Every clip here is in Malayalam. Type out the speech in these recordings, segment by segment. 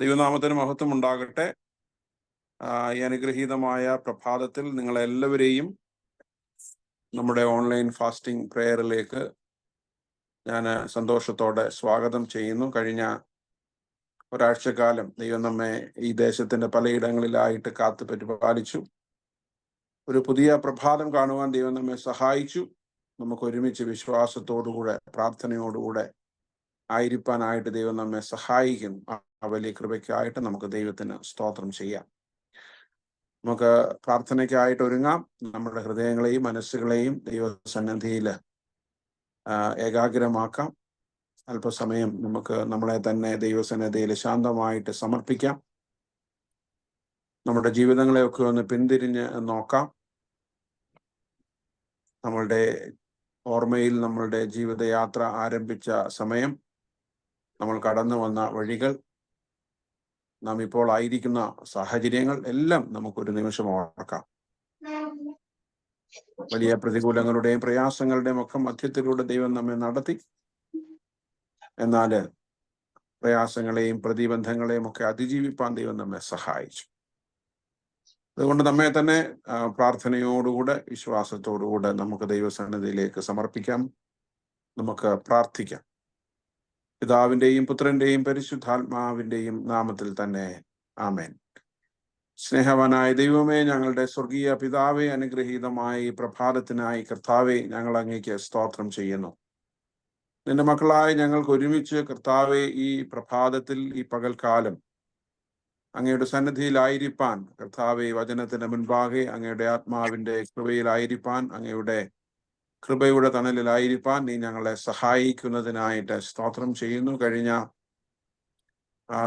ദൈവനാമത്തിന് മഹത്വം ഉണ്ടാകട്ടെ. ഈ അനുഗ്രഹീതമായ പ്രഭാതത്തിൽ നിങ്ങളെല്ലാവരെയും നമ്മുടെ ഓൺലൈൻ ഫാസ്റ്റിംഗ് പ്രേയറിലേക്ക് ഞാൻ സന്തോഷത്തോടെ സ്വാഗതം ചെയ്യുന്നു. കഴിഞ്ഞ ഒരാഴ്ചക്കാലം ദൈവം നമ്മെ ഈ ദേശത്തിന്റെ പലയിടങ്ങളിലായിട്ട് കാത്തു പരിപാലിച്ചു. ഒരു പുതിയ പ്രഭാതം കാണുവാൻ ദൈവം നമ്മെ സഹായിച്ചു. നമുക്ക് ഒരുമിച്ച് വിശ്വാസത്തോടുകൂടെ പ്രാർത്ഥനയോടുകൂടെ ആയിരിക്കാനായിട്ട് ദൈവം നമ്മെ സഹായിക്കും. ആ വലിയ കൃപയ്ക്കായിട്ട് നമുക്ക് ദൈവത്തിന് സ്തോത്രം ചെയ്യാം. നമുക്ക് പ്രാർത്ഥനയ്ക്കായിട്ട് ഒരുങ്ങാം. നമ്മുടെ ഹൃദയങ്ങളെയും മനസ്സുകളെയും ദൈവസന്നിധിയിൽ ഏകാഗ്രമാക്കാം. അല്പസമയം നമുക്ക് നമ്മളെ തന്നെ ദൈവസന്നിധിയിൽ ശാന്തമായിട്ട് സമർപ്പിക്കാം. നമ്മുടെ ജീവിതങ്ങളെയൊക്കെ ഒന്ന് പിന്തിരിഞ്ഞ് നോക്കാം. നമ്മളുടെ ഓർമ്മയിൽ നമ്മളുടെ ജീവിതയാത്ര ആരംഭിച്ച സമയം, നമ്മൾ കടന്നു വന്ന വഴികൾ, നാം ഇപ്പോൾ ആയിരിക്കുന്ന സാഹചര്യങ്ങൾ എല്ലാം നമുക്കൊരു നിമിഷം ഓർക്കാം. വലിയ പ്രതികൂലങ്ങളുടെയും പ്രയാസങ്ങളുടെയും ഒക്കെ മധ്യത്തിലൂടെ ദൈവം നമ്മെ നടത്തി. എന്നാൽ പ്രയാസങ്ങളെയും പ്രതിബന്ധങ്ങളെയും ഒക്കെ അതിജീവിപ്പാൻ ദൈവം നമ്മെ സഹായിച്ചു. അതുകൊണ്ട് നമ്മെ തന്നെ പ്രാർത്ഥനയോടുകൂടെ വിശ്വാസത്തോടുകൂടെ നമുക്ക് ദൈവസന്നിധിയിലേക്ക് സമർപ്പിക്കാം. നമുക്ക് പ്രാർത്ഥിക്കാം. പിതാവിന്റെയും പുത്രന്റെയും പരിശുദ്ധാത്മാവിന്റെയും നാമത്തിൽ തന്നെ ആമേൻ. സ്നേഹവാനായ ദൈവമേ, ഞങ്ങളുടെ സ്വർഗീയ പിതാവേ, അനുഗ്രഹീതമായി പ്രഭാതത്തിനായി കർത്താവെ ഞങ്ങൾ അങ്ങേക്ക് സ്തോത്രം ചെയ്യുന്നു. നിന്റെ മക്കളായ ഞങ്ങൾക്ക് ഒരുമിച്ച് കർത്താവെ ഈ പ്രഭാതത്തിൽ, ഈ പകൽക്കാലം അങ്ങയുടെ സന്നിധിയിലായിരിക്കാൻ, കർത്താവെ വചനത്തിന് മുൻപാകെ അങ്ങയുടെ ആത്മാവിന്റെ കൃപയിലായിരിക്കാൻ, അങ്ങയുടെ കൃപയുടെ തണലിലായിരിക്കാൻ നീ ഞങ്ങളെ സഹായിക്കുന്നതിനായിട്ട് സ്തോത്രം ചെയ്യുന്നു. കഴിഞ്ഞ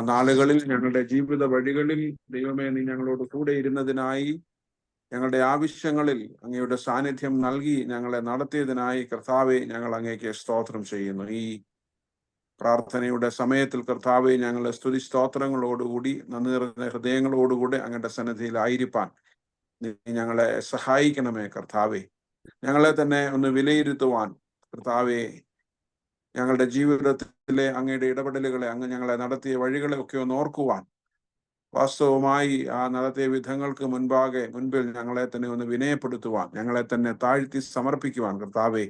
നാളുകളിൽ ഞങ്ങളുടെ ജീവിത വഴികളിൽ ദൈവമേ നീ ഞങ്ങളോട് കൂടെ ഇരുന്നതിനായി, ഞങ്ങളുടെ ആവശ്യങ്ങളിൽ അങ്ങയുടെ സാന്നിധ്യം നൽകി ഞങ്ങളെ നടത്തിയതിനായി കർത്താവെ ഞങ്ങൾ അങ്ങേക്ക് സ്തോത്രം ചെയ്യുന്നു. ഈ പ്രാർത്ഥനയുടെ സമയത്തിൽ കർത്താവെ ഞങ്ങളെ സ്തുതി സ്തോത്രങ്ങളോടുകൂടി നന്ദി നിറഞ്ഞ ഹൃദയങ്ങളോടുകൂടെ അങ്ങയുടെ സന്നിധിയിലായിരിക്കാൻ നീ ഞങ്ങളെ സഹായിക്കണമേ. കർത്താവെ ഞങ്ങളെ തന്നെ ഒന്ന് വിലയിരുത്തുവാൻ, കർത്താവെ ഞങ്ങളുടെ ജീവിതത്തിലെ അങ്ങയുടെ ഇടപെടലുകളെ, അങ്ങ് ഞങ്ങളെ നടത്തിയ വഴികളെ ഒക്കെ ഒന്ന് ഓർക്കുവാൻ, വാസ്തവമായി ആ നടത്തിയ വിധങ്ങൾക്ക് മുൻപിൽ ഞങ്ങളെ തന്നെ ഒന്ന് വിനയപ്പെടുത്തുവാൻ, ഞങ്ങളെ തന്നെ താഴ്ത്തി സമർപ്പിക്കുവാൻ കർത്താവെ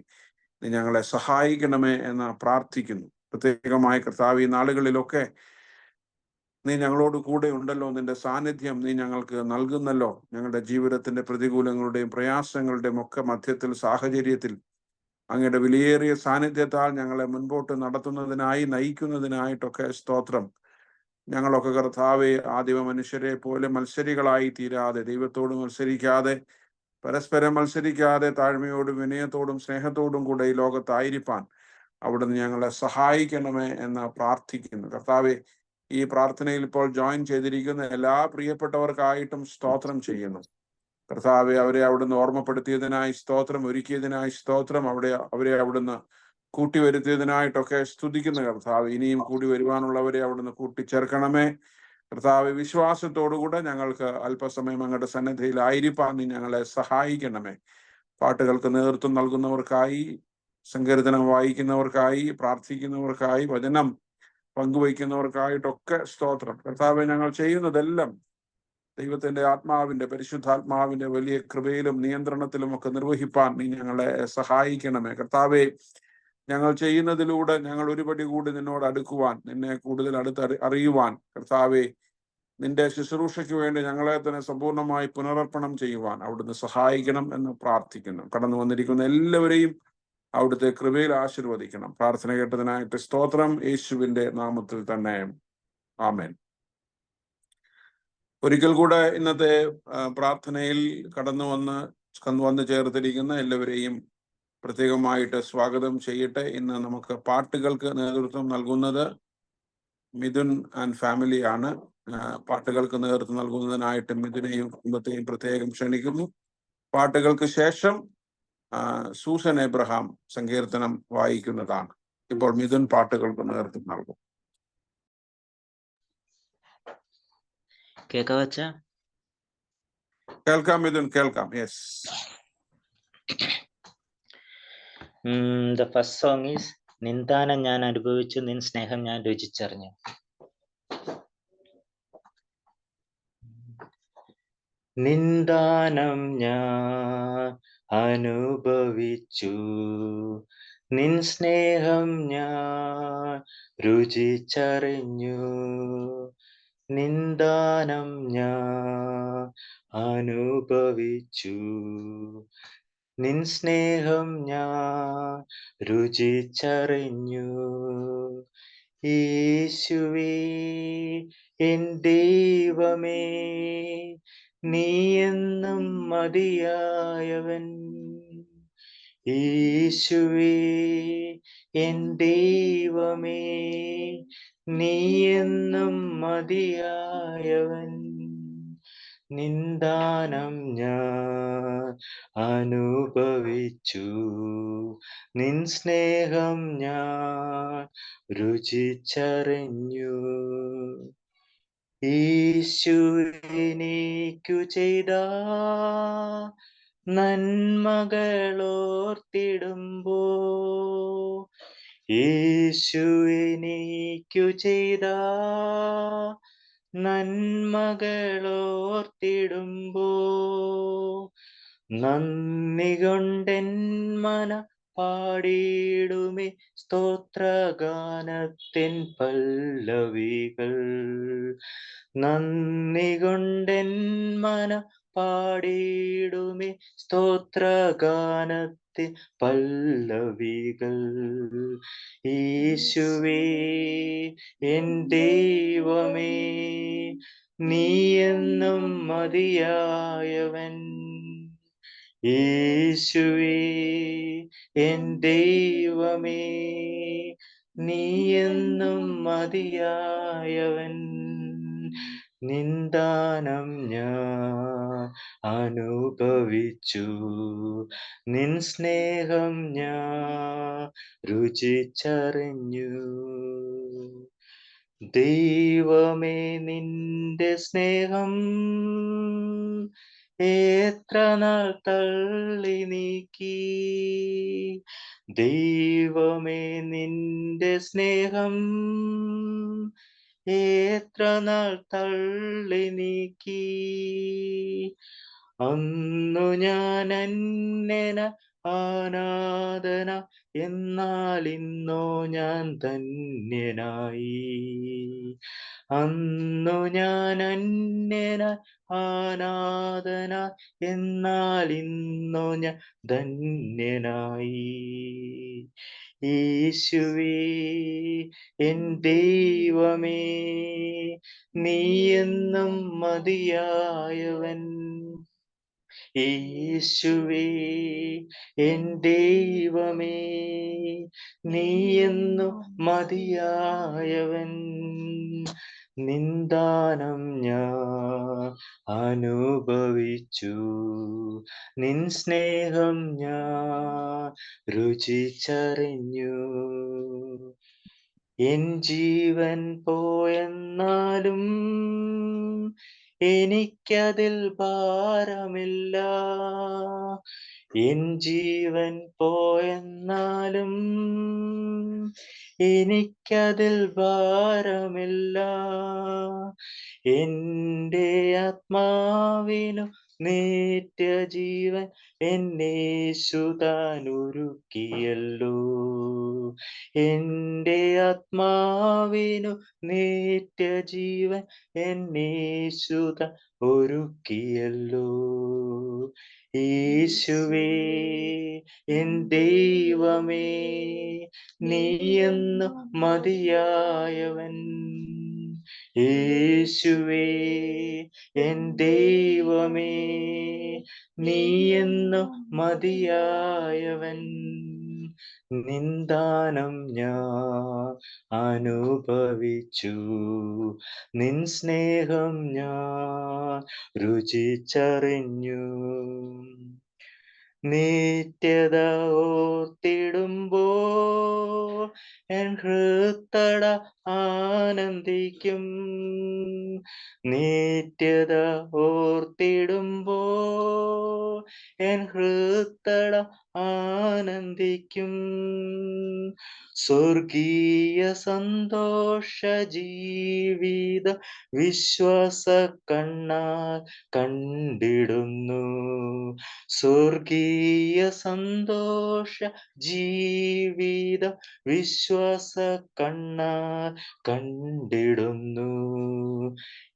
നീ ഞങ്ങളെ സഹായിക്കണമേ എന്ന് പ്രാർത്ഥിക്കുന്നു. പ്രത്യേകമായി കർത്താവ് ഈ നാളുകളിലൊക്കെ നീ ഞങ്ങളോട് കൂടെ ഉണ്ടല്ലോ, നിന്റെ സാന്നിധ്യം നീ ഞങ്ങൾക്ക് നൽകുന്നല്ലോ. ഞങ്ങളുടെ ജീവിതത്തിന്റെ പ്രതികൂലങ്ങളുടെയും പ്രയാസങ്ങളുടെയും ഒക്കെ മധ്യത്തിൽ, സാഹചര്യത്തിൽ അങ്ങയുടെ വിലയേറിയ സാന്നിധ്യത്താൽ ഞങ്ങളെ മുൻപോട്ട് നടത്തുന്നതിനായി, നയിക്കുന്നതിനായിട്ടൊക്കെ സ്തോത്രം. ഞങ്ങളൊക്കെ കർത്താവെ ആദിമ മനുഷ്യരെ പോലെ മത്സരികളായി തീരാതെ, ദൈവത്തോട് മത്സരിക്കാതെ, പരസ്പരം മത്സരിക്കാതെ, താഴ്മയോടും വിനയത്തോടും സ്നേഹത്തോടും കൂടെ ഈ ലോകത്തായിരിക്കാൻ അവിടുന്ന് ഞങ്ങളെ സഹായിക്കണമേ എന്ന് പ്രാർത്ഥിക്കുന്നു. കർത്താവെ ഈ പ്രാർത്ഥനയിൽ ഇപ്പോൾ ജോയിൻ ചെയ്തിരിക്കുന്ന എല്ലാ പ്രിയപ്പെട്ടവർക്കായിട്ടും സ്തോത്രം ചെയ്യുന്നു. കർത്താവെ അവരെ അവിടുന്ന് ഓർമ്മപ്പെടുത്തിയതിനായി സ്തോത്രം, ഒരുക്കിയതിനായി സ്തോത്രം, അവരെ അവിടുന്ന് കൂട്ടിവരുത്തിയതിനായിട്ടൊക്കെ സ്തുതിക്കുന്ന കർത്താവ്. ഇനിയും കൂടി വരുവാനുള്ളവരെ അവിടുന്ന് കൂട്ടിച്ചേർക്കണമേ. കർത്താവ് വിശ്വാസത്തോടുകൂടെ ഞങ്ങൾക്ക് അല്പസമയം അങ്ങയുടെ സന്നിധിയിലായിരിക്കാൻ നീ ഞങ്ങളെ സഹായിക്കണമേ. പാട്ടുകൾക്ക് നേതൃത്വം നൽകുന്നവർക്കായി, സങ്കീർത്തനം വായിക്കുന്നവർക്കായി, പ്രാർത്ഥിക്കുന്നവർക്കായി, വചനം പങ്കുവയ്ക്കുന്നവർക്കായിട്ടൊക്കെ സ്തോത്രം. കർത്താവെ ഞങ്ങൾ ചെയ്യുന്നതെല്ലാം ദൈവത്തിന്റെ ആത്മാവിന്റെ, പരിശുദ്ധാത്മാവിന്റെ വലിയ കൃപയിലും നിയന്ത്രണത്തിലും ഒക്കെ നിർവഹിപ്പാൻ നീ ഞങ്ങളെ സഹായിക്കണമേ. കർത്താവെ ഞങ്ങൾ ചെയ്യുന്നതിലൂടെ ഞങ്ങൾ ഒരുപടി കൂടി നിന്നോട് അടുക്കുവാൻ, നിന്നെ കൂടുതൽ അറിയുവാൻ, കർത്താവെ നിന്റെ ശുശ്രൂഷയ്ക്ക് വേണ്ടി ഞങ്ങളെ തന്നെ സമ്പൂർണമായി പുനരർപ്പണം ചെയ്യുവാൻ അവിടുന്ന് സഹായിക്കണം എന്ന് പ്രാർത്ഥിക്കുന്നു. കടന്നു വന്നിരിക്കുന്ന എല്ലാവരെയും അവിടുത്തെ കൃപയിൽ ആശീർവദിക്കണം. പ്രാർത്ഥന കേട്ടതിനായിട്ട് സ്തോത്രം, യേശുവിന്റെ നാമത്തിൽ തന്നെ ആമേൻ. ഒരിക്കൽ കൂടെ ഇന്നത്തെ പ്രാർത്ഥനയിൽ കടന്നു വന്ന് ചേർത്തിരിക്കുന്ന എല്ലാവരെയും പ്രത്യേകമായിട്ട് സ്വാഗതം ചെയ്യട്ടെ. ഇന്ന് നമുക്ക് പാട്ടുകൾക്ക് നേതൃത്വം നൽകുന്നത് മിഥുൻ ആൻഡ് ഫാമിലി ആണ്. പാട്ടുകൾക്ക് നേതൃത്വം നൽകുന്നതിനായിട്ട് മിഥുനെയും കുടുംബത്തെയും പ്രത്യേകം ക്ഷണിക്കുന്നു. പാട്ടുകൾക്ക് ശേഷം സൂസൻ എബ്രഹാം സങ്കീർത്തനം വായിക്കുന്നതാണ്. ഇപ്പോൾ മിഥുൻ പാട്ടുകൾക്ക് നേതൃത്വം നൽകും. കേൾക്കാം മിഥുൻ, കേൾക്കാം. Yes. The first song is നിന്ദാനം ഞാൻ അനുഭവിച്ചു, നിൻ സ്നേഹം ഞാൻ രുചിച്ചറിഞ്ഞു. നിന്ദാനം ഞാൻ അനുഭവിച്ചു, നിൻ സ്നേഹം ഞാൻ രുചിച്ചറിഞ്ഞു. നിന്ദാനം ഞാൻ അനുഭവിച്ചു, നിൻ സ്നേഹം ഞാൻ രുചിച്ചറിഞ്ഞു. യേശുവേ എൻ ദൈവമേ, നീ എന്നും മതിയായവൻ. യേശുവേ എൻ ദൈവമേ, നീ എന്നും മതിയായവൻ. നിന്ദാനം ഞാൻ അനുഭവിച്ചു, നിൻ സ്നേഹം ഞാൻ രുചിച്ചറിഞ്ഞു. യേശു എനിക്കു ചെയ്ത നന്മകളോർത്തിടുമ്പോ, യേശു എനിക്കു ചെയ്ത നന്മകളോർത്തിടുമ്പോ, നന്ദി കൊണ്ടെൻ മന പാടിയിടുമേ സ്തോത്രഗാനത്തിൻ പല്ലവികൾ. നന്ദി കൊണ്ടെൻ മന പാടിയിടുമേ സ്തോത്രഗാനത്തിൻ പല്ലവികൾ. യേശുവേ എൻ ദൈവമേ, നീ എന്നും മതിയായവൻ. യേശുവേ എൻ ദൈവമേ, നീ എന്നും മതിയായവൻ. നിന്ദാനം ഞാൻ അനുഭവിച്ചു, നിൻ സ്നേഹം ഞാൻ രുചിച്ചറിഞ്ഞു. ദൈവമേ നിന്റെ സ്നേഹം എത്ര നാൾ തള്ളി നീക്കി. ദൈവമേ നിന്റെ സ്നേഹം എത്ര നാൾ തള്ളി നീക്കി. അന്നു ഞാൻ അന്യന അനാഥന, എന്നാൽ ഇന്നോ ഞാൻ ധന്യനായി. അന്നു ഞാൻ അന്യന അനാഥന, എന്നാൽ ഇന്നോ ഞാൻ ധന്യനായി. യേശുവേ എൻ ദൈവമേ, നീ എന്നും മതിയായവൻ. യേശുവേ എൻ ദൈവമേ, നീ എന്നും മതിയായവൻ. നിന്ദാനം ഞാൻ അനുഭവിച്ചു, നിൻ സ്നേഹം ഞാൻ രുചിച്ചറിഞ്ഞു. എൻ ജീവൻ പോയെന്നാലും എനിക്കതിൽ ഭാരമില്ല. എൻ ജീവൻ പോയെന്നാലും എനിക്കതിൽ ഭാരമില്ല. എൻ്റെ ആത്മാവിനു നിത്യജീവൻ എന്നേശു താൻ ഒരുക്കിയല്ലോ. എൻ്റെ ആത്മാവിനു നിത്യജീവൻ എന്നേശു താൻ ഒരുക്കിയല്ലോ. യേശുവേ എൻ ദൈവമേ, നീ എന്നും മതിയായവൻ. യേശുവേ എൻ ദൈവമേ, നീ എന്നും മതിയായവൻ. നിന്ദാനം ഞാൻ അനുഭവിച്ചു, നിൻ സ്നേഹം ഞാൻ രുചിച്ചറിഞ്ഞു. നിത്യത ഓർത്തിടുമ്പോ എൻ ഹൃത്തട ആനന്ദിക്കും. നിത്യത ഓർത്തിടുമ്പോ എൻ ഹൃത്തട ആനന്ദിക്കും. സ്വർഗീയ സന്തോഷ ജീവിത വിശ്വാസ കണ്ണാൽ കണ്ടിടുമ്പോൾ കണ്ടിടുന്നു. സ്വർഗീയ സന്തോഷ ജീവിതം വിശ്വാസ കണ്ണാൽ കണ്ടിടുന്നു.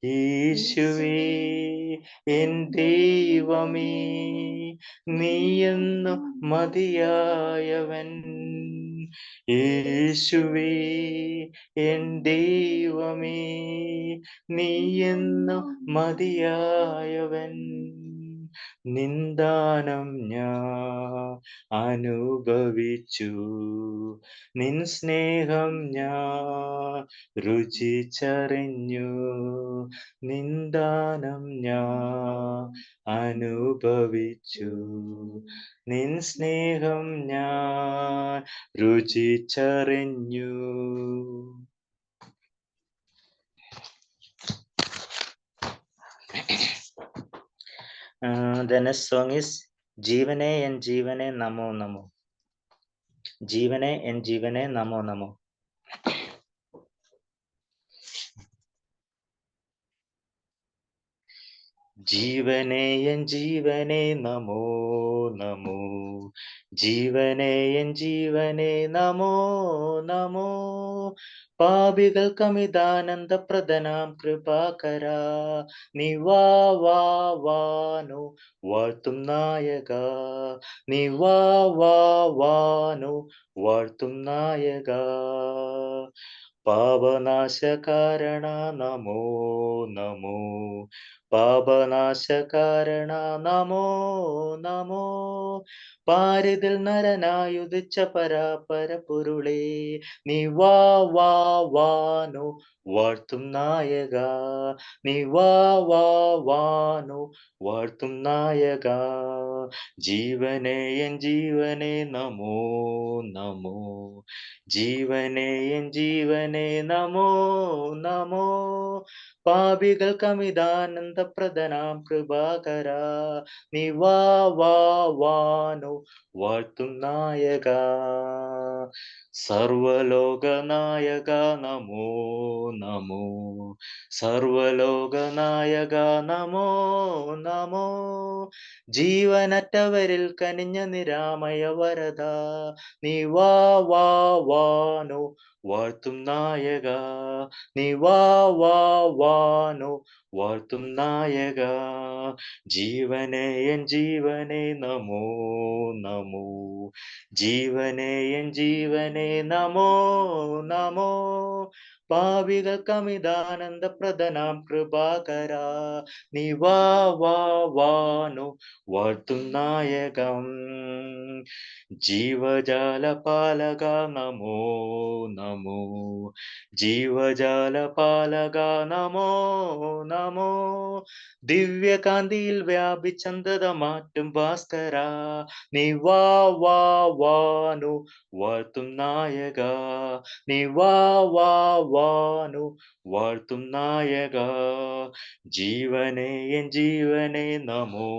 യേശുവേ എൻ ദൈവമേ, നീയെന്നു മതിയായവൻ. യേശുവേ എൻ ദൈവമേ, നീയെന്നു മതിയായവൻ. നിന്ദാനം ഞാൻ അനുഭവിച്ചു, നിൻ സ്നേഹം ഞാൻ രുചിച്ചറിഞ്ഞു. നിന്ദാനം ഞാൻ അനുഭവിച്ചു, നിൻ സ്നേഹം ഞാൻ രുചിച്ചറിഞ്ഞു. The next song is ജീവനേ എൻ ജീവനേ നമോ നമോ. ജീവനേ എൻ ജീവനേ നമോ നമോ. ജീവനേ എൻ ജീവനേ നമോ നമോ. ജീവനേ എൻ ജീവനേ നമോ നമോ. പാപികൾക്കമിതാനന്ദപ്രദനാം കൃപാകര, നീ വാ വാ വാനു വാഴ്ത്തും നായക. നീ വാ വാ വാനു വാഴ്ത്തും നായക. പാപനാശകാരണ നമോ നമോ. പാപനാശകാരണ നമോ നമോ. പാരിതിൽ നരനായുദിച്ച പരാപര പൊരുളേ, നീ വാ വാ വാനു വാഴ്ത്തും നായക. നീ വാ വാ വാനു വാഴ്ത്തും നായക. ജീവനേ എൻ ജീവനേ നമോ നമോ. ജീവനേ എൻ ജീവനേ നമോ നമോ. പാപികൾക്കമിതാനന്ദപ്രദനാം കൃപാകര, നീ വാ വാ വാനു വാഴ്ത്തും നായക. സർവലോകനായക നമോ നമോ. സർവലോകനായക നമോ നമോ. ജീവനറ്റവരിൽ കനിഞ്ഞ നിരാമയ വരദ, നീ വാ വാ വാനു വാഴ്ത്തും നായക. നീ വാ വാ വാനു വാഴ്ത്തും നായക. ജീവനേ എൻ ജീവനേ നമോ നമോ. ജീവനേ എൻ ജീവനേ നമോ നമോ. പാപികൾക്കമിതാനന്ദപ്രദനാം കൃപാകര, നീ വാ വാ വാനു വാഴ്ത്തും നായകം. ജീവജാലപാലക നമോ നമോ. ജീവജാലപാലക നമോ നമോ. ദിവ്യകാന്തിയിൽ വ്യാപിച്ചന്തത മാറ്റും ഭാസ്കര, നീ വാ വാ വാനു വാഴ്ത്തും നായക. നീ വാ വാ വാനു വാഴ്ത്തും നായക. ജീവനേ എൻ ജീവനേ നമോ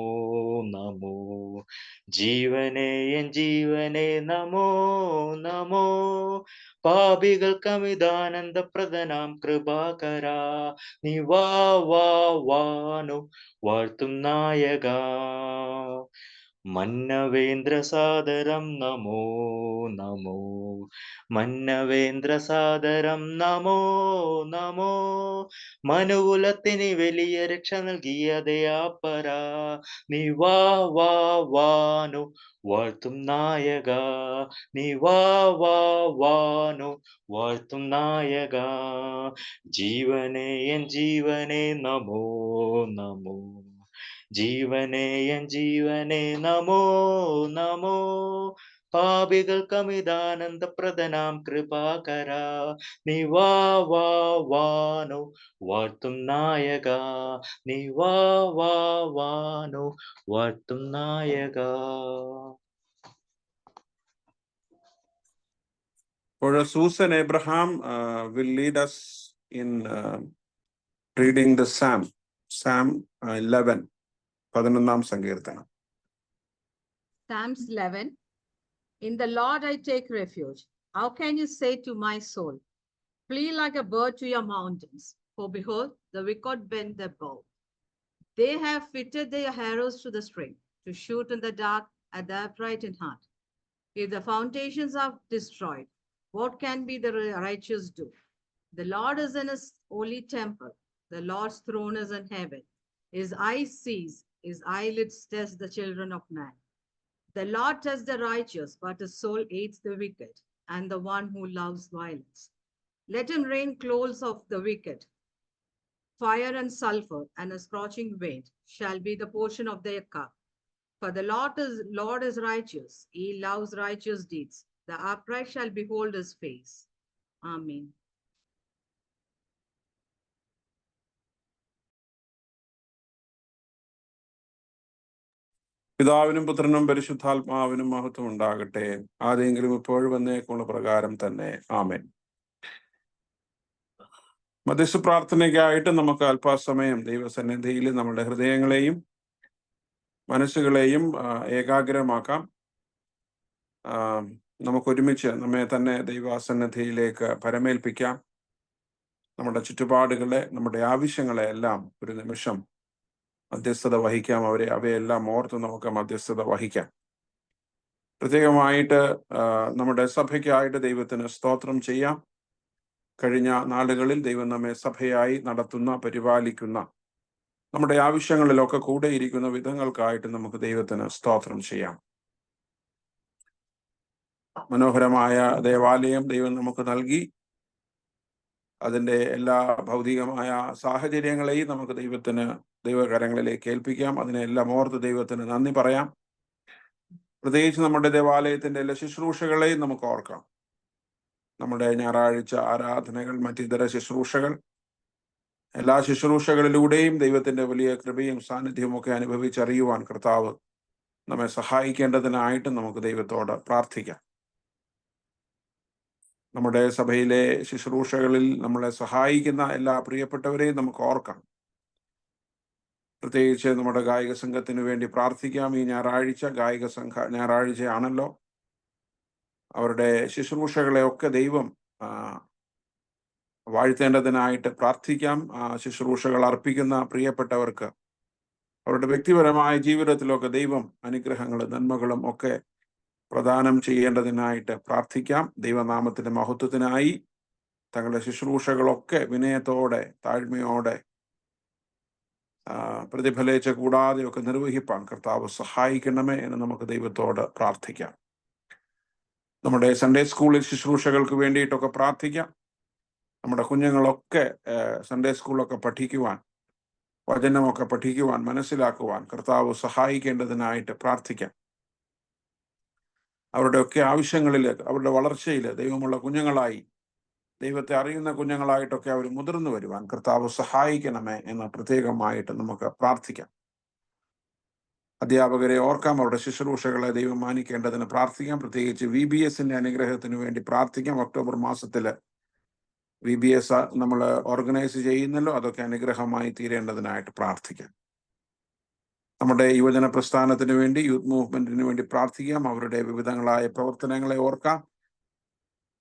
നമോ. ജീവനേ എൻ ജീവനേ നമോ നമോ. പാപികൾക്കമിതാനന്ദപ്രദനാം കൃപാകര, നീ വാ വാ വാനു വാഴ്ത്തും നായക. മന്നവേന്ദ്ര സാദരം നമോ നമോ. മന്നവേന്ദ്ര സാദരം നമോ നമോ. മനുകുലത്തിന് വലിയ രക്ഷ നൽകിയ ദയാപര, നീ വാ വാ വാനു വാഴ്ത്തും നായക. നീ വാ വാ വാനു വാഴ്ത്തും നായക. ജീവനേ എൻ ജീവനേ നമോ നമോ. ജീവനേ എൻ ജീവനേ നമോ നമോ. പാപികൾക്കമിതാനന്ദപ്രദനാം കൃപാകര, നീ വാ വാ വാനു വാഴ്ത്തും നായക. നീ വാ വാ വാനു വാഴ്ത്തും നായക. For Susan Abraham will lead us in reading the Psalm 11, 11 സങ്കീർത്തനം. Psalms 11. In the Lord I take refuge. How can you say to my soul, flee like a bird to your mountains? For behold, the wicked bend their bow. They have fitted their arrows to the string to shoot in the dark at the upright in heart. If the foundations are destroyed, what can be the righteous do? The Lord is in his holy temple. The Lord's throne is in heaven. His eyes sees, his eyelids test the children of man. The Lord tests the righteous, but his soul hates the wicked and the one who loves violence. Let him rain clouds of the wicked. Fire and sulfur and a scorching wind shall be the portion of their cup. For the Lord is righteous. He loves righteous deeds. The upright shall behold his face. Amen. പിതാവിനും പുത്രനും പരിശുദ്ധാത്മാവിനും മഹത്വം ഉണ്ടാകട്ടെ. ആരെങ്കിലും ഇപ്പോഴും വന്നേക്കുള്ള പ്രകാരം തന്നെ. ആമേൻ. മധ്യസ്ഥ പ്രാർത്ഥനയ്ക്കായിട്ട് നമുക്ക് അല്പസമയം ദൈവസന്നിധിയിൽ നമ്മുടെ ഹൃദയങ്ങളെയും മനസ്സുകളെയും ഏകാഗ്രമാക്കാം. നമുക്കൊരുമിച്ച് നമ്മെ തന്നെ ദൈവസന്നിധിയിലേക്ക് പരമേൽപ്പിക്കാം. നമ്മുടെ ചുറ്റുപാടുകളെ, നമ്മുടെ ആവശ്യങ്ങളെ എല്ലാം ഒരു നിമിഷം മധ്യസ്ഥത വഹിക്കാം. അവയെല്ലാം ഓർത്ത് നമുക്ക് മധ്യസ്ഥത വഹിക്കാം. പ്രത്യേകമായിട്ട് നമ്മുടെ സഭയ്ക്കായിട്ട് ദൈവത്തിന് സ്തോത്രം ചെയ്യാം. കഴിഞ്ഞ നാളുകളിൽ ദൈവം നമ്മെ സഭയായി നടത്തുന്ന, പരിപാലിക്കുന്ന, നമ്മുടെ ആവശ്യങ്ങളിലൊക്കെ കൂടെയിരിക്കുന്ന വിധങ്ങൾക്കായിട്ട് നമുക്ക് ദൈവത്തിന് സ്തോത്രം ചെയ്യാം. മനോഹരമായ ദേവാലയം ദൈവം നമുക്ക് നൽകി. അതിൻ്റെ എല്ലാ ഭൗതികമായ സാഹചര്യങ്ങളെയും നമുക്ക് ദൈവകരങ്ങളിലേക്ക് ഏൽപ്പിക്കാം. അതിനെല്ലാം ഓർത്ത് ദൈവത്തിന് നന്ദി പറയാം. പ്രത്യേകിച്ച് നമ്മുടെ ദേവാലയത്തിൻ്റെ എല്ലാ ശുശ്രൂഷകളെയും നമുക്ക് ഓർക്കാം. നമ്മുടെ ഞായറാഴ്ച ആരാധനകൾ, മറ്റിതര ശുശ്രൂഷകൾ, എല്ലാ ശുശ്രൂഷകളിലൂടെയും ദൈവത്തിൻ്റെ വലിയ കൃപയും സാന്നിധ്യവും ഒക്കെ അനുഭവിച്ചറിയുവാൻ കർത്താവ് നമ്മെ സഹായിക്കേണ്ടതിനായിട്ട് നമുക്ക് ദൈവത്തോട് പ്രാർത്ഥിക്കാം. നമ്മുടെ സഭയിലെ ശുശ്രൂഷകളിൽ നമ്മളെ സഹായിക്കുന്ന എല്ലാ പ്രിയപ്പെട്ടവരെയും നമുക്ക് ഓർക്കാം. പ്രത്യേകിച്ച് നമ്മുടെ ഗായക സംഘത്തിന് വേണ്ടി പ്രാർത്ഥിക്കാം. ഈ ഞായറാഴ്ചയാണല്ലോ. അവരുടെ ശുശ്രൂഷകളെ ഒക്കെ ദൈവം വാഴ്ത്തേണ്ടതിനായിട്ട് പ്രാർത്ഥിക്കാം. ശുശ്രൂഷകൾ അർപ്പിക്കുന്ന പ്രിയപ്പെട്ടവർക്ക് അവരുടെ വ്യക്തിപരമായ ജീവിതത്തിലൊക്കെ ദൈവം അനുഗ്രഹങ്ങളും നന്മകളും ഒക്കെ പ്രദാനം ചെയ്യേണ്ടതിനായിട്ട് പ്രാർത്ഥിക്കാം. ദൈവനാമത്തിന്റെ മഹത്വത്തിനായി തങ്ങളുടെ ശുശ്രൂഷകളൊക്കെ വിനയത്തോടെ, താഴ്മയോടെ, പ്രതിഫലേച്ച കൂടാതെയൊക്കെ നിർവഹിപ്പാൻ കർത്താവ് സഹായിക്കണമേ എന്ന് നമുക്ക് ദൈവത്തോട് പ്രാർത്ഥിക്കാം. നമ്മുടെ സൺഡേ സ്കൂളിൽ ശുശ്രൂഷകൾക്ക് വേണ്ടിയിട്ടൊക്കെ പ്രാർത്ഥിക്കാം. നമ്മുടെ കുഞ്ഞുങ്ങളൊക്കെ സൺഡേ സ്കൂളൊക്കെ പഠിക്കുവാൻ, വചനമൊക്കെ പഠിക്കുവാൻ, മനസ്സിലാക്കുവാൻ കർത്താവ് സഹായിക്കേണ്ടതിനായിട്ട് പ്രാർത്ഥിക്കാം. അവരുടെയൊക്കെ ആവശ്യങ്ങളിൽ, അവരുടെ വളർച്ചയിൽ ദൈവമുള്ള കുഞ്ഞുങ്ങളായി, ദൈവത്തെ അറിയുന്ന കുഞ്ഞുങ്ങളായിട്ടൊക്കെ അവർ മുതിർന്നു വരുവാൻ കർത്താവ് സഹായിക്കണമേ എന്ന് പ്രത്യേകമായിട്ട് നമുക്ക് പ്രാർത്ഥിക്കാം. അധ്യാപകരെ ഓർക്കാം. അവരുടെ ശുശ്രൂഷകളെ ദൈവം മാനിക്കേണ്ടതിന് പ്രാർത്ഥിക്കാം. പ്രത്യേകിച്ച് VBSന്റെ അനുഗ്രഹത്തിന് വേണ്ടി പ്രാർത്ഥിക്കാം. ഒക്ടോബർ മാസത്തിൽ VBS നമ്മൾ ഓർഗനൈസ് ചെയ്യുന്നല്ലോ, അതൊക്കെ അനുഗ്രഹമായി തീരേണ്ടതിനായിട്ട് പ്രാർത്ഥിക്കാം. നമ്മുടെ യുവജന പ്രസ്ഥാനത്തിന് വേണ്ടി, യൂത്ത് മൂവ്മെന്റിന് വേണ്ടി പ്രാർത്ഥിക്കാം. അവരുടെ വിവിധങ്ങളായ പ്രവർത്തനങ്ങളെ ഓർക്കാം.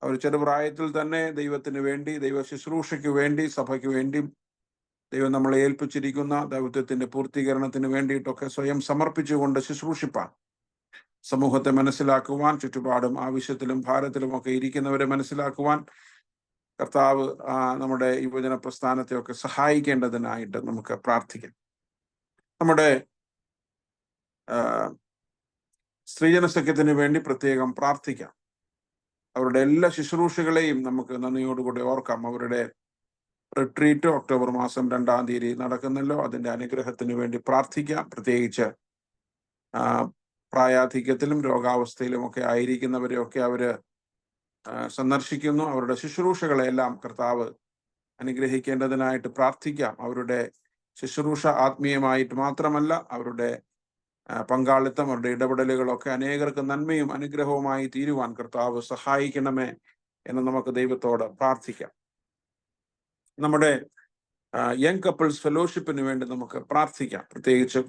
അവർ ചെറുപ്രായത്തിൽ തന്നെ ദൈവത്തിന് വേണ്ടി, ദൈവ ശുശ്രൂഷയ്ക്ക് വേണ്ടി, സഭയ്ക്ക് വേണ്ടി ദൈവം നമ്മളെ ഏൽപ്പിച്ചിരിക്കുന്ന ദൗത്യത്തിന്റെ പൂർത്തീകരണത്തിന് വേണ്ടിയിട്ടൊക്കെ സ്വയം സമർപ്പിച്ചുകൊണ്ട് ശുശ്രൂഷിപ്പാൻ, സമൂഹത്തെ മനസ്സിലാക്കുവാൻ, ചുറ്റുപാടും ആവശ്യത്തിലും ഭാരത്തിലും ഒക്കെ ഇരിക്കുന്നവരെ മനസ്സിലാക്കുവാൻ കർത്താവ് നമ്മുടെ യുവജന പ്രസ്ഥാനത്തെയൊക്കെ സഹായിക്കേണ്ടതിനായിട്ട് നമുക്ക് പ്രാർത്ഥിക്കാം. നമ്മുടെ സ്ത്രീജന സഖ്യത്തിന് വേണ്ടി പ്രത്യേകം പ്രാർത്ഥിക്കാം. അവരുടെ എല്ലാ ശുശ്രൂഷകളെയും നമുക്ക് നന്ദിയോടുകൂടി ഓർക്കാം. അവരുടെ റിട്രീറ്റ് ഒക്ടോബർ മാസം 2-ാം തീയതി നടക്കുന്നല്ലോ, അതിൻ്റെ അനുഗ്രഹത്തിന് വേണ്ടി പ്രാർത്ഥിക്കാം. പ്രത്യേകിച്ച് പ്രായാധിക്യത്തിലും രോഗാവസ്ഥയിലും ഒക്കെ ആയിരിക്കുന്നവരെയൊക്കെ അവര് സന്ദർശിക്കുന്നു. അവരുടെ ശുശ്രൂഷകളെല്ലാം കർത്താവ് അനുഗ്രഹിക്കേണ്ടതിനായിട്ട് പ്രാർത്ഥിക്കാം. അവരുടെ ശുശ്രൂഷ ആത്മീയമായിട്ട് മാത്രമല്ല, അവരുടെ പങ്കാളിത്തം, അവരുടെ ഇടപെടലുകളൊക്കെ അനേകർക്ക് നന്മയും അനുഗ്രഹവുമായി തീരുവാൻ കർത്താവ് സഹായിക്കണമേ എന്ന് നമുക്ക് ദൈവത്തോട് പ്രാർത്ഥിക്കാം. നമ്മുടെ യങ് കപ്പിൾസ് ഫെലോഷിപ്പിന് വേണ്ടി നമുക്ക് പ്രാർത്ഥിക്കാം. പ്രത്യേകിച്ച്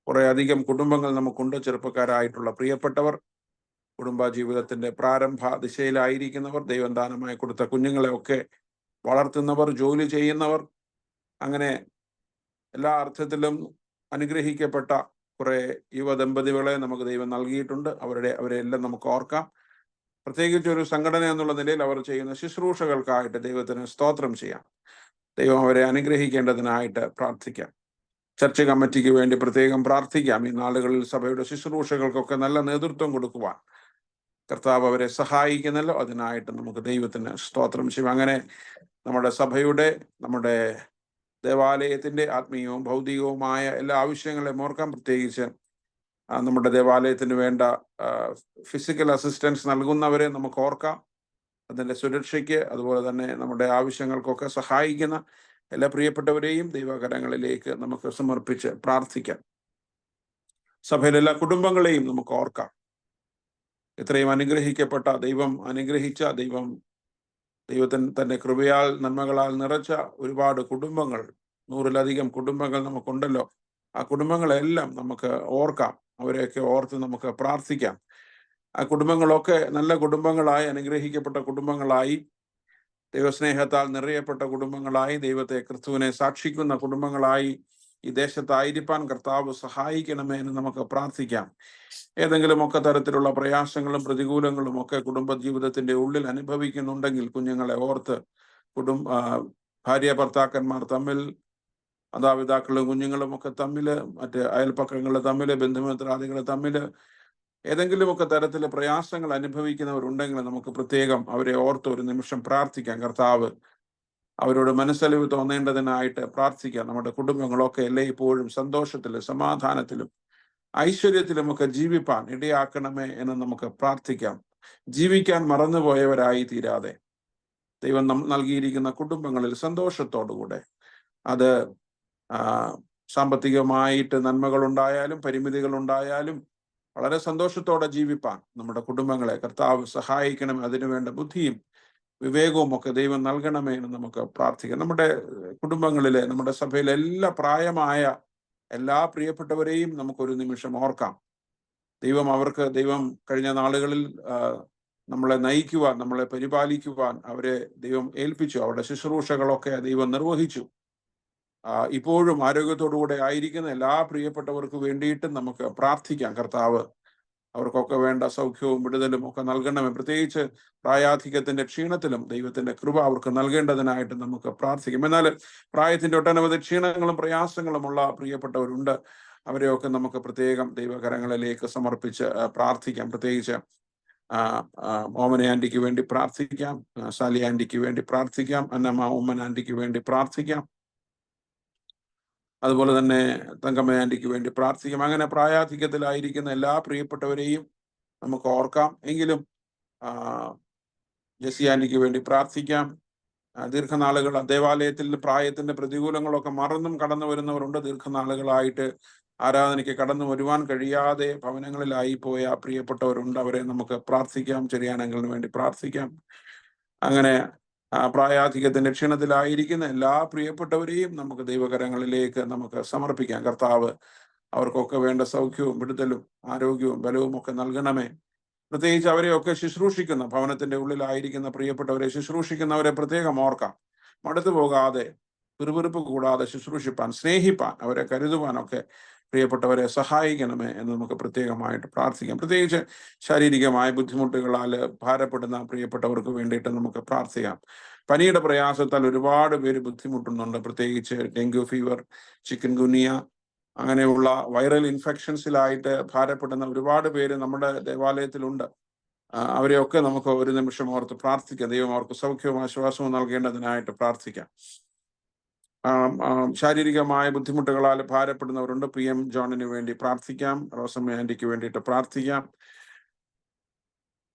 കുറെ അധികം കുടുംബങ്ങൾ നമുക്കുണ്ട്. ചെറുപ്പക്കാരായിട്ടുള്ള പ്രിയപ്പെട്ടവർ, കുടുംബ ജീവിതത്തിന്റെ പ്രാരംഭ ദിശയിലായിരിക്കുന്നവർ, ദൈവം ദാനമായി കൊടുത്ത കുഞ്ഞുങ്ങളെ ഒക്കെ വളർത്തുന്നവർ, ജോലി ചെയ്യുന്നവർ, അങ്ങനെ എല്ലാ അർത്ഥത്തിലും അനുഗ്രഹിക്കപ്പെട്ട കുറെ യുവദമ്പതികളെ നമുക്ക് ദൈവം നൽകിയിട്ടുണ്ട്. അവരെല്ലാം നമുക്ക് ഓർക്കാം. പ്രത്യേകിച്ച് ഒരു സംഘടന എന്നുള്ള നിലയിൽ അവർ ചെയ്യുന്ന ശുശ്രൂഷകൾക്കായിട്ട് ദൈവത്തിന് സ്തോത്രം ചെയ്യാം. ദൈവം അവരെ അനുഗ്രഹിക്കേണ്ടതിനായിട്ട് പ്രാർത്ഥിക്കാം. ചർച്ച് കമ്മിറ്റിക്ക് വേണ്ടി പ്രത്യേകം പ്രാർത്ഥിക്കാം. ഈ നാളുകളിൽ സഭയുടെ ശുശ്രൂഷകൾക്കൊക്കെ നല്ല നേതൃത്വം കൊടുക്കുവാൻ കർത്താവ് അവരെ സഹായിക്കുന്നല്ലോ. അതിനായിട്ട് നമുക്ക് ദൈവത്തിന് സ്തോത്രം ചെയ്യും. അങ്ങനെ നമ്മുടെ സഭയുടെ, നമ്മുടെ ദേവാലയത്തിന്റെ ആത്മീയവും ഭൗതികവുമായ എല്ലാ ആവശ്യങ്ങളെയും ഓർക്കാം. പ്രത്യേകിച്ച് നമ്മുടെ ദേവാലയത്തിന് വേണ്ട ഫിസിക്കൽ അസിസ്റ്റൻസ് നൽകുന്നവരെ നമുക്ക് ഓർക്കാം. അതിൻ്റെ സുരക്ഷയ്ക്ക്, അതുപോലെ തന്നെ നമ്മുടെ ആവശ്യങ്ങൾക്കൊക്കെ സഹായിക്കുന്ന എല്ലാ പ്രിയപ്പെട്ടവരെയും ദൈവകരങ്ങളിലേക്ക് നമുക്ക് സമർപ്പിച്ച് പ്രാർത്ഥിക്കാം. സഭയിലെ എല്ലാ കുടുംബങ്ങളെയും നമുക്ക് ഓർക്കാം. ഇത്രയും അനുഗ്രഹിക്കപ്പെട്ട അനുഗ്രഹിച്ച ദൈവത്തിന് തന്റെ കൃപയാൽ നന്മകളാൽ നിറച്ച ഒരുപാട് കുടുംബങ്ങൾ, 100-ലധികം കുടുംബങ്ങൾ നമുക്കുണ്ടല്ലോ. ആ കുടുംബങ്ങളെല്ലാം നമുക്ക് ഓർക്കാം. അവരെയൊക്കെ ഓർത്ത് നമുക്ക് പ്രാർത്ഥിക്കാം. ആ കുടുംബങ്ങളൊക്കെ നല്ല കുടുംബങ്ങളായി, അനുഗ്രഹിക്കപ്പെട്ട കുടുംബങ്ങളായി, ദൈവസ്നേഹത്താൽ നിറയപ്പെട്ട കുടുംബങ്ങളായി, ക്രിസ്തുവിനെ സാക്ഷിക്കുന്ന കുടുംബങ്ങളായി ഈ ദേശത്തായിരിക്കാൻ കർത്താവ് സഹായിക്കണമേ എന്ന് നമുക്ക് പ്രാർത്ഥിക്കാം. ഏതെങ്കിലുമൊക്കെ തരത്തിലുള്ള പ്രയാസങ്ങളും പ്രതികൂലങ്ങളും ഒക്കെ കുടുംബജീവിതത്തിന്റെ ഉള്ളിൽ അനുഭവിക്കുന്നുണ്ടെങ്കിൽ കുഞ്ഞുങ്ങളെ ഓർത്ത്, ഭാര്യ ഭർത്താക്കന്മാർ തമ്മിൽ, മാതാപിതാക്കളും കുഞ്ഞുങ്ങളും ഒക്കെ തമ്മില്, മറ്റ് അയൽപ്പക്കങ്ങൾ തമ്മില്, ബന്ധുമിത്രാദികൾ തമ്മില് ഏതെങ്കിലുമൊക്കെ തരത്തിലെ പ്രയാസങ്ങൾ അനുഭവിക്കുന്നവരുണ്ടെങ്കിൽ നമുക്ക് പ്രത്യേകം അവരെ ഓർത്ത് ഒരു നിമിഷം പ്രാർത്ഥിക്കാം. കർത്താവ് അവരോട് മനസ്സലിവ് തോന്നേണ്ടതിനായിട്ട് പ്രാർത്ഥിക്കാം. നമ്മുടെ കുടുംബങ്ങളൊക്കെ എല്ലായ്പ്പോഴും സന്തോഷത്തിലും സമാധാനത്തിലും ഐശ്വര്യത്തിലുമൊക്കെ ജീവിപ്പാൻ ഇടയാക്കണമേ എന്ന് നമുക്ക് പ്രാർത്ഥിക്കാം. ജീവിക്കാൻ മറന്നുപോയവരായി തീരാതെ ദൈവം നൽകിയിരിക്കുന്ന കുടുംബങ്ങളിൽ സന്തോഷത്തോടുകൂടെ, അത് സാമ്പത്തികമായിട്ട് നന്മകളുണ്ടായാലും പരിമിതികളുണ്ടായാലും വളരെ സന്തോഷത്തോടെ ജീവിപ്പാൻ നമ്മുടെ കുടുംബങ്ങളെ കർത്താവ് സഹായിക്കണം. അതിനുവേണ്ട ബുദ്ധിയും വിവേകവും ഒക്കെ ദൈവം നൽകണമേ എന്ന് നമുക്ക് പ്രാർത്ഥിക്കാം. നമ്മുടെ കുടുംബങ്ങളിലെ, നമ്മുടെ സഭയിലെ പ്രായമായ എല്ലാ പ്രിയപ്പെട്ടവരെയും നമുക്കൊരു നിമിഷം ഓർക്കാം. ദൈവം കഴിഞ്ഞ നാളുകളിൽ നമ്മളെ നയിക്കുവാൻ, നമ്മളെ പരിപാലിക്കുവാൻ അവരെ ദൈവം ഏൽപ്പിച്ചു. അവരുടെ ശുശ്രൂഷകളൊക്കെ ദൈവം നിർവഹിച്ചു. ഇപ്പോഴും ആരോഗ്യത്തോടുകൂടെ ആയിരിക്കുന്ന എല്ലാ പ്രിയപ്പെട്ടവർക്ക് വേണ്ടിയിട്ടും നമുക്ക് പ്രാർത്ഥിക്കാം. കർത്താവ് അവർക്കൊക്കെ വേണ്ട സൗഖ്യവും വിടുതലും ഒക്കെ നൽകണമേ. പ്രത്യേകിച്ച് പ്രായാധിക്യത്തിന്റെ ക്ഷീണത്തിലും ദൈവത്തിന്റെ കൃപ അവർക്ക് നൽകേണ്ടതിനായിട്ട് നമുക്ക് പ്രാർത്ഥിക്കാം. എന്നാൽ പ്രായത്തിന്റെ ഒട്ടനവധി ക്ഷീണങ്ങളും പ്രയാസങ്ങളുമുള്ള പ്രിയപ്പെട്ടവരുണ്ട്. അവരെയൊക്കെ നമുക്ക് പ്രത്യേകം ദൈവകരങ്ങളിലേക്ക് സമർപ്പിച്ച് പ്രാർത്ഥിക്കാം. പ്രത്യേകിച്ച് ഓമന ആന്റിക്ക് വേണ്ടി പ്രാർത്ഥിക്കാം, സാലി ആന്റിക്ക് വേണ്ടി പ്രാർത്ഥിക്കാം, അന്നമ്മ ഉമ്മൻ ആന്റിക്ക് വേണ്ടി പ്രാർത്ഥിക്കാം, അതുപോലെ തന്നെ തങ്കമ്മ ആന്റിക്ക് വേണ്ടി പ്രാർത്ഥിക്കാം. അങ്ങനെ പ്രായാധിക്യത്തിലായിരിക്കുന്ന എല്ലാ പ്രിയപ്പെട്ടവരെയും നമുക്ക് ഓർക്കാം. എങ്കിലും ജെസി ആന്റിക്ക് വേണ്ടി പ്രാർത്ഥിക്കാം. ദീർഘനാളുകൾ ദേവാലയത്തിൽ പ്രായത്തിന്റെ പ്രതികൂലങ്ങളൊക്കെ മറന്നും കടന്നു വരുന്നവരുണ്ട്. ദീർഘനാളുകളായിട്ട് ആരാധനയ്ക്ക് കടന്നു വരുവാൻ കഴിയാതെ ഭവനങ്ങളിലായി പോയ പ്രിയപ്പെട്ടവരുണ്ട്. അവരെ നമുക്ക് പ്രാർത്ഥിക്കാം. ചെറിയാനങ്ങളിന് വേണ്ടി പ്രാർത്ഥിക്കാം. അങ്ങനെ പ്രായാധിക്യത്തിന്റെ ക്ഷീണത്തിലായിരിക്കുന്ന എല്ലാ പ്രിയപ്പെട്ടവരെയും നമുക്ക് ദൈവകരങ്ങളിലേക്ക് നമുക്ക് സമർപ്പിക്കാം. കർത്താവ് അവർക്കൊക്കെ വേണ്ട സൗഖ്യവും വിടുതലും ആരോഗ്യവും ബലവും ഒക്കെ നൽകണമേ. പ്രത്യേകിച്ച് അവരെയൊക്കെ ശുശ്രൂഷിക്കുന്ന, ഭവനത്തിന്റെ ഉള്ളിലായിരിക്കുന്ന പ്രിയപ്പെട്ടവരെ ശുശ്രൂഷിക്കുന്നവരെ പ്രത്യേകം ഓർക്കാം. മടുത്തു പോകാതെ, പിറുപിറുപ്പ് കൂടാതെ ശുശ്രൂഷിപ്പാൻ, സ്നേഹിപ്പാൻ, അവരെ കരുതുവാനൊക്കെ പ്രിയപ്പെട്ടവരെ സഹായിക്കണമേ എന്ന് നമുക്ക് പ്രത്യേകമായിട്ട് പ്രാർത്ഥിക്കാം. പ്രത്യേകിച്ച് ശാരീരികമായ ബുദ്ധിമുട്ടുകളാൽ ഭാരപ്പെടുന്ന പ്രിയപ്പെട്ടവർക്ക് വേണ്ടിയിട്ട് നമുക്ക് പ്രാർത്ഥിക്കാം. പനിയുടെ പ്രയാസത്താൽ ഒരുപാട് പേര് ബുദ്ധിമുട്ടുന്നുണ്ട്. പ്രത്യേകിച്ച് ഡെങ്കു ഫീവർ, ചിക്കൻ ഗുനിയ, അങ്ങനെയുള്ള വൈറൽ ഇൻഫെക്ഷൻസിലായിട്ട് ഭാരപ്പെടുന്ന ഒരുപാട് പേര് നമ്മുടെ ദേവാലയത്തിലുണ്ട്. അവരെയൊക്കെ നമുക്ക് ഒരു നിമിഷം ഓർത്ത് പ്രാർത്ഥിക്കാം. ദൈവം അവർക്ക് സൗഖ്യവും ആശ്വാസവും നൽകേണ്ടതിനായിട്ട് പ്രാർത്ഥിക്കാം. ശാരീരികമായ ബുദ്ധിമുട്ടുകളാൽ ഭാരപ്പെടുന്നവരുണ്ട്. PM ജോണിന് വേണ്ടി പ്രാർത്ഥിക്കാം. റോസമ്മ ആന്റിക്ക് വേണ്ടിയിട്ട് പ്രാർത്ഥിക്കാം.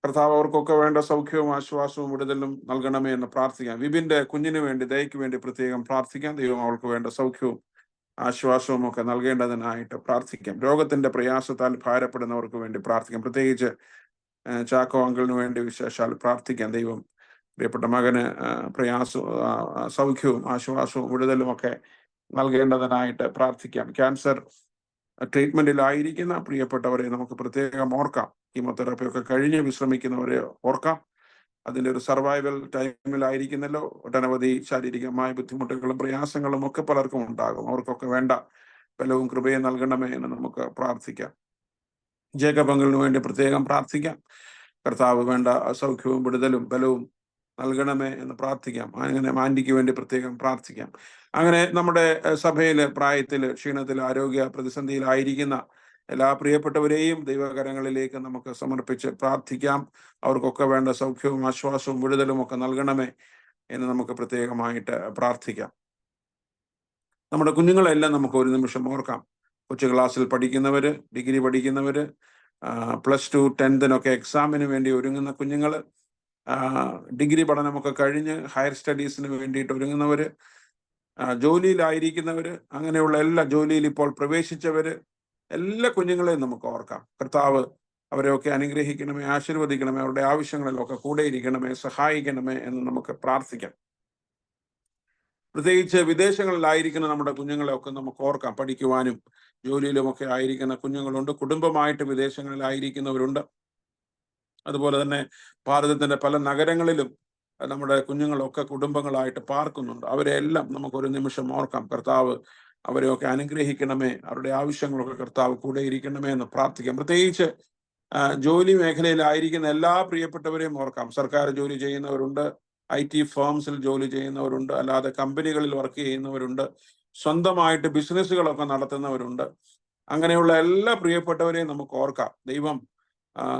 കർത്താവ് അവർക്കൊക്കെ വേണ്ട സൗഖ്യവും ആശ്വാസവും വിടുതലും നൽകണമേ എന്ന് പ്രാർത്ഥിക്കാം. വിപിന്റെ കുഞ്ഞിന് വേണ്ടി, ദയക്ക് വേണ്ടി പ്രത്യേകം പ്രാർത്ഥിക്കാം. ദൈവം അവൾക്ക് വേണ്ട സൗഖ്യവും ആശ്വാസവും ഒക്കെ നൽകേണ്ടതിനായിട്ട് പ്രാർത്ഥിക്കാം. രോഗത്തിന്റെ പ്രയാസത്താൽ ഭാരപ്പെടുന്നവർക്ക് വേണ്ടി പ്രാർത്ഥിക്കാം. പ്രത്യേകിച്ച് ചാക്കോ അങ്കിളിന് വേണ്ടി വിശേഷാൽ പ്രാർത്ഥിക്കാം. ദൈവം പ്രിയപ്പെട്ട മകന് സൗഖ്യവും ആശ്വാസവും വിടുതലും ഒക്കെ നൽകേണ്ടതിനായിട്ട് പ്രാർത്ഥിക്കാം. ക്യാൻസർ ട്രീറ്റ്മെന്റിലായിരിക്കുന്ന പ്രിയപ്പെട്ടവരെ നമുക്ക് പ്രത്യേകം ഓർക്കാം. കീമോതെറാപ്പി ഒക്കെ കഴിഞ്ഞ് വിശ്രമിക്കുന്നവരെ ഓർക്കാം. അതിൻ്റെ ഒരു സർവൈവൽ ടൈമിലായിരിക്കുന്നല്ലോ. ഒട്ടനവധി ശാരീരികമായ ബുദ്ധിമുട്ടുകളും പ്രയാസങ്ങളും ഒക്കെ പലർക്കും ഉണ്ടാകും. അവർക്കൊക്കെ വേണ്ട ബലവും കൃപയും നൽകണമേ എന്ന് നമുക്ക് പ്രാർത്ഥിക്കാം. ജേക്കബ് അങ്കിളിന് വേണ്ടി പ്രത്യേകം പ്രാർത്ഥിക്കാം. കർത്താവ് വേണ്ട സൗഖ്യവും വിടുതലും ബലവും നൽകണമേ എന്ന് പ്രാർത്ഥിക്കാം. അങ്ങനെ ആൻറ്റിക്ക് വേണ്ടി പ്രത്യേകം പ്രാർത്ഥിക്കാം. അങ്ങനെ നമ്മുടെ സഭയിലെ പ്രായത്തിൽ, ക്ഷീണത്തിൽ, ആരോഗ്യ പ്രതിസന്ധിയിലായിരിക്കുന്ന എല്ലാ പ്രിയപ്പെട്ടവരെയും ദൈവകരങ്ങളിലേക്ക് നമുക്ക് സമർപ്പിച്ച് പ്രാർത്ഥിക്കാം. അവർക്കൊക്കെ വേണ്ട സൗഖ്യവും ആശ്വാസവും വിടുതലും ഒക്കെ നൽകണമേ എന്ന് നമുക്ക് പ്രത്യേകമായിട്ട് പ്രാർത്ഥിക്കാം. നമ്മുടെ കുഞ്ഞുങ്ങളെല്ലാം നമുക്ക് ഒരു നിമിഷം ഓർക്കാം. കൊച്ചു ക്ലാസ്സിൽ പഠിക്കുന്നവര്, ഡിഗ്രി പഠിക്കുന്നവര്, +2, 10th എക്സാമിന് വേണ്ടി ഒരുങ്ങുന്ന കുഞ്ഞുങ്ങള്, ഡിഗ്രി പഠനമൊക്കെ കഴിഞ്ഞ് ഹയർ സ്റ്റഡീസിന് വേണ്ടിയിട്ട് ഒരുങ്ങുന്നവര്, ജോലിയിലായിരിക്കുന്നവര്, അങ്ങനെയുള്ള എല്ലാ ജോലിയിൽ ഇപ്പോൾ പ്രവേശിച്ചവര്, എല്ലാ കുഞ്ഞുങ്ങളെയും നമുക്ക് ഓർക്കാം. കർത്താവ് അവരെയൊക്കെ അനുഗ്രഹിക്കണമേ, ആശീർവദിക്കണമേ, അവരുടെ ആവശ്യങ്ങളിലൊക്കെ കൂടെ ഇരിക്കണമേ, സഹായിക്കണമേ എന്ന് നമുക്ക് പ്രാർത്ഥിക്കാം. പ്രത്യേകിച്ച് വിദേശങ്ങളിലായിരിക്കുന്ന നമ്മുടെ കുഞ്ഞുങ്ങളെയൊക്കെ നമുക്ക് ഓർക്കാം. പഠിക്കുവാനും ജോലിയിലുമൊക്കെ ആയിരിക്കുന്ന കുഞ്ഞുങ്ങളുണ്ട്. കുടുംബമായിട്ട് വിദേശങ്ങളിലായിരിക്കുന്നവരുണ്ട്. അതുപോലെ തന്നെ ഭാരതത്തിന്റെ പല നഗരങ്ങളിലും നമ്മുടെ കുഞ്ഞുങ്ങളൊക്കെ കുടുംബങ്ങളായിട്ട് പാർക്കുന്നുണ്ട്. അവരെല്ലാം നമുക്കൊരു നിമിഷം ഓർക്കാം. കർത്താവ് അവരെയൊക്കെ അനുഗ്രഹിക്കണമേ, അവരുടെ ആവശ്യങ്ങളൊക്കെ കർത്താവ് കൂടെ ഇരിക്കണമേ എന്ന് പ്രാർത്ഥിക്കാം. പ്രത്യേകിച്ച് ജോലി മേഖലയിലായിരിക്കുന്ന എല്ലാ പ്രിയപ്പെട്ടവരെയും ഓർക്കാം. സർക്കാർ ജോലി ചെയ്യുന്നവരുണ്ട്, IT ഫേംസിൽ ജോലി ചെയ്യുന്നവരുണ്ട്, അല്ലാതെ കമ്പനികളിൽ വർക്ക് ചെയ്യുന്നവരുണ്ട്, സ്വന്തമായിട്ട് ബിസിനസ്സുകളൊക്കെ നടത്തുന്നവരുണ്ട്. അങ്ങനെയുള്ള എല്ലാ പ്രിയപ്പെട്ടവരെയും നമുക്ക് ഓർക്കാം. ദൈവം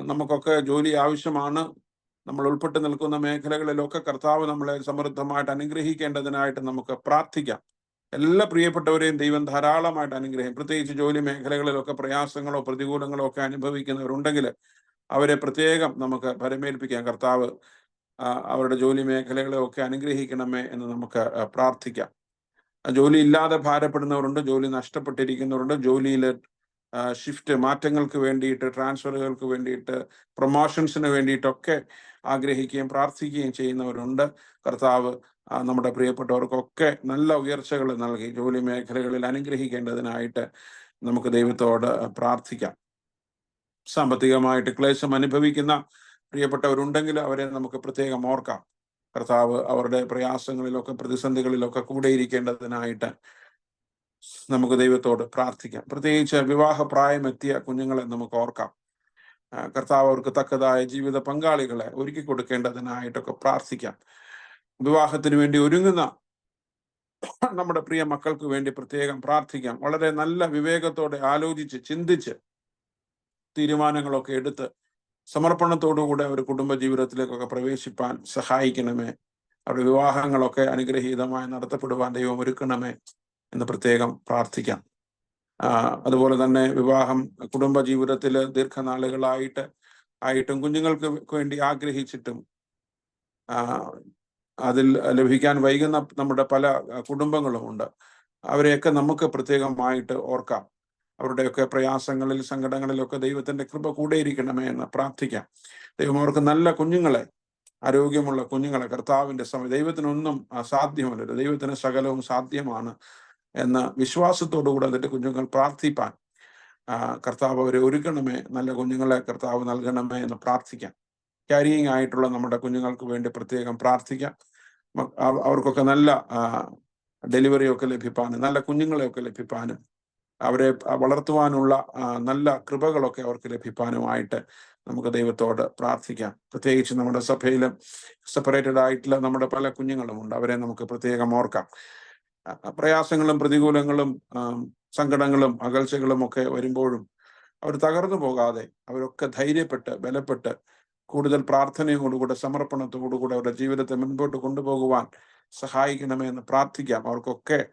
നമുക്കൊക്കെ ജോലി ആവശ്യമാണ്. നമ്മൾ ഉൾപ്പെട്ട് നിൽക്കുന്ന മേഖലകളിലൊക്കെ കർത്താവ് നമ്മളെ സമൃദ്ധമായിട്ട് അനുഗ്രഹിക്കേണ്ടതിനായിട്ട് നമുക്ക് പ്രാർത്ഥിക്കാം. എല്ലാ പ്രിയപ്പെട്ടവരെയും ദൈവം ധാരാളമായിട്ട് അനുഗ്രഹിക്കും. പ്രത്യേകിച്ച് ജോലി മേഖലകളിലൊക്കെ പ്രയാസങ്ങളോ പ്രതികൂലങ്ങളോ ഒക്കെ അനുഭവിക്കുന്നവരുണ്ടെങ്കിൽ അവരെ പ്രത്യേകം നമുക്ക് പരമേൽപ്പിക്കാം. കർത്താവ് അവരുടെ ജോലി മേഖലകളെ ഒക്കെ അനുഗ്രഹിക്കണമേ എന്ന് നമുക്ക് പ്രാർത്ഥിക്കാം. ജോലി ഇല്ലാതെ ഭാരപ്പെടുന്നവരുണ്ട്, ജോലി നഷ്ടപ്പെട്ടിരിക്കുന്നവരുണ്ട്, ജോലിയിൽ ഷിഫ്റ്റ് മാറ്റങ്ങൾക്ക് വേണ്ടിയിട്ട്, ട്രാൻസ്ഫറുകൾക്ക് വേണ്ടിയിട്ട്, പ്രൊമോഷൻസിന് വേണ്ടിയിട്ടൊക്കെ ആഗ്രഹിക്കുകയും പ്രാർത്ഥിക്കുകയും ചെയ്യുന്നവരുണ്ട്. കർത്താവ് നമ്മുടെ പ്രിയപ്പെട്ടവർക്കൊക്കെ നല്ല ഉയർച്ചകൾ നൽകി ജോലി മേഖലകളിൽ അനുഗ്രഹിക്കേണ്ടതിനായിട്ട് നമുക്ക് ദൈവത്തോട് പ്രാർത്ഥിക്കാം. സാമ്പത്തികമായിട്ട് ക്ലേശം അനുഭവിക്കുന്ന പ്രിയപ്പെട്ടവരുണ്ടെങ്കിൽ അവരെ നമുക്ക് പ്രത്യേകം ഓർക്കാം. കർത്താവ് അവരുടെ പ്രയാസങ്ങളിലൊക്കെ പ്രതിസന്ധികളിലൊക്കെ കൂടെ ഇരിക്കേണ്ടതിനായിട്ട് നമുക്ക് ദൈവത്തോട് പ്രാർത്ഥിക്കാം. പ്രത്യേകിച്ച് വിവാഹപ്രായം എത്തിയ കുഞ്ഞുങ്ങളെ നമുക്ക് ഓർക്കാം. കർത്താവ് അവർക്ക് തക്കതായ ജീവിത പങ്കാളികളെ ഒരുക്കി കൊടുക്കേണ്ടതിനായിട്ടൊക്കെ പ്രാർത്ഥിക്കാം. വിവാഹത്തിന് വേണ്ടി ഒരുങ്ങുന്ന നമ്മുടെ പ്രിയ മക്കൾക്ക് വേണ്ടി പ്രത്യേകം പ്രാർത്ഥിക്കാം. വളരെ നല്ല വിവേകത്തോടെ ആലോചിച്ച് ചിന്തിച്ച് തീരുമാനങ്ങളൊക്കെ എടുത്ത് സമർപ്പണത്തോടുകൂടെ ഒരു കുടുംബ ജീവിതത്തിലേക്കൊക്കെ പ്രവേശിപ്പാൻ സഹായിക്കണമേ. അവരുടെ വിവാഹങ്ങളൊക്കെ അനുഗ്രഹീതമായി നടത്തപ്പെടുവാൻ ദൈവം ഒരുക്കണമേ എന്ന് പ്രത്യേകം പ്രാർത്ഥിക്കാം. അതുപോലെ തന്നെ വിവാഹം കുടുംബ ജീവിതത്തിൽ ദീർഘനാളുകളായിട്ടും കുഞ്ഞുങ്ങൾക്ക് വേണ്ടി ആഗ്രഹിച്ചിട്ടും അതിൽ ലഭിക്കാൻ വൈകുന്ന നമ്മുടെ പല കുടുംബങ്ങളുമുണ്ട്. അവരെയൊക്കെ നമുക്ക് പ്രത്യേകമായിട്ട് ഓർക്കാം. അവരുടെയൊക്കെ പ്രയാസങ്ങളിൽ, സങ്കടങ്ങളിലൊക്കെ ദൈവത്തിന്റെ കൃപ കൂടെയിരിക്കണമേ എന്ന് പ്രാർത്ഥിക്കാം. ദൈവം അവർക്ക് നല്ല കുഞ്ഞുങ്ങളെ, ആരോഗ്യമുള്ള കുഞ്ഞുങ്ങളെ കർത്താവിന്റെ സമയം, ദൈവത്തിനൊന്നും അസാധ്യമല്ലല്ലോ, ദൈവത്തിന് സകലവും സാധ്യമാണ് എന്ന വിശ്വാസത്തോടുകൂടെ അതിന്റെ കുഞ്ഞുങ്ങൾ പ്രാർത്ഥിപ്പാൻ കർത്താവ് അവരെ ഒരുക്കണമേ, നല്ല കുഞ്ഞുങ്ങളെ കർത്താവ് നൽകണമേ എന്ന് പ്രാർത്ഥിക്കാം. ക്യാരിയിങ് ആയിട്ടുള്ള നമ്മുടെ കുഞ്ഞുങ്ങൾക്ക് വേണ്ടി പ്രത്യേകം പ്രാർത്ഥിക്കാം. അവർക്കൊക്കെ നല്ല ഡെലിവറിയൊക്കെ ലഭിപ്പാനും നല്ല കുഞ്ഞുങ്ങളെയൊക്കെ ലഭിപ്പാനും അവരെ വളർത്തുവാനുള്ള നല്ല കൃപകളൊക്കെ അവർക്ക് ലഭിപ്പാനുമായിട്ട് നമുക്ക് ദൈവത്തോട് പ്രാർത്ഥിക്കാം. പ്രത്യേകിച്ച് നമ്മുടെ സഭയിലും സെപ്പറേറ്റഡ് ആയിട്ടുള്ള നമ്മുടെ പല കുഞ്ഞുങ്ങളുമുണ്ട്. അവരെ നമുക്ക് പ്രത്യേകം ഓർക്കാം. പ്രയാസങ്ങളും പ്രതികൂലങ്ങളും സങ്കടങ്ങളും അകൽച്ചകളും ഒക്കെ വരുമ്പോഴും അവർ തകർന്നു പോകാതെ അവരൊക്കെ ധൈര്യപ്പെട്ട് ബലപ്പെട്ട് കൂടുതൽ പ്രാർത്ഥനയോടുകൂടെ സമർപ്പണത്തോടുകൂടെ അവരുടെ ജീവിതത്തെ മുൻപോട്ട് കൊണ്ടുപോകുവാൻ സഹായിക്കണമേ എന്ന് പ്രാർത്ഥിക്കാം. അവർക്കൊക്കെ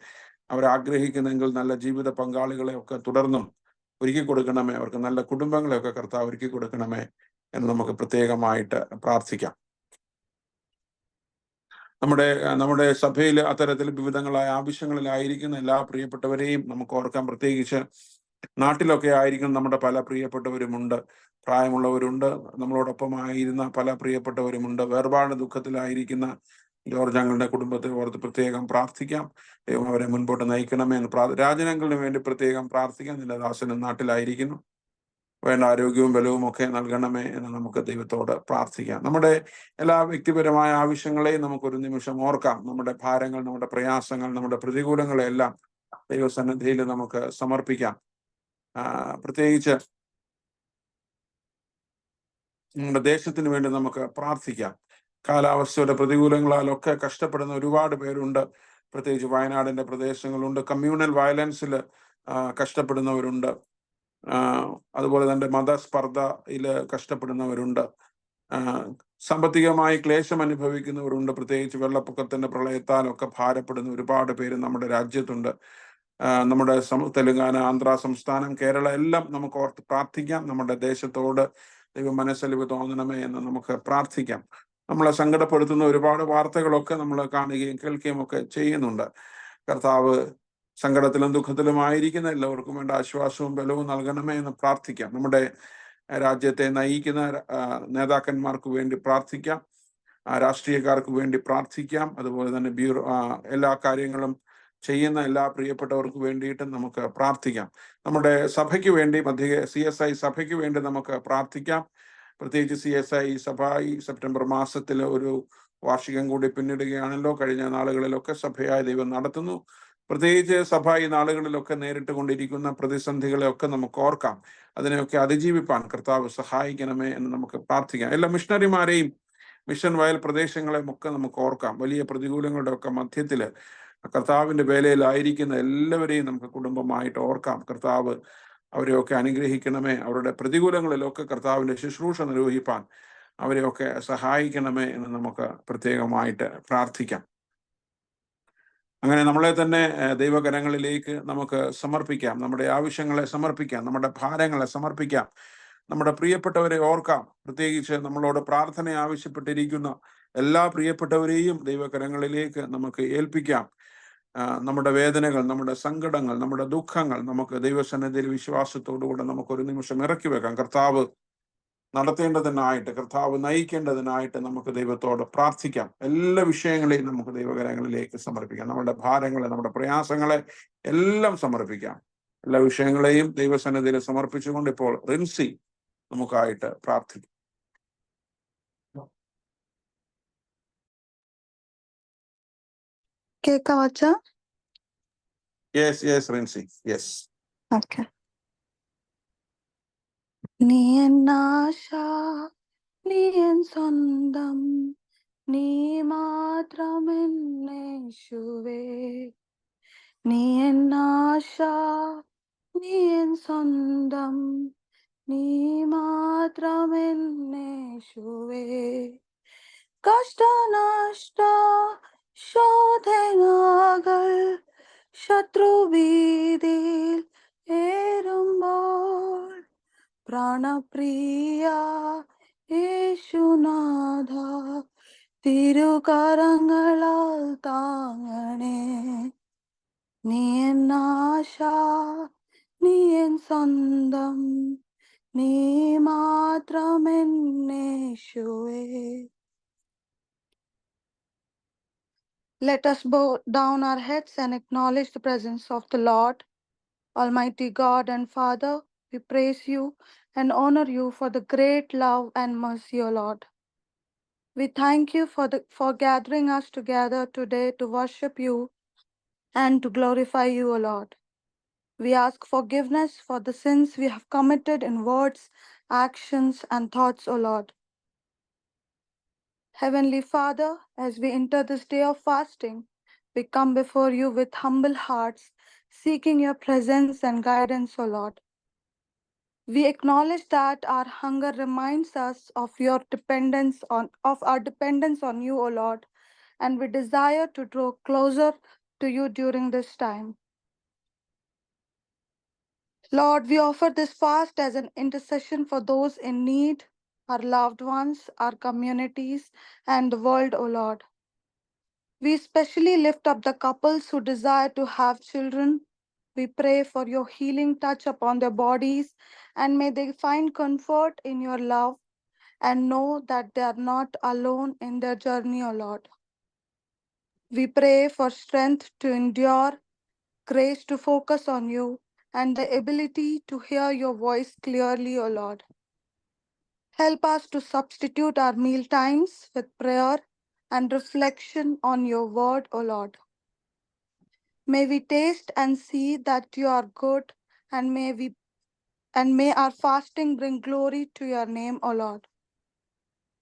അവരാഗ്രഹിക്കുന്നെങ്കിൽ നല്ല ജീവിത പങ്കാളികളെ ഒക്കെ തുടർന്നും ഒരുക്കി കൊടുക്കണമേ. അവർക്ക് നല്ല കുടുംബങ്ങളെയൊക്കെ കർത്താവ് ഒരുക്കി കൊടുക്കണമേ എന്ന് നമുക്ക് പ്രത്യേകമായിട്ട് പ്രാർത്ഥിക്കാം. നമ്മുടെ സഭയിൽ അത്തരത്തിൽ വിവിധങ്ങളായ ആവശ്യങ്ങളിലായിരിക്കുന്ന എല്ലാ പ്രിയപ്പെട്ടവരെയും നമുക്ക് ഓർക്കാം. പ്രത്യേകിച്ച് നാട്ടിലൊക്കെ ആയിരിക്കുന്ന നമ്മുടെ പല പ്രിയപ്പെട്ടവരുമുണ്ട്, പ്രായമുള്ളവരുണ്ട്, നമ്മളോടൊപ്പമായിരുന്ന പല പ്രിയപ്പെട്ടവരുമുണ്ട്. വേർപാട് ദുഃഖത്തിലായിരിക്കുന്ന ജോർജ് അങ്കിളുടെ കുടുംബത്തെ ഓർത്ത് പ്രത്യേകം പ്രാർത്ഥിക്കാം. ദൈവം അവരെ മുൻപോട്ട് നയിക്കണമേ എന്ന് രാജനങ്കിളിന് വേണ്ടി പ്രത്യേകം പ്രാർത്ഥിക്കാം. നിന്റെ ദാസനും നാട്ടിലായിരിക്കുന്നു, വേണ്ട ആരോഗ്യവും ബലവും ഒക്കെ നൽകണമേ എന്ന് നമുക്ക് ദൈവത്തോട് പ്രാർത്ഥിക്കാം. നമ്മുടെ എല്ലാ വ്യക്തിപരമായ ആവശ്യങ്ങളെയും നമുക്കൊരു നിമിഷം ഓർക്കാം. നമ്മുടെ ഭാരങ്ങൾ, നമ്മുടെ പ്രയാസങ്ങൾ, നമ്മുടെ പ്രതികൂലങ്ങളെല്ലാം ദൈവസന്നിധിയിൽ നമുക്ക് സമർപ്പിക്കാം. പ്രത്യേകിച്ച് നമ്മുടെ ദേശത്തിന് വേണ്ടി നമുക്ക് പ്രാർത്ഥിക്കാം. കാലാവസ്ഥയുടെ പ്രതികൂലങ്ങളാലൊക്കെ കഷ്ടപ്പെടുന്ന ഒരുപാട് പേരുണ്ട്. പ്രത്യേകിച്ച് വയനാടിന്റെ പ്രദേശങ്ങളുണ്ട്. കമ്മ്യൂണൽ വയലൻസിൽ കഷ്ടപ്പെടുന്നവരുണ്ട്. അതുപോലെ തന്നെ മതസ്പർദ്ധയിൽ കഷ്ടപ്പെടുന്നവരുണ്ട്. സാമ്പത്തികമായി ക്ലേശം അനുഭവിക്കുന്നവരുണ്ട്. പ്രത്യേകിച്ച് വെള്ളപ്പൊക്കത്തിന്റെ പ്രളയത്താലൊക്കെ ഭാരപ്പെടുന്ന ഒരുപാട് പേര് നമ്മുടെ രാജ്യത്തുണ്ട്. നമ്മുടെ തെലുങ്കാന, ആന്ധ്ര സംസ്ഥാനം, കേരള എല്ലാം നമുക്ക് ഓർത്ത് പ്രാർത്ഥിക്കാം. നമ്മുടെ ദേശത്തോട് ദൈവ മനസ്സലിവ് തോന്നണമേ എന്ന് നമുക്ക് പ്രാർത്ഥിക്കാം. നമ്മളെ സങ്കടപ്പെടുത്തുന്ന ഒരുപാട് വാർത്തകളൊക്കെ നമ്മൾ കാണുകയും കേൾക്കുകയും ഒക്കെ ചെയ്യുന്നുണ്ട്. കർത്താവ് സങ്കടത്തിലും ദുഃഖത്തിലും ആയിരിക്കുന്ന എല്ലാവർക്കും വേണ്ട ആശ്വാസവും ബലവും നൽകണമേ എന്ന് പ്രാർത്ഥിക്കാം. നമ്മുടെ രാജ്യത്തെ നയിക്കുന്ന നേതാക്കന്മാർക്ക് വേണ്ടി പ്രാർത്ഥിക്കാം. രാഷ്ട്രീയക്കാർക്ക് വേണ്ടി പ്രാർത്ഥിക്കാം. അതുപോലെ തന്നെ എല്ലാ കാര്യങ്ങളും ചെയ്യുന്ന എല്ലാ പ്രിയപ്പെട്ടവർക്ക് വേണ്ടിയിട്ടും നമുക്ക് പ്രാർത്ഥിക്കാം. നമ്മുടെ സഭയ്ക്ക് വേണ്ടി CSI സഭയ്ക്ക് വേണ്ടി നമുക്ക് പ്രാർത്ഥിക്കാം. പ്രത്യേകിച്ച് CSI സഭ ഈ സെപ്റ്റംബർ മാസത്തിൽ ഒരു വാർഷികം കൂടി പിന്നിടുകയാണല്ലോ. കഴിഞ്ഞ നാളുകളിലൊക്കെ സഭയായ ദൈവം നടത്തുന്നു. പ്രത്യേകിച്ച് സഭ ഈ നാളുകളിലൊക്കെ നേരിട്ട് കൊണ്ടിരിക്കുന്ന പ്രതിസന്ധികളെ ഒക്കെ നമുക്ക് ഓർക്കാം. അതിനെയൊക്കെ അതിജീവിപ്പാൻ കർത്താവ് സഹായിക്കണമേ എന്ന് നമുക്ക് പ്രാർത്ഥിക്കാം. എല്ലാ മിഷണറിമാരെയും മിഷൻ വയൽ പ്രദേശങ്ങളെയും ഒക്കെ നമുക്ക് ഓർക്കാം. വലിയ പ്രതികൂലങ്ങളുടെ ഒക്കെ മധ്യത്തില് കർത്താവിന്റെ വേലയിലായിരിക്കുന്ന എല്ലാവരെയും നമുക്ക് കുടുംബമായിട്ട് ഓർക്കാം. കർത്താവ് അവരെയൊക്കെ അനുഗ്രഹിക്കണമേ. അവരുടെ പ്രതികൂലങ്ങളിലൊക്കെ കർത്താവിന്റെ ശുശ്രൂഷ നിർവഹിപ്പാൻ അവരെയൊക്കെ സഹായിക്കണമേ എന്ന് നമുക്ക് പ്രത്യേകമായിട്ട് പ്രാർത്ഥിക്കാം. അങ്ങനെ നമ്മളെ തന്നെ ദൈവകരങ്ങളിലേക്ക് നമുക്ക് സമർപ്പിക്കാം. നമ്മുടെ ആവശ്യങ്ങളെ സമർപ്പിക്കാം. നമ്മുടെ ഭാരങ്ങളെ സമർപ്പിക്കാം. നമ്മുടെ പ്രിയപ്പെട്ടവരെ ഓർക്കാം. പ്രത്യേകിച്ച് നമ്മളോട് പ്രാർത്ഥന ആവശ്യപ്പെട്ടിരിക്കുന്ന എല്ലാ പ്രിയപ്പെട്ടവരെയും ദൈവകരങ്ങളിലേക്ക് നമുക്ക് ഏൽപ്പിക്കാം. നമ്മുടെ വേദനകൾ, നമ്മുടെ സങ്കടങ്ങൾ, നമ്മുടെ ദുഃഖങ്ങൾ നമുക്ക് ദൈവസന്നിധിയിൽ വിശ്വാസത്തോടുകൂടെ നമുക്കൊരു നിമിഷം ഇറക്കി വെക്കാം. കർത്താവ് നടത്തേണ്ടതിനായിട്ട്, കർത്താവ് നയിക്കേണ്ടതിനായിട്ട് നമുക്ക് ദൈവത്തോട് പ്രാർത്ഥിക്കാം. എല്ലാ വിഷയങ്ങളെയും നമുക്ക് ദൈവകരങ്ങളിലേക്ക് സമർപ്പിക്കാം. നമ്മുടെ ഭാരങ്ങളെ, നമ്മുടെ പ്രയാസങ്ങളെ എല്ലാം സമർപ്പിക്കാം. എല്ലാ വിഷയങ്ങളെയും ദൈവസന്നിധിയിൽ സമർപ്പിച്ചുകൊണ്ട് ഇപ്പോൾ റിൻസി നമുക്കായിട്ട് പ്രാർത്ഥിക്കും. കേൾക്കാവച്ചാ? Yes Rincy, yes. ഓക്കെ. നീ എന്നാശ, നീ എൻ സ്വന്തം, നീ മാത്രമെന്നേശുവേ. നീ എന്നാശ, നീ എൻ സ്വന്തം, നീ മാത്രമെന്നേശുവേ. കഷ്ടനഷ്ട ശോധനകൾ ശത്രുഭീതിയിൽ ഏറുമ്പോൾ പ്രാണപ്രിയ യേശുനാഥ തിരുകരങ്ങളാൽ താങ്ങണേ. നീ എന്നാശ, നീ എൻ സ്വന്തം, നീ മാത്രമെന്നേശുവേ. Let us bow down our heads and acknowledge the presence of the Lord. Almighty God and Father, we praise you and honor you for the great love and mercy, O Lord. We thank you for gathering us together today to worship you and to glorify you, O Lord. We ask forgiveness for the sins we have committed in words, actions, and thoughts, O Lord. Heavenly Father, as we enter this day of fasting, we come before you with humble hearts, seeking your presence and guidance, O Lord. We acknowledge that our hunger reminds us of our dependence on you, O Lord, and we desire to draw closer to you during this time. Lord, we offer this fast as an intercession for those in need, our loved ones, our communities, and the world, O Lord. We especially lift up the couples who desire to have children. We pray for your healing touch upon their bodies, and may they find comfort in your love and know that they are not alone in their journey, O Lord. We pray for strength to endure, grace to focus on you, and the ability to hear your voice clearly, O Lord. Help us to substitute our meal times with prayer and reflection on your word, O Lord. May we taste and see that you are good, and may our fasting bring glory to your name, O Lord.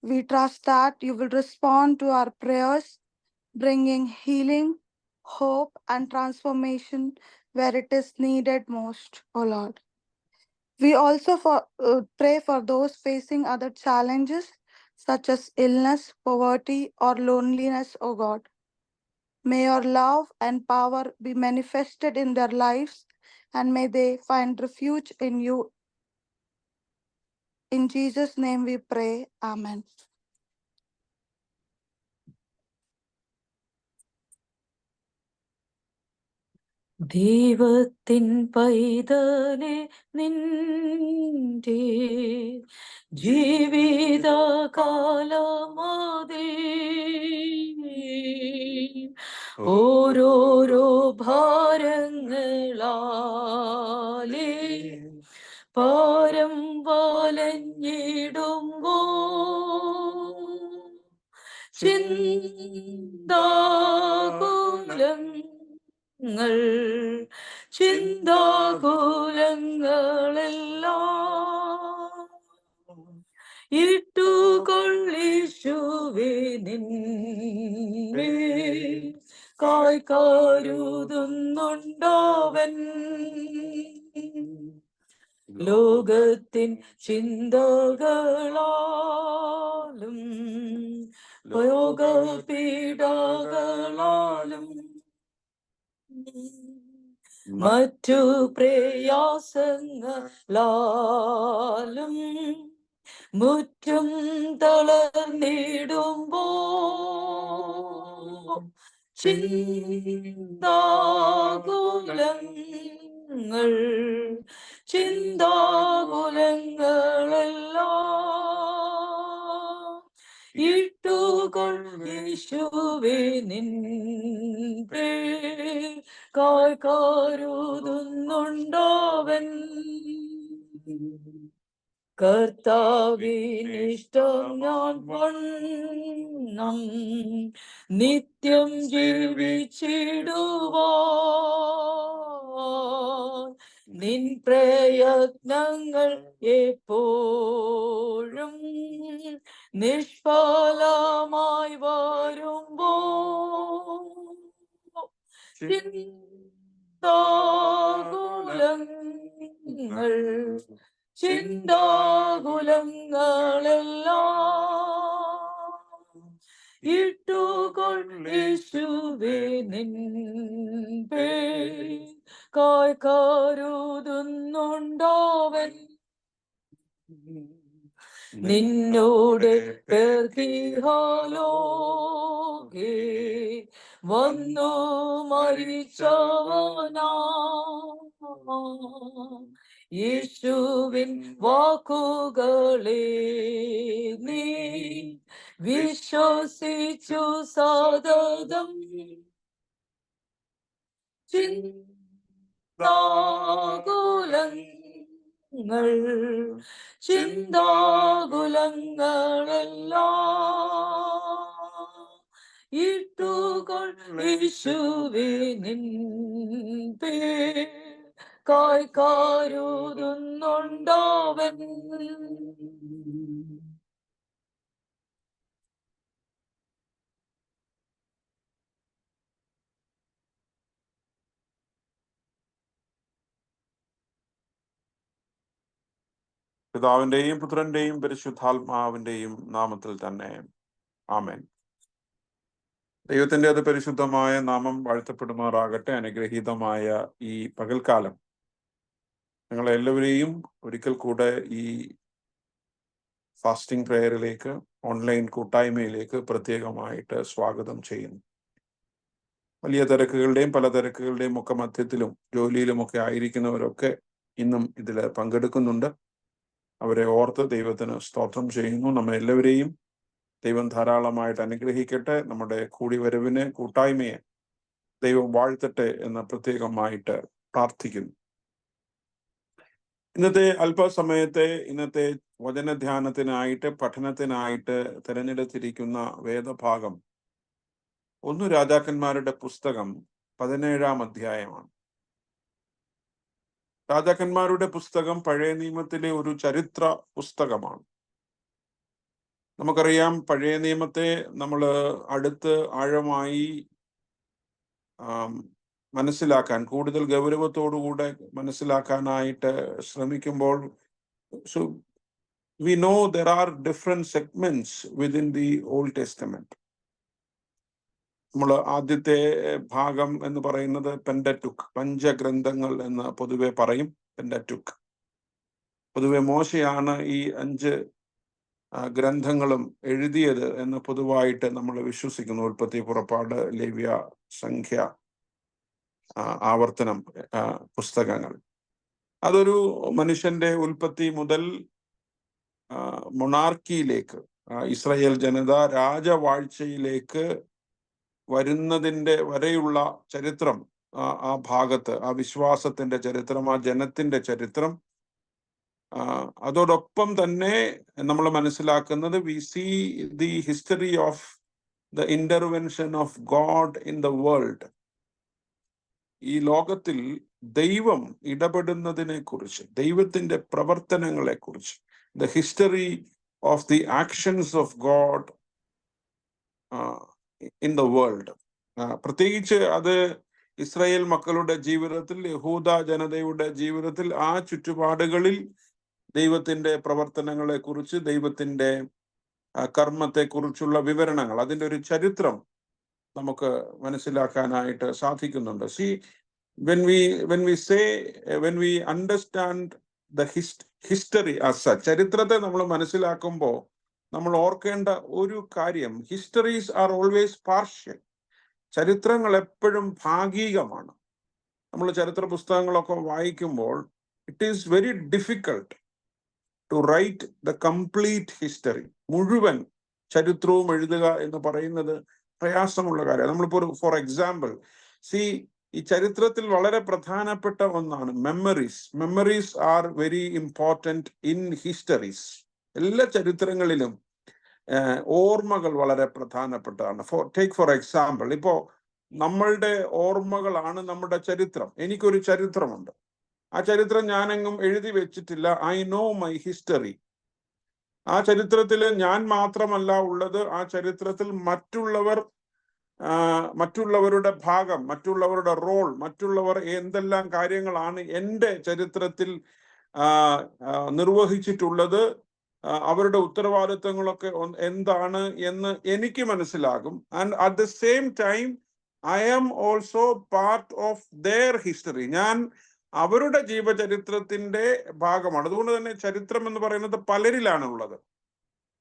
We trust that you will respond to our prayers, bringing healing, hope, and transformation where it is needed most, O Lord. We also pray for those facing other challenges such as illness, poverty, or loneliness, O God. May your love and power be manifested in their lives, and may they find refuge in you. In Jesus' name we pray. Amen. ദൈവത്തിൻ പൈതലെ നിന്റെ ജീവിതകാലമതിൽ ഓരോരോ ഭാരങ്ങളാലേ പാരം വലഞ്ഞിടുമ്പോ ചിന്താകുലങ്ങളെല്ലാം ഇട്ടുകൊള്ളിശുവേ നിന്നെ കരുതുന്നുണ്ടവൻ ലോകത്തിൻ ചിന്തകളാലും യോഗപീഡകളാലും മറ്റു പ്രയാസങ്ങളാലും മുറ്റും തളർന്നിടുമ്പോ ചിന്താകുലങ്ങളെല്ലാം ഇട്ടുകൊള്ളിശുവേ നിന്നെ കരുതുന്നുണ്ടവൻ കർത്താവിനിഷ്ടം ഞാൻ വണ്ണം നിത്യം ജീവിച്ചിടുവാൻ നിൻ പ്രയത്നങ്ങൾ എപ്പോഴും നിഷ്ഫലമായി വരുമ്പോ ചിന്താകുലങ്ങളെല്ലാം ഇട്ടുകൊള്ളിശുവേ നിന്നെ കരുതുന്നുണ്ടവൻ നിന്നോട് പെർഹിഹാലോകേ വന്നു മരിച്ചവനാ യേശുവിൻ വാക്കുകളെ നീ വിശ്വസിച്ചു സതതം ചിന്താകുലങ്ങളെല്ലാം ഇട്ടുകൊള്ളിശുവേ നിന്നെ കരുതുന്നുണ്ടവൻ പിതാവിന്റെയും പുത്രന്റെയും പരിശുദ്ധാത്മാവിന്റെയും നാമത്തിൽ തന്നെ ആമേൻ. ദൈവത്തിന്റെ പരിശുദ്ധമായ നാമം വാഴ്ത്തപ്പെടുമാറാകട്ടെ. അനുഗ്രഹീതമായ ഈ പകൽക്കാലം ഞങ്ങളെല്ലാവരെയും ഒരിക്കൽ കൂടെ ഈ ഫാസ്റ്റിംഗ് പ്രേയറിലേക്ക്, ഓൺലൈൻ കൂട്ടായ്മയിലേക്ക് പ്രത്യേകമായിട്ട് സ്വാഗതം ചെയ്യുന്നു. വലിയ തിരക്കുകളുടെയും പല തിരക്കുകളുടെയും ഒക്കെ മധ്യത്തിലും ജോലിയിലുമൊക്കെ ആയിരിക്കുന്നവരൊക്കെ ഇന്നും ഇതിൽ പങ്കെടുക്കുന്നുണ്ട്. അവരെ ഓർത്ത് ദൈവത്തിന് സ്തോത്രം ചെയ്യുന്നു. നമ്മെല്ലാവരെയും ദൈവം ധാരാളമായിട്ട് അനുഗ്രഹിക്കട്ടെ. നമ്മുടെ കൂടിവരവിന്, കൂട്ടായ്മയെ ദൈവം വാഴ്ത്തട്ടെ എന്ന് പ്രത്യേകമായിട്ട് പ്രാർത്ഥിക്കുന്നു. ഇന്നത്തെ അല്പസമയത്തെ ഇന്നത്തെ വചനധ്യാനത്തിനായിട്ട്, പഠനത്തിനായിട്ട് തിരഞ്ഞെടുത്തിരിക്കുന്ന വേദഭാഗം 1 രാജാക്കന്മാരുടെ പുസ്തകം 17-ാം അധ്യായമാണ്. രാജാക്കന്മാരുടെ പുസ്തകം പഴയ നിയമത്തിലെ ഒരു ചരിത്ര പുസ്തകമാണ്. നമുക്കറിയാം, പഴയ നിയമത്തെ നമ്മൾ അടുത്ത് ആഴമായി മനസ്സിലാക്കാൻ, കൂടുതൽ ഗൗരവത്തോടുകൂടെ മനസ്സിലാക്കാനായിട്ട് ശ്രമിക്കുമ്പോൾ we know there are different segments within the Old Testament. നമ്മൾ ആദ്യത്തെ ഭാഗം എന്ന് പറയുന്നത് പെന്ററ്റുക്ക്, പഞ്ചഗ്രന്ഥങ്ങൾ എന്ന് പൊതുവെ പറയും. പെന്ററ്റുക്ക് പൊതുവെ മോശയാണ് ഈ 5 ഗ്രന്ഥങ്ങളും എഴുതിയത് എന്ന് പൊതുവായിട്ട് നമ്മൾ വിശ്വസിക്കുന്നു. ഉൽപ്പത്തി, പുറപ്പാട്, ലേവ്യ, സംഖ്യ, ആവർത്തനം പുസ്തകങ്ങൾ. അതൊരു മനുഷ്യന്റെ ഉൽപ്പത്തി മുതൽ മൊണാർക്കിയിലേക്ക്, ഇസ്രായേൽ ജനത രാജവാഴ്ചയിലേക്ക് വരുന്നതിൻ്റെ വരെയുള്ള ചരിത്രം, ആ ഭാഗത്ത് ആ വിശ്വാസത്തിന്റെ ചരിത്രം, ആ ജനത്തിന്റെ ചരിത്രം. അതോടൊപ്പം തന്നെ നമ്മൾ മനസ്സിലാക്കുന്നത് we see the history of the intervention of God in the world. ഈ ലോകത്തിൽ ദൈവം ഇടപെടുന്നതിനെ കുറിച്ച്, ദൈവത്തിന്റെ പ്രവർത്തനങ്ങളെ കുറിച്ച്, the history of the actions of God in the world. പ്രത്യേകിച്ച് അത് ഇസ്രായേൽ മക്കളുടെ ജീവിതത്തിൽ, യഹൂദ ജനതയുടെ ജീവിതത്തിൽ, ആ ചുറ്റുപാടുകളിൽ ദൈവത്തിന്റെ പ്രവർത്തനങ്ങളെ കുറിച്ച്, ദൈവത്തിന്റെ കർമ്മത്തെ കുറിച്ചുള്ള വിവരണങ്ങൾ, അതിൻ്റെ ഒരു ചരിത്രം നമുക്ക് മനസ്സിലാക്കാനായിട്ട് സാധിക്കുന്നുണ്ട്. when we understand the history as such, ചരിത്രത്തെ നമ്മൾ മനസ്സിലാക്കുമ്പോൾ നമ്മൾ ഓർക്കേണ്ട ഒരു കാര്യം, ഹിസ്റ്ററീസ് ആർ ഓൾവേസ് പാർഷ്യൽ. ചരിത്രങ്ങൾ എപ്പോഴും ഭാഗികമാണ്. നമ്മൾ ചരിത്ര പുസ്തകങ്ങളൊക്കെ വായിക്കുമ്പോൾ it is very difficult to write the complete history. മുഴുവൻ ചരിത്രവും എഴുതുക എന്ന് പറയുന്നത് പ്രയാസമുള്ള കാര്യമാണ്. നമ്മളിപ്പോൾ ഫോർ എക്സാമ്പിൾ ഈ ചരിത്രത്തിൽ വളരെ പ്രധാനപ്പെട്ട ഒന്നാണ് memories are very important in histories. എല്ലാ ചരിത്രങ്ങളിലും ഓർമ്മകൾ വളരെ പ്രധാനപ്പെട്ടതാണ്. ഫോർ എക്സാമ്പിൾ, ഇപ്പോ നമ്മളുടെ ഓർമ്മകളാണ് നമ്മുടെ ചരിത്രം. എനിക്കൊരു ചരിത്രമുണ്ട്. ആ ചരിത്രം ഞാനെങ്ങും എഴുതി വെച്ചിട്ടില്ല. I know my history. ആ ചരിത്രത്തിൽ ഞാൻ മാത്രമല്ല ഉള്ളത്. ആ ചരിത്രത്തിൽ മറ്റുള്ളവരുടെ ഭാഗം, മറ്റുള്ളവരുടെ റോൾ, മറ്റുള്ളവർ എന്തെല്ലാം കാര്യങ്ങളാണ് എൻ്റെ ചരിത്രത്തിൽ നിർവഹിച്ചിട്ടുള്ളത്, അവരുടെ ഉത്തരവാദിത്തങ്ങളൊക്കെ എന്താണ് എന്ന് എനിക്ക് മനസ്സിലാകും. And at the same time I am also part of their history. ഞാൻ അവരുടെ ജീവചരിത്രത്തിന്റെ ഭാഗമാണ്. അതുകൊണ്ട് തന്നെ ചരിത്രം എന്ന് പറയുന്നത് പലരിലാണ് ഉള്ളത്.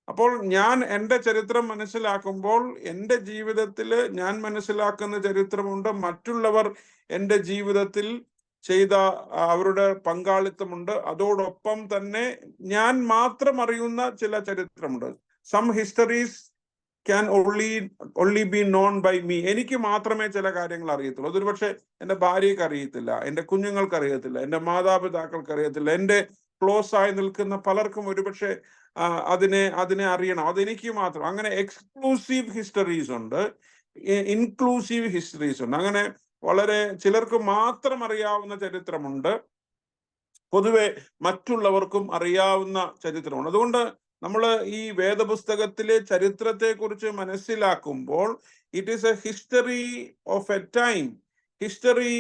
അപ്പോൾ ഞാൻ എൻ്റെ ചരിത്രം മനസ്സിലാക്കുമ്പോൾ എൻ്റെ ജീവിതത്തിൽ ഞാൻ മനസ്സിലാക്കുന്ന ചരിത്രമുണ്ട്, മറ്റുള്ളവർ എൻ്റെ ജീവിതത്തിൽ ചെയ്ത അവരുടെ പങ്കാളിത്തമുണ്ട്. അതോടൊപ്പം തന്നെ ഞാൻ മാത്രം അറിയുന്ന ചില ചരിത്രമുണ്ട്. Some histories can only be known by me. എനിക്ക് മാത്രമേ ചില കാര്യങ്ങൾ അറിയത്തുള്ളൂ. അതൊരു പക്ഷെ എൻ്റെ ഭാര്യയ്ക്ക് അറിയത്തില്ല, എൻ്റെ കുഞ്ഞുങ്ങൾക്ക് അറിയത്തില്ല, എൻ്റെ മാതാപിതാക്കൾക്ക് അറിയത്തില്ല, എൻ്റെ ക്ലോസ് ആയി നിൽക്കുന്ന പലർക്കും ഒരുപക്ഷെ അതിനെ അറിയണം. അതെനിക്ക് മാത്രം. അങ്ങനെ എക്സ്ക്ലൂസീവ് ഹിസ്റ്ററീസ് ഉണ്ട്, ഇൻക്ലൂസീവ് ഹിസ്റ്ററീസ് ഉണ്ട്. അങ്ങനെ വളരെ ചിലർക്ക് മാത്രം അറിയാവുന്ന ചരിത്രമുണ്ട്, പൊതുവെ മറ്റുള്ളവർക്കും അറിയാവുന്ന ചരിത്രമുണ്ട്. അതുകൊണ്ട് നമ്മൾ ഈ വേദപുസ്തകത്തിലെ ചരിത്രത്തെ കുറിച്ച് മനസ്സിലാക്കുമ്പോൾ it is a history of a time, history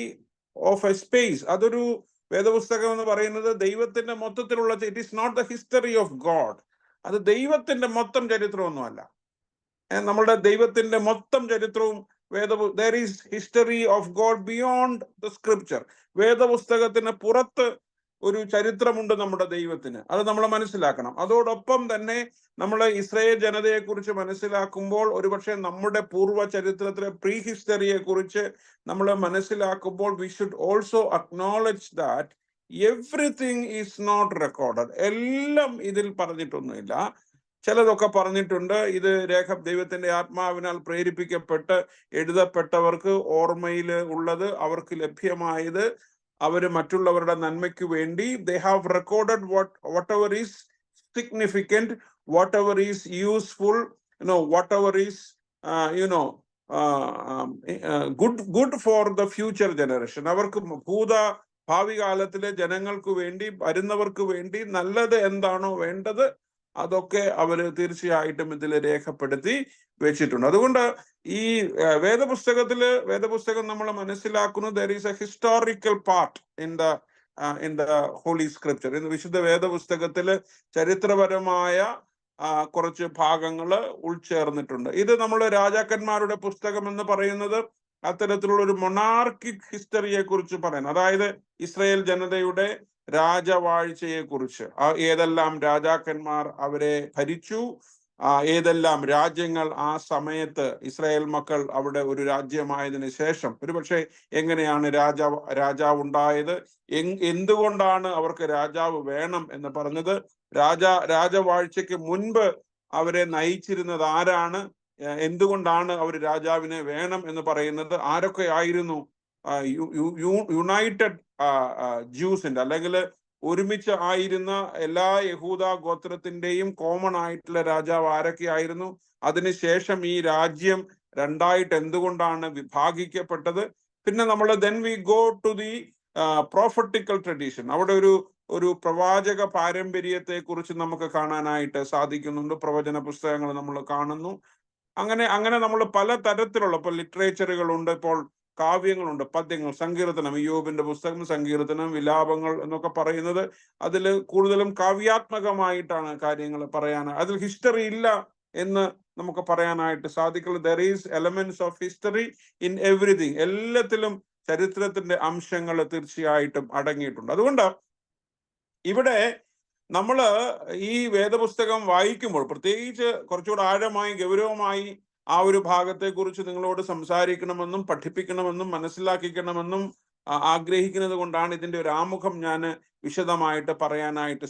of a space. അതൊരു വേദപുസ്തകം എന്ന് പറയുന്നത് ദൈവത്തിന്റെ മൊത്തത്തിലുള്ള, it is not the history of God. അത് ദൈവത്തിന്റെ മൊത്തം ചരിത്രമൊന്നുമല്ല. നമ്മളുടെ ദൈവത്തിന്റെ മൊത്തം ചരിത്രവും there is history of God beyond the scripture. വേദപുസ്തകത്തിന് പുറത്ത് ഒരു ചരിത്രമുണ്ട് നമ്മുടെ ദൈവത്തിന്. അത് നമ്മൾ മനസ്സിലാക്കണം. അതോടൊപ്പം തന്നെ നമ്മൾ ഇസ്രായേൽ ജനതയെ കുറിച്ച് മനസ്സിലാക്കുമ്പോൾ ഒരുപക്ഷെ നമ്മുടെ പൂർവ്വ ചരിത്രത്തിലെ പ്രീ ഹിസ്റ്ററിയെ കുറിച്ച് നമ്മൾ മനസ്സിലാക്കുമ്പോൾ we should also acknowledge that everything is not recorded. എല്ലാം ഇതിൽ പറഞ്ഞിട്ടൊന്നുമില്ല. ചിലതൊക്കെ പറഞ്ഞിട്ടുണ്ട്. ഇത് ദൈവത്തിന്റെ ആത്മാവിനാൽ പ്രേരിപ്പിക്കപ്പെട്ട് എഴുതപ്പെട്ടവർക്ക് ഓർമ്മയിൽ ഉള്ളത്, അവർക്ക് ലഭ്യമായത്, അവര് മറ്റുള്ളവരുടെ നന്മയ്ക്ക് വേണ്ടി they have recorded whatever is significant, whatever is useful, whatever is good for the future generation. അവർക്ക് ഭാവി കാലത്തിലെ ജനങ്ങൾക്ക് വേണ്ടി, വരുന്നവർക്ക് വേണ്ടി നല്ലത് എന്താണോ വേണ്ടത് അതൊക്കെ അവര് തീർച്ചയായിട്ടും ഇതിൽ രേഖപ്പെടുത്തി വെച്ചിട്ടുണ്ട്. അതുകൊണ്ട് ഈ വേദപുസ്തകം നമ്മൾ മനസ്സിലാക്കുന്നത് there is a historical part in the holy scripture. ഇന്ന് വിശുദ്ധ വേദപുസ്തകത്തില് ചരിത്രപരമായ കുറച്ച് ഭാഗങ്ങള് ഉൾച്ചേർന്നിട്ടുണ്ട്. ഇത് നമ്മൾ രാജാക്കന്മാരുടെ പുസ്തകം എന്ന് പറയുന്നത് അത്തരത്തിലുള്ള ഒരു മൊണാർക്കിക് ഹിസ്റ്ററിയെ കുറിച്ച് പറയുന്നത്, അതായത് ഇസ്രായേൽ ജനതയുടെ രാജവാഴ്ചയെ കുറിച്ച്, ഏതെല്ലാം രാജാക്കന്മാർ അവരെ ഭരിച്ചു, ഏതെല്ലാം രാജ്യങ്ങൾ ആ സമയത്ത് ഇസ്രായേൽ മക്കൾ അവിടെ ഒരു രാജ്യമായതിനു ശേഷം ഒരുപക്ഷെ എങ്ങനെയാണ് രാജാവ് ഉണ്ടായത്, എന്തുകൊണ്ടാണ് അവർക്ക് രാജാവ് വേണം എന്ന് പറഞ്ഞത്, രാജവാഴ്ചയ്ക്ക് മുൻപ് അവരെ നയിച്ചിരുന്നത് ആരാണ്, എന്തുകൊണ്ടാണ് അവർ രാജാവിനെ വേണം എന്ന് പറയുന്നത്, ആരൊക്കെ ആയിരുന്നു യുണൈറ്റഡ് ജ്യൂസിന്റെ അല്ലെങ്കിൽ ഒരുമിച്ച് ആയിരുന്ന എല്ലാ യഹൂദ ഗോത്രത്തിന്റെയും കോമൺ ആയിട്ടുള്ള രാജാവ് ആരൊക്കെ ആയിരുന്നു, അതിനുശേഷം ഈ രാജ്യം രണ്ടായിട്ട് എന്തുകൊണ്ടാണ് വിഭാഗിക്കപ്പെട്ടത്. പിന്നെ നമ്മൾ then we go to the prophetical tradition. അവിടെ ഒരു പ്രവാചക പാരമ്പര്യത്തെ കുറിച്ച് നമുക്ക് കാണാനായിട്ട് സാധിക്കുന്നുണ്ട്. പ്രവചന പുസ്തകങ്ങൾ നമ്മൾ കാണുന്നു. അങ്ങനെ നമ്മൾ പല തരത്തിലുള്ള ഇപ്പോൾ ലിറ്ററേച്ചറുകളുണ്ട്, ഇപ്പോൾ കാവ്യങ്ങളുണ്ട്, പദ്യങ്ങൾ, സങ്കീർത്തനം, ഇയ്യോബിന്റെ പുസ്തകം, സങ്കീർത്തനം, വിലാപങ്ങൾ എന്നൊക്കെ പറയുന്നത് അതിൽ കൂടുതലും കാവ്യാത്മകമായിട്ടാണ് കാര്യങ്ങൾ പറയാൻ, അതിൽ ഹിസ്റ്ററി ഇല്ല എന്ന് നമുക്ക് പറയാനായിട്ട് സാധിക്കുള്ളൂ. There is elements of history in everything. എല്ലാത്തിലും ചരിത്രത്തിന്റെ അംശങ്ങൾ തീർച്ചയായിട്ടും അടങ്ങിയിട്ടുണ്ട്. അതുകൊണ്ട് ഇവിടെ നമ്മൾ ഈ വേദപുസ്തകം വായിക്കുമ്പോൾ പ്രത്യേകിച്ച് കുറച്ചുകൂടെ ആഴമായി ഗൗരവമായി ആ ഒരു ഭാഗത്തെ കുറിച്ച് നിങ്ങളോട് സംസാരിക്കണമെന്നും പഠിപ്പിക്കണമെന്നും മനസ്സിലാക്കിക്കണമെന്നും ആഗ്രഹിക്കുന്നത് കൊണ്ടാണ് ഇതിന്റെ ഒരു ആമുഖം ഞാൻ വിശദമായിട്ട് പറയാനായിട്ട്.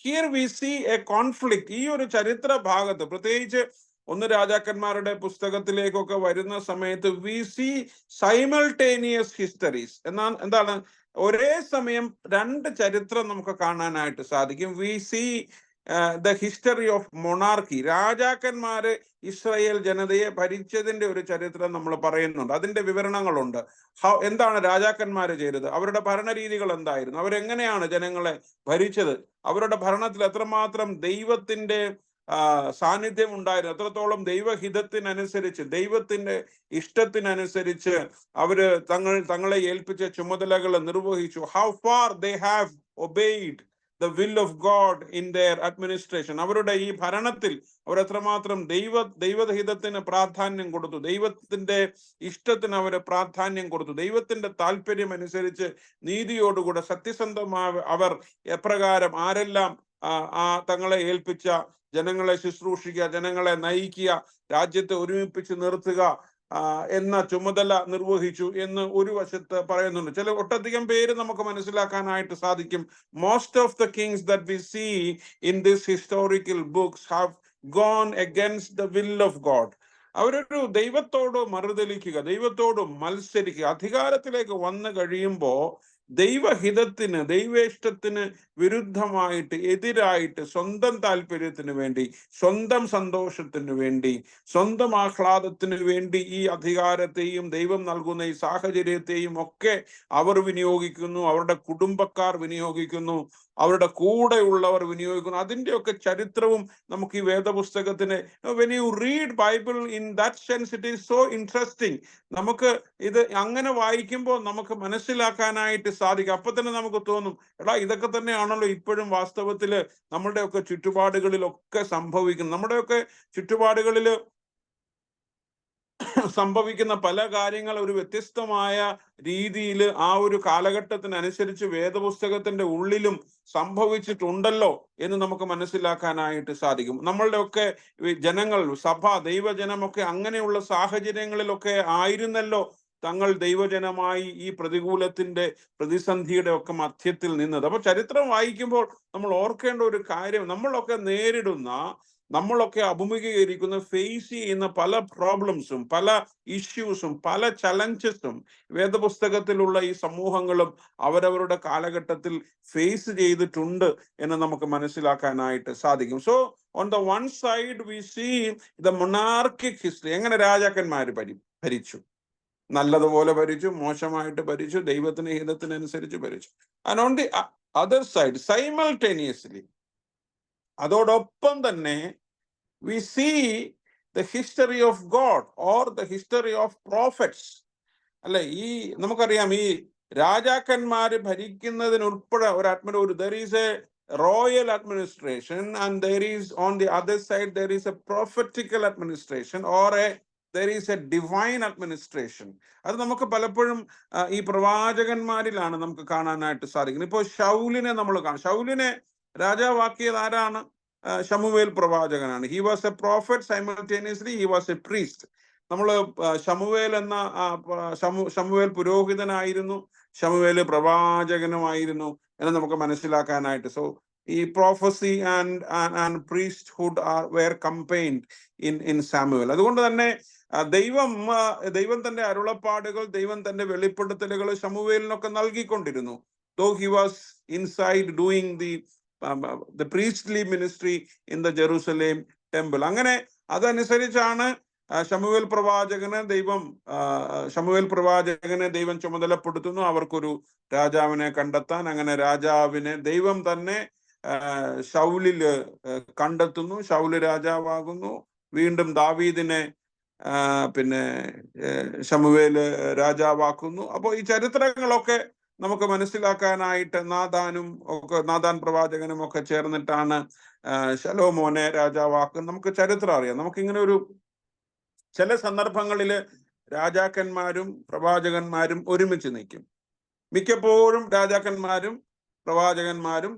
Here we see a conflict. ഈ ഒരു ചരിത്ര ഭാഗത്ത് പ്രത്യേകിച്ച് ഒന്ന് രാജാക്കന്മാരുടെ പുസ്തകത്തിലേക്കൊക്കെ വരുന്ന സമയത്ത് വി സീ സൈമൾട്ടേനിയസ് ഹിസ്റ്ററീസ്. എന്താണ് ഒരേ സമയം രണ്ട് ചരിത്രം നമുക്ക് കാണാനായിട്ട് സാധിക്കും. We see the history of monarchy. രാജാക്കന്മാര് ഇസ്രായേൽ ജനതയെ ഭരിച്ചതിന്റെ ഒരു ചരിത്രം നമ്മൾ പറയുന്നുണ്ട്, അതിന്റെ വിവരണങ്ങളുണ്ട്. എന്താണ് രാജാക്കന്മാര് ചെയ്തത്, അവരുടെ ഭരണരീതികൾ എന്തായിരുന്നു, അവരെങ്ങനെയാണ് ജനങ്ങളെ ഭരിച്ചത്, അവരുടെ ഭരണത്തിൽ എത്രമാത്രം ദൈവത്തിന്റെ സാന്നിധ്യം ഉണ്ടായിരുന്നു, എത്രത്തോളം ദൈവഹിതത്തിനനുസരിച്ച് ദൈവത്തിന്റെ ഇഷ്ടത്തിനനുസരിച്ച് അവര് തങ്ങളെ ഏൽപ്പിച്ച ചുമതലകൾ നിർവഹിച്ചു. How far they have obeyed the will of God in their administration. അവരുടെ ഈ ഭരണത്തിൽ അവർ എത്രമാത്രം ദൈവഹിതത്തിന് പ്രാധാന്യം കൊടുത്തു, ദൈവത്തിന്റെ ഇഷ്ടത്തിന് അവര് പ്രാധാന്യം കൊടുത്തു, ദൈവത്തിന്റെ താല്പര്യം അനുസരിച്ച് നീതിയോടുകൂടെ സത്യസന്ധമായ അവർ എപ്രകാരം ആരെല്ലാം തങ്ങളെ ഏൽപ്പിച്ച ജനങ്ങളെ ശുശ്രൂഷിക്കുക, ജനങ്ങളെ നയിക്കുക, രാജ്യത്തെ ഒരുമിപ്പിച്ച് നിർത്തുക എന്ന ചുമതല നിർവഹിച്ചു എന്ന് ഒരു വശത്ത് പറയുന്നുണ്ട്. ഒട്ടധികം പേര് നമുക്ക് മനസ്സിലാക്കാനായിട്ട് സാധിക്കും. Most of the kings that we see in this historical books have gone against the will of God. അവരൊരു ദൈവത്തോട് മറുതലിക്കുക, ദൈവത്തോട് മത്സരിക്കുക. അധികാരത്തിലേക്ക് വന്നു കഴിയുമ്പോൾ ദൈവഹിതത്തിന്, ദൈവേഷ്ടത്തിന് വിരുദ്ധമായിട്ട്, എതിരായിട്ട്, സ്വന്തം താല്പര്യത്തിന് വേണ്ടി, സ്വന്തം സന്തോഷത്തിന് വേണ്ടി, സ്വന്തം ആഹ്ലാദത്തിന് വേണ്ടി ഈ അധികാരത്തെയും ദൈവം നൽകുന്ന ഈ സാഹചര്യത്തെയും ഒക്കെ അവർ വിനിയോഗിക്കുന്നു, അവരുടെ കുടുംബക്കാർ വിനിയോഗിക്കുന്നു, അവരുടെ കൂടെയുള്ളവർ വിനിയോഗിക്കുന്നു. അതിൻ്റെയൊക്കെ ചരിത്രവും നമുക്ക് ഈ വേദപുസ്തകത്തിന് when you read Bible in that sense it is so interesting. നമുക്ക് ഇത് അങ്ങനെ വായിക്കുമ്പോൾ നമുക്ക് മനസ്സിലാക്കാനായിട്ട് സാധിക്കും. അപ്പൊ തന്നെ നമുക്ക് തോന്നും, എടാ ഇതൊക്കെ തന്നെയാണല്ലോ ഇപ്പോഴും വാസ്തവത്തില് നമ്മുടെയൊക്കെ ചുറ്റുപാടുകളിലൊക്കെ സംഭവിക്കുന്നത്. നമ്മുടെയൊക്കെ ചുറ്റുപാടുകളിൽ സംഭവിക്കുന്ന പല കാര്യങ്ങൾ ഒരു വ്യത്യസ്തമായ രീതിയിൽ ആ ഒരു കാലഘട്ടത്തിനനുസരിച്ച് വേദപുസ്തകത്തിന്റെ ഉള്ളിലും സംഭവിച്ചിട്ടുണ്ടല്ലോ എന്ന് നമുക്ക് മനസ്സിലാക്കാനായിട്ട് സാധിക്കും. നമ്മളുടെയൊക്കെ ജനങ്ങൾ, സഭ, ദൈവജനമൊക്കെ അങ്ങനെയുള്ള സാഹചര്യങ്ങളിലൊക്കെ ആയിരുന്നല്ലോ തങ്ങൾ ദൈവജനമായി ഈ പ്രതികൂലത്തിന്റെ പ്രതിസന്ധിയുടെ ഒക്കെ മധ്യത്തിൽ നിന്നത്. അപ്പൊ ചരിത്രം വായിക്കുമ്പോൾ നമ്മൾ ഓർക്കേണ്ട ഒരു കാര്യം, നമ്മളൊക്കെ അഭിമുഖീകരിക്കുന്ന ഫേസ് ചെയ്യുന്ന പല പ്രോബ്ലംസും പല ഇഷ്യൂസും പല ചലഞ്ചസും വേദപുസ്തകത്തിലുള്ള ഈ സമൂഹങ്ങളും അവരവരുടെ കാലഘട്ടത്തിൽ ഫേസ് ചെയ്തിട്ടുണ്ട് എന്ന് നമുക്ക് മനസ്സിലാക്കാനായിട്ട് സാധിക്കും. So on the one side we see the monarchic history. എങ്ങനെ രാജാക്കന്മാർ ഭരിച്ചു, നല്ലതുപോലെ ഭരിച്ചു, മോശമായിട്ട് ഭരിച്ചു, ദൈവത്തിന് ഹിതത്തിനനുസരിച്ച് ഭരിച്ചു. And on the other side simultaneously അതോടൊപ്പം തന്നെ we see the history of God or the history of prophets. അല്ലെ, ഈ നമുക്കറിയാം ഈ രാജാക്കന്മാര് ഭരിക്കുന്നതിനുൾപ്പെടെ ഒരു there is a royal administration and there is on the other side there is a prophetical administration or there is a divine administration. അത് നമുക്ക് പലപ്പോഴും ഈ പ്രവാചകന്മാരിലാണ് നമുക്ക് കാണാനായിട്ട് സാധിക്കുന്നത്. ഇപ്പോൾ ശൗലിനെ നമ്മൾ കാണും. ശൗലിനെ രാജാവാക്കിയത് ആരാണ്? ശമൂവേൽ പ്രവാചകനാണ്. He was A prophet, simultaneously he was A priest. നമ്മൾ ശമൂവേൽ പുരോഹിതനായിരുന്നു, ശമൂവേൽ പ്രവാചകനുമായിരുന്നു എന്ന് നമുക്ക് മനസ്സിലാക്കാനായിട്ട്. സോ ഈ prophecy and priesthood were combined in Samuel. അതുകൊണ്ട് തന്നെ ദൈവം തന്റെ അരുളപ്പാടുകൾ, ദൈവം തന്റെ വെളിപ്പെടുത്തലുകൾ ശമൂവേലിനൊക്കെ നൽകിക്കൊണ്ടിരുന്നു. Though he was inside doing the priestly ministry in the Jerusalem temple. അങ്ങനെ അതനുസരിച്ചാണ് ശമൂവേൽ പ്രവാചകനെ ദൈവം ചുമതലപ്പെടുത്തുന്നു അവർക്കൊരു രാജാവിനെ കണ്ടെത്താൻ. അങ്ങനെ രാജാവിനെ ദൈവം തന്നെ ശൗലില് കണ്ടെത്തുന്നു. ശൗല് രാജാവാകുന്നു. വീണ്ടും ദാവീദിനെ ശമൂവേല് രാജാവാക്കുന്നു. അപ്പോൾ ഈ ചരിത്രങ്ങളൊക്കെ നമുക്ക് മനസ്സിലാക്കാനായിട്ട് നാഥാൻ പ്രവാചകനും ഒക്കെ ചേർന്നിട്ടാണ് ശലോമോനെ രാജാവാക്കുന്നത്. നമുക്ക് ചരിത്രം അറിയാം. നമുക്കിങ്ങനെ ചില സന്ദർഭങ്ങളിൽ രാജാക്കന്മാരും പ്രവാചകന്മാരും ഒരുമിച്ച് നിൽക്കും. മിക്കപ്പോഴും രാജാക്കന്മാരും പ്രവാചകന്മാരും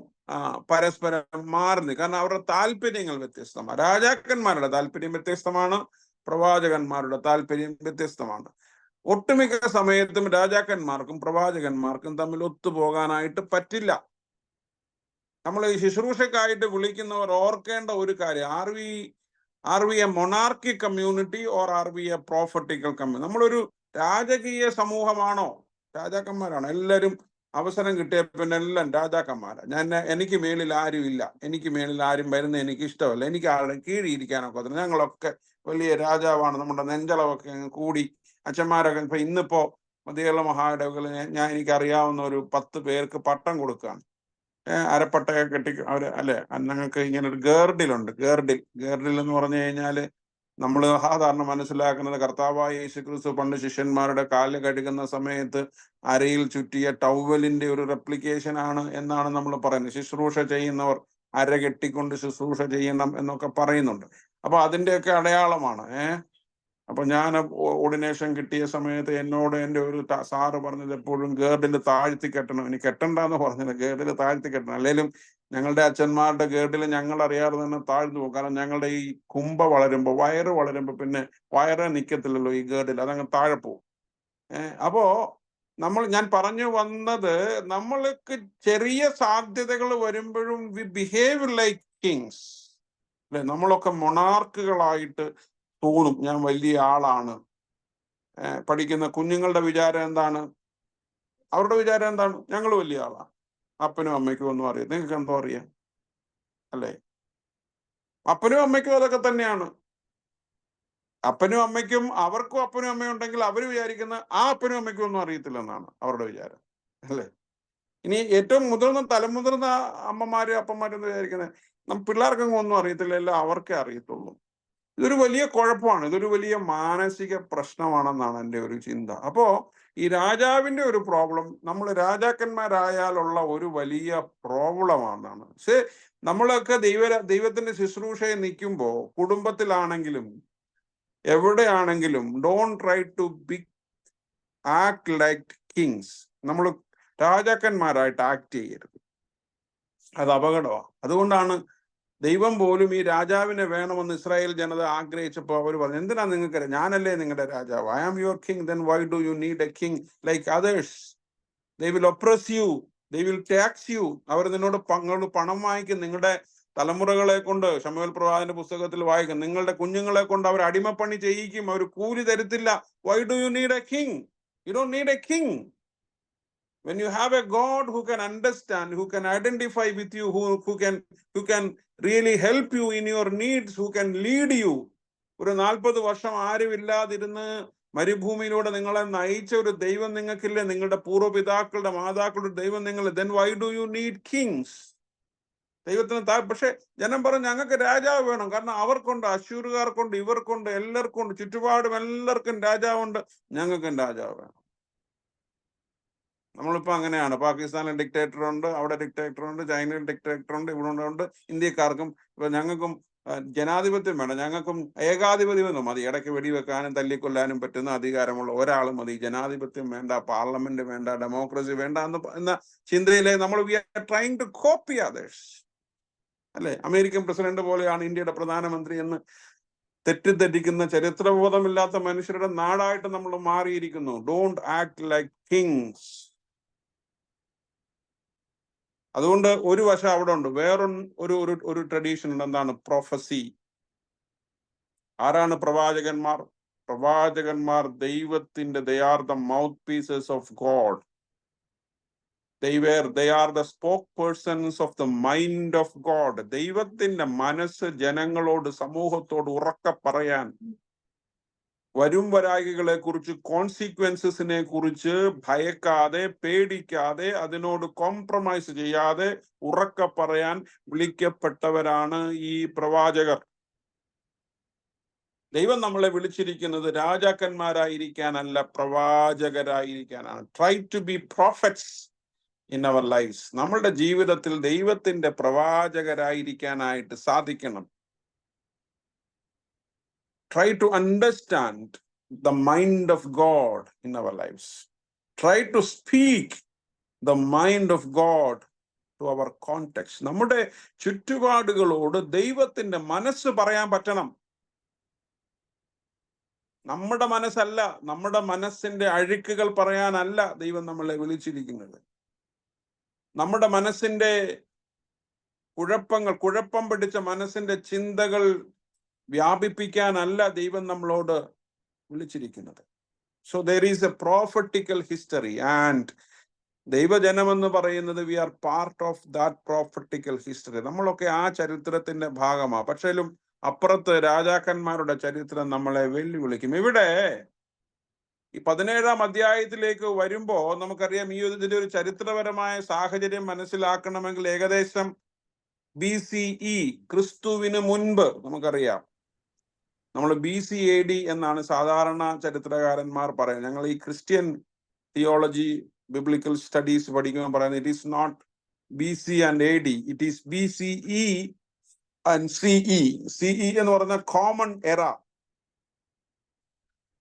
പരസ്പരം മാറി, കാരണം അവരുടെ താല്പര്യങ്ങൾ വ്യത്യസ്തമാണ്. രാജാക്കന്മാരുടെ താല്പര്യം വ്യത്യസ്തമാണ്, പ്രവാചകന്മാരുടെ താല്പര്യം വ്യത്യസ്തമാണ്. ഒട്ടുമിക്ക സമയത്തും രാജാക്കന്മാർക്കും പ്രവാചകന്മാർക്കും തമ്മിൽ ഒത്തുപോകാനായിട്ട് പറ്റില്ല. നമ്മൾ ഈ ശുശ്രൂഷക്കായിട്ട് വിളിക്കുന്നവർ ഓർക്കേണ്ട ഒരു കാര്യം, are we a monarchy community or are we a prophetical community? നമ്മളൊരു രാജകീയ സമൂഹമാണോ? രാജാക്കന്മാരാണോ? എല്ലാവരും അവസരം കിട്ടിയ പിന്നെ എല്ലാം രാജാക്കന്മാരാണ്. എനിക്ക് മേളിൽ ആരും ഇല്ല, എനിക്ക് മേളിൽ ആരും വരുന്ന എനിക്ക് ഇഷ്ടമല്ല, എനിക്ക് ആരുടെ കീഴിയിരിക്കാനൊക്കെ പറ്റില്ല, ഞങ്ങളൊക്കെ വലിയ രാജാവാണ്, നമ്മുടെ നെഞ്ചളവൊക്കെ കൂടി അച്ഛന്മാരൊക്കെ. ഇന്നിപ്പോ മധ്യകേരള മഹായിടവകളിൽ എനിക്കറിയാവുന്ന ഒരു 10 പേർക്ക് പട്ടം കൊടുക്കുകയാണ്. അരപ്പട്ടയൊക്കെ കെട്ടി അവര്, അല്ലെ, ഞങ്ങൾക്ക് ഇങ്ങനെ ഒരു ഗേർഡിലുണ്ട്. ഗേർഡിൽ എന്ന് പറഞ്ഞു കഴിഞ്ഞാല് നമ്മൾ സാധാരണ മനസ്സിലാക്കുന്നത് കർത്താവായ യേശുക്രിസ്തു പണ്ട് ശിഷ്യന്മാരുടെ കാല് കഴുകുന്ന സമയത്ത് അരയിൽ ചുറ്റിയ ടവലിന്റെ ഒരു റെപ്ലിക്കേഷൻ ആണ് എന്നാണ് നമ്മൾ പറയുന്നത്. ശുശ്രൂഷ ചെയ്യുന്നവർ അര കെട്ടിക്കൊണ്ട് ശുശ്രൂഷ ചെയ്യണം എന്നൊക്കെ പറയുന്നുണ്ട്. അപ്പൊ അതിന്റെയൊക്കെ അടയാളമാണ്. അപ്പൊ ഞാൻ ഓർഡിനേഷൻ കിട്ടിയ സമയത്ത് എന്നോട് എൻ്റെ ഒരു സാറ് പറഞ്ഞത് എപ്പോഴും ഗേർഡിൽ താഴ്ത്തി കെട്ടണം. ഇനി കെട്ടണ്ടെന്ന് പറഞ്ഞില്ല, ഗേർഡിൽ താഴ്ത്തി കെട്ടണം. അല്ലെങ്കിലും ഞങ്ങളുടെ അച്ഛന്മാരുടെ ഗേർഡിൽ ഞങ്ങൾ അറിയാതെ തന്നെ താഴ്ന്നു പോകും. കാരണം ഞങ്ങളുടെ ഈ വയറ് വളരുമ്പോ പിന്നെ വയറ് നിൽക്കത്തില്ലല്ലോ ഈ ഗേർഡിൽ, അതങ്ങ് താഴെ പോകും. അപ്പോ ഞാൻ പറഞ്ഞു വന്നത്, നമ്മൾക്ക് ചെറിയ സാധ്യതകൾ വരുമ്പോഴും വി ബിഹേവ് ലൈക്ക് കിങ്സ്, അല്ലെ? നമ്മളൊക്കെ മൊണാർക്കുകളായിട്ട് തോന്നും. ഞാൻ വലിയ ആളാണ്. പഠിക്കുന്ന കുഞ്ഞുങ്ങളുടെ വിചാരം എന്താണ്? അവരുടെ വിചാരം എന്താണ്? ഞങ്ങൾ വലിയ ആളാണ്, അപ്പനും അമ്മയ്ക്കും ഒന്നും അറിയാം. നിങ്ങൾക്ക് എന്തോ അറിയാം, അല്ലേ? അപ്പനും അമ്മയ്ക്കും അതൊക്കെ തന്നെയാണ്. അപ്പനും അമ്മയ്ക്കും അവർക്കും അപ്പനും അമ്മയും ഉണ്ടെങ്കിൽ അവർ വിചാരിക്കുന്ന ആ അപ്പനും അമ്മയ്ക്കും ഒന്നും അറിയത്തില്ലെന്നാണ് അവരുടെ വിചാരം, അല്ലേ? ഇനി ഏറ്റവും തലമുതിർന്ന അമ്മമാരും അപ്പന്മാരും എന്ന് വിചാരിക്കുന്നത് പിള്ളേർക്കൊന്നും ഒന്നും അറിയത്തില്ല, എല്ലാം അവർക്കേ അറിയത്തുള്ളൂ. ഇതൊരു വലിയ കുഴപ്പമാണ്, ഇതൊരു വലിയ മാനസിക പ്രശ്നമാണെന്നാണ് എൻ്റെ ഒരു ചിന്ത. അപ്പോ ഈ രാജാവിന്റെ ഒരു പ്രോബ്ലം നമ്മൾ രാജാക്കന്മാരായാലുള്ള ഒരു വലിയ പ്രോബ്ലമാണെന്നാണ്. പക്ഷേ നമ്മളൊക്കെ ദൈവത്തിന്റെ ശുശ്രൂഷയെ നിൽക്കുമ്പോൾ കുടുംബത്തിലാണെങ്കിലും എവിടെയാണെങ്കിലും don't try to act like kings. നമ്മൾ രാജാക്കന്മാരായിട്ട് ആക്ട് ചെയ്യരുത്, അത് അപകടമാണ്. അതുകൊണ്ടാണ് ദൈവം പോലും ഈ രാജാവിനെ വേണമെന്ന് ഇസ്രായേൽ ജനത ആഗ്രഹിച്ചപ്പോൾ അവർ പറഞ്ഞു, എന്തിനാ നിങ്ങൾക്ക്, ഞാനല്ലേ നിങ്ങളുടെ രാജാവ്, I am your king, then why do you need a king like others? They will oppress you, they will tax you. അവർ നിന്നോട് പണം വാങ്ങിക്കും, നിങ്ങളുടെ തലമുറകളെ കൊണ്ട്, ശമൂവേൽ പ്രവാചകന്റെ പുസ്തകത്തിൽ വായിക്കും, നിങ്ങളുടെ കുഞ്ഞുങ്ങളെ കൊണ്ട് അവർ അടിമപ്പണി ചെയ്യിക്കും, അവർ കൂലി തരത്തില്ല. Why do you need a king? You don't need a king. When you have a God who can understand, who can identify with you, who can really help you in your needs, who can lead you. ഒരു 40 വർഷം ആരുമില്ലാതിരുന്ന് മരുഭൂമിയിലൂടെ നിങ്ങളെ നയിച്ച ഒരു ദൈവം നിങ്ങൾക്കില്ലേ? നിങ്ങളുടെ പൂർവ്വപിതാക്കളുടെ മാതാക്കളുടെ ദൈവം നിങ്ങൾ. then why do you need kings? ദൈവത്തിന് പക്ഷെ ജനം പറഞ്ഞു, ഞങ്ങൾക്ക് രാജാവ് വേണം, കാരണം അവർക്കുണ്ട്, അശ്ശൂരുകാർക്കുണ്ട്, ഇവർക്കുണ്ട്, എല്ലാവർക്കും, ചുറ്റുപാടും എല്ലാവർക്കും രാജാവുണ്ട്, ഞങ്ങൾക്കും രാജാവ് വേണം. നമ്മളിപ്പോ അങ്ങനെയാണ്. പാകിസ്ഥാനിൽ ഡിക്റ്റേറ്റർ ഉണ്ട്, അവിടെ ഡിക്റ്റേറ്റർ ഉണ്ട്, ചൈനയിൽ ഡിക്റ്റേറ്റർ ഉണ്ട്, ഇവിടെ ഉണ്ട്. ഇന്ത്യക്കാർക്കും ഇപ്പൊ ഞങ്ങൾക്കും ജനാധിപത്യം വേണം, ഞങ്ങൾക്കും ഏകാധിപത്യം മതി, ഇടയ്ക്ക് വെടിവെക്കാനും തല്ലിക്കൊല്ലാനും പറ്റുന്ന അധികാരമുള്ള ഒരാൾ മതി. ജനാധിപത്യം വേണ്ട, പാർലമെന്റ് വേണ്ട, ഡെമോക്രസി വേണ്ട എന്ന ചിന്തയിലെ നമ്മൾ we are trying to copy others, അല്ലെ? അമേരിക്കൻ പ്രസിഡന്റ് പോലെയാണ് ഇന്ത്യയുടെ പ്രധാനമന്ത്രി എന്ന് തെറ്റിദ്ധരിക്കുന്ന ചരിത്രബോധമില്ലാത്ത മനുഷ്യരുടെ നാടായിട്ട് നമ്മൾ മാറിയിരിക്കുന്നു. Don't act like Kings. അതുകൊണ്ട് ഒരു വശം അവിടെ ഉണ്ട്. വേറൊരു ട്രഡീഷൻ ഉണ്ട്. എന്താണ്? പ്രൊഫസി. ആരാണ് പ്രവാചകന്മാർ? പ്രവാചകന്മാർ ദൈവത്തിന്റെ, they are the mouthpieces of God. They are the spokespersons of the mind of God. ദൈവത്തിന്റെ മനസ്സ് ജനങ്ങളോട്, സമൂഹത്തോട് ഉറക്കെ പറയാൻ, വരും വരായികളെ കുറിച്ച്, കോൺസിക്വൻസസിനെ കുറിച്ച് ഭയക്കാതെ, പേടിക്കാതെ, അതിനോട് കോംപ്രമൈസ് ചെയ്യാതെ ഉറക്കെ പറയാൻ വിളിക്കപ്പെട്ടവരാണ് ഈ പ്രവാചകർ. ദൈവം നമ്മളെ വിളിച്ചിരിക്കുന്നത് രാജാക്കന്മാരായിരിക്കാനല്ല, പ്രവാചകരായിരിക്കാനാണ്. Try to be prophets in our lives. നമ്മളുടെ ജീവിതത്തിൽ ദൈവത്തിന്റെ പ്രവാചകരായിരിക്കാനായിട്ട് സാധിക്കണം. Try to understand the mind of God in our lives. Try to speak the mind of God to our context. നമ്മുടെ ചുറ്റുപാടുകളോട് ദൈവത്തിന്റെ മനസ്സ് പറയാൻ പറ്റണം. നമ്മുടെ മനസ്സല്ല, നമ്മുടെ മനസ്സിന്റെ അഴുക്കുകൾ പറയാനല്ല ദൈവം നമ്മളെ വിളിച്ചിരിക്കുന്നത്. നമ്മുടെ മനസ്സിന്റെ കുഴപ്പം പിടിച്ച മനസ്സിന്റെ ചിന്തകൾ വ്യാപിപ്പിക്കാനല്ല ദൈവം നമ്മളോട് വിളിച്ചിരിക്കുന്നത്. So there is a prophetical history, and ദൈവജനമെന്ന് പറയുന്നത് we are part of that prophetical history. നമ്മളൊക്കെ ആ ചരിത്രത്തിന്റെ ഭാഗമാണ്. പക്ഷേലും അപ്പുറത്ത് രാജാക്കന്മാരുടെ ചരിത്രം നമ്മളെ വെല്ലുവിളിക്കും. ഇവിടെ ഈ 17-ാം അധ്യായത്തിലേക്ക് വരുമ്പോ നമുക്കറിയാം, ഈ ഇതിന്റെ ഒരു ചരിത്രപരമായ സാഹചര്യം മനസ്സിലാക്കണമെങ്കിൽ ഏകദേശം BCE, ക്രിസ്തുവിന് മുൻപ്, നമുക്കറിയാം, നമ്മൾ BC-AD എന്നാണ് സാധാരണ ചരിത്രകാരന്മാർ പറയുന്നത്. ഞങ്ങൾ ഈ ക്രിസ്ത്യൻ തിയോളജി, ബിബ്ലിക്കൽ സ്റ്റഡീസ് പഠിക്കുമ്പോൾ പറയുന്നത് it is not BC and AD, it is BCE and CE. CE എന്ന് പറഞ്ഞാൽ കോമൺ എറ.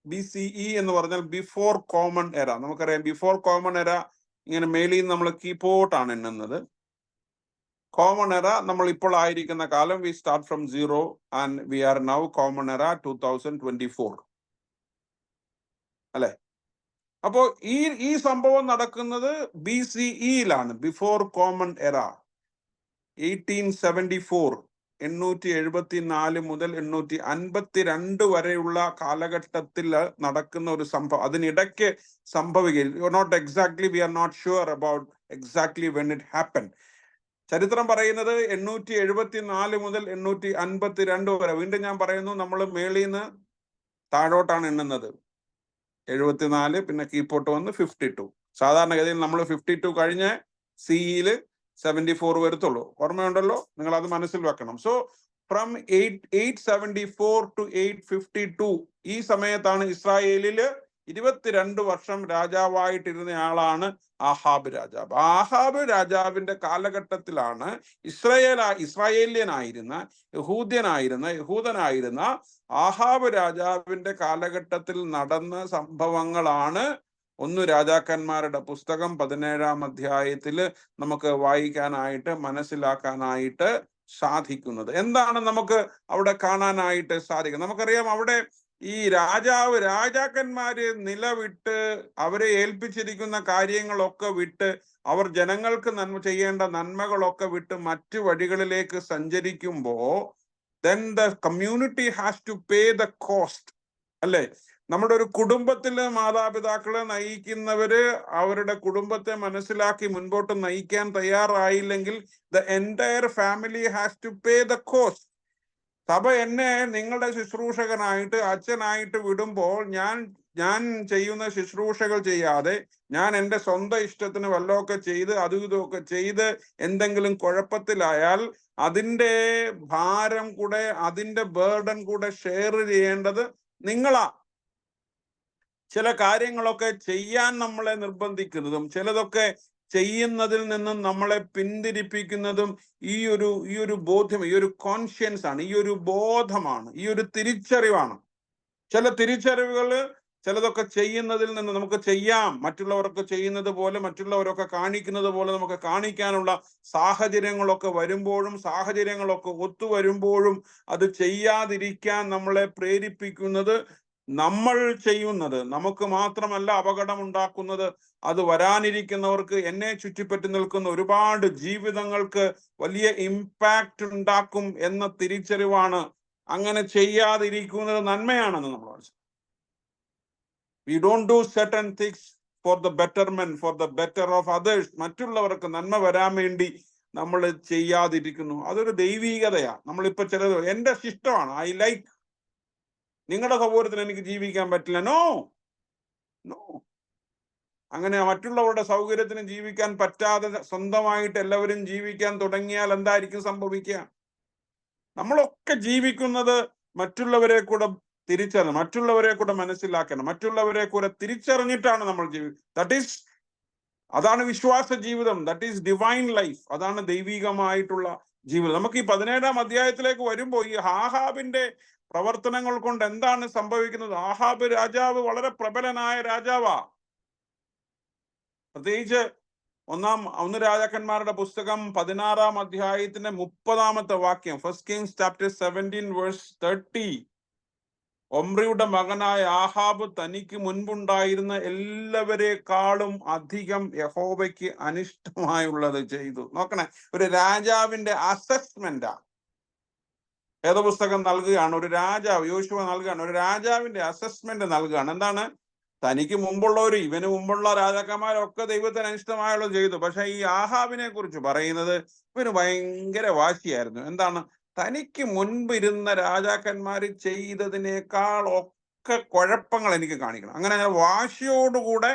BCE എന്ന് പറഞ്ഞാൽ ബിഫോർ കോമൺ എറ. നമുക്കറിയാം ബിഫോർ കോമൺ എറ ഇങ്ങനെ മേലിൽ നിന്ന് നമ്മൾ കീപോട്ടാണ് എണ്ണുന്നത്. കോമൺ എറ നമ്മൾ ഇപ്പോൾ ആയിരിക്കുന്ന കാലം, we start from 0 and we are now common എറ 2024, അല്ലെ? അപ്പോ ഈ സംഭവം നടക്കുന്നത് BCE-യിലാണ്, ബിഫോർ കോമൺ എറ. 1874, 874 മുതൽ 852 വരെയുള്ള കാലഘട്ടത്തിൽ നടക്കുന്ന ഒരു സംഭവം. അതിനിടയ്ക്ക് സംഭവിക്കുക, not exactly, we are not sure about exactly when it happen. ചരിത്രം പറയുന്നത് 874 മുതൽ 852 വരെ. വീണ്ടും ഞാൻ പറയുന്നു, നമ്മൾ മേളിൽ നിന്ന് താഴോട്ടാണ് എണ്ണുന്നത്. 74, പിന്നെ കീപ്പോട്ട് വന്ന് 52. സാധാരണഗതിയിൽ നമ്മൾ 52 കഴിഞ്ഞ് CE-യിൽ 74 വരത്തുള്ളൂ. ഓർമ്മയുണ്ടല്ലോ, നിങ്ങൾ അത് മനസ്സിൽ വെക്കണം. സോ ഫ്രം 874 to 852 ഈ സമയത്താണ് ഇസ്രായേലില് 22 വർഷം രാജാവായിട്ടിരുന്ന ആളാണ് ആഹാബ് രാജാവ്. ആഹാബ് രാജാവിന്റെ കാലഘട്ടത്തിലാണ് ഇസ്രായേലിയനായിരുന്ന യഹൂദനായിരുന്ന ആഹാബ് രാജാവിന്റെ കാലഘട്ടത്തിൽ നടന്ന സംഭവങ്ങളാണ് 1 രാജാക്കന്മാരുടെ പുസ്തകം 17-ാം അധ്യായത്തിൽ നമുക്ക് വായിക്കാനായിട്ട്, മനസ്സിലാക്കാനായിട്ട് സാധിക്കുന്നത്? എന്താണ് നമുക്ക് അവിടെ കാണാനായിട്ട് സാധിക്കുന്നത്? നമുക്കറിയാം, അവിടെ ഈ രാജാക്കന്മാര് നിലവിട്ട് അവരെ ഏൽപ്പിച്ചിരിക്കുന്ന കാര്യങ്ങളൊക്കെ വിട്ട്, അവർ ജനങ്ങൾക്ക് ചെയ്യേണ്ട നന്മകളൊക്കെ വിട്ട് മറ്റു വഴികളിലേക്ക് സഞ്ചരിക്കുമ്പോ then the community has to pay the cost. അല്ലെ? നമ്മുടെ ഒരു കുടുംബത്തില് മാതാപിതാക്കളെ നയിക്കുന്നവര് അവരുടെ കുടുംബത്തെ മനസ്സിലാക്കി മുൻപോട്ട് നയിക്കാൻ തയ്യാറായില്ലെങ്കിൽ the entire family has to pay the cost. സഭ എന്നെ നിങ്ങളുടെ ശുശ്രൂഷകനായിട്ട്, അച്ഛനായിട്ട് വിടുമ്പോൾ ഞാൻ ചെയ്യുന്ന ശുശ്രൂഷകൾ ചെയ്യാതെ ഞാൻ എൻ്റെ സ്വന്തം ഇഷ്ടത്തിന് വല്ലതൊക്കെ ചെയ്ത് അതും ഇതുമൊക്കെ ചെയ്ത് എന്തെങ്കിലും കുഴപ്പത്തിലായാൽ അതിൻ്റെ ഭാരം കൂടെ, അതിൻ്റെ ബേർഡൻ കൂടെ ഷെയർ ചെയ്യേണ്ടത് നിങ്ങളാ. ചില കാര്യങ്ങളൊക്കെ ചെയ്യാൻ നമ്മളെ നിർബന്ധിക്കുന്നതും ചിലതൊക്കെ ചെയ്യുന്നതിൽ നിന്നും നമ്മളെ പിന്തിരിപ്പിക്കുന്നതും ഈ ഒരു ബോധ്യം, ഈ ഒരു കോൺഷ്യൻസ് ആണ്, ഈ ഒരു ബോധമാണ്, ഈ ഒരു തിരിച്ചറിവാണ്. ചില തിരിച്ചറിവുകൾ ചിലതൊക്കെ ചെയ്യുന്നതിൽ നിന്ന് നമുക്ക് ചെയ്യാം, മറ്റുള്ളവർക്ക് ചെയ്യുന്നത് പോലെ, മറ്റുള്ളവരൊക്കെ കാണിക്കുന്നത് പോലെ നമുക്ക് കാണിക്കാനുള്ള സാഹചര്യങ്ങളൊക്കെ വരുമ്പോഴും, സാഹചര്യങ്ങളൊക്കെ ഒത്തുവരുമ്പോഴും അത് ചെയ്യാതിരിക്കാൻ നമ്മളെ പ്രേരിപ്പിക്കുന്നത് നമ്മൾ ചെയ്യുന്നത് നമുക്ക് മാത്രമല്ല അപകടം ഉണ്ടാക്കുന്നത്, അത് വരാനിരിക്കുന്നവർക്ക്, എന്നെ ചുറ്റിപ്പറ്റി നിൽക്കുന്ന ഒരുപാട് ജീവിതങ്ങൾക്ക് വലിയ ഇമ്പാക്റ്റ് ഉണ്ടാക്കും എന്ന തിരിച്ചറിവാണ്. അങ്ങനെ ചെയ്യാതിരിക്കുന്നത് നന്മയാണെന്ന് നമ്മൾ മനസ്സിലാക്കും. We don't do certain things for the betterment, for the better of others. മറ്റുള്ളവർക്ക് നന്മ വരാൻ വേണ്ടി നമ്മൾ ചെയ്യാതിരിക്കുന്നു. അതൊരു ദൈവീകതയാണ്. നമ്മളിപ്പോ ചിലത് എൻ്റെ ഇഷ്ടമാണ്, ഐ ലൈക്ക്, നിങ്ങളുടെ സൗകര്യത്തിന് എനിക്ക് ജീവിക്കാൻ പറ്റില്ല. നോ, അങ്ങനെ മറ്റുള്ളവരുടെ സൗകര്യത്തിന് ജീവിക്കാൻ പറ്റാതെ സ്വന്തമായിട്ട് എല്ലാവരും ജീവിക്കാൻ തുടങ്ങിയാൽ എന്തായിരിക്കും സംഭവിക്കുക? നമ്മളൊക്കെ ജീവിക്കുന്നത് മറ്റുള്ളവരെ കൂടെ തിരിച്ചറിയണം, മറ്റുള്ളവരെ കൂടെ മനസ്സിലാക്കണം, മറ്റുള്ളവരെ കൂടെ തിരിച്ചറിഞ്ഞിട്ടാണ് നമ്മൾ ജീവിക്കുന്നത്. അതാണ് വിശ്വാസ ജീവിതം. That is divine life. അതാണ് ദൈവികമായിട്ടുള്ള ജീവിതം. നമുക്ക് ഈ 17-ാം അധ്യായത്തിലേക്ക് വരുമ്പോൾ ഈ ആഹാബിന്റെ പ്രവർത്തനങ്ങൾ കൊണ്ട് എന്താണ് സംഭവിക്കുന്നത്? ആഹാബ് രാജാവ് വളരെ പ്രബലനായ രാജാവാ. പ്രത്യേകിച്ച് 1 രാജാക്കന്മാരുടെ പുസ്തകം 16-ാം അധ്യായത്തിന്റെ 30-ാമത്തെ വാക്യം, 1 Kings chapter 17 verse 30. ഒമ്രിയുടെ മകനായ ആഹാബ് തനിക്ക് മുൻപുണ്ടായിരുന്ന എല്ലാവരെക്കാളും അധികം യഹോവയ്ക്ക് അനിഷ്ടമായുള്ളത് ചെയ്തു. നോക്കണേ, ഒരു രാജാവിന്റെ അസസ്മെന്റാ വേദപുസ്തകം നൽകുകയാണ്. ഒരു രാജാവ്, യോശുവ നൽകുകയാണ്, ഒരു രാജാവിന്റെ അസസ്മെന്റ് നൽകുകയാണ്. എന്താണ്? തനിക്ക് മുമ്പുള്ളവര്, ഇവന് മുമ്പുള്ള രാജാക്കന്മാരൊക്കെ ദൈവത്തിന് അനിഷ്ടമായുള്ളത് ചെയ്തു. പക്ഷെ ഈ ആഹാബിനെ കുറിച്ച് പറയുന്നത് ഇവന് ഭയങ്കര വാശിയായിരുന്നു. എന്താണ്? തനിക്ക് മുൻപിരുന്ന രാജാക്കന്മാര് ചെയ്തതിനേക്കാൾ ഒക്കെ കുഴപ്പങ്ങൾ എനിക്ക് കാണിക്കണം. അങ്ങനെ വാശിയോടുകൂടെ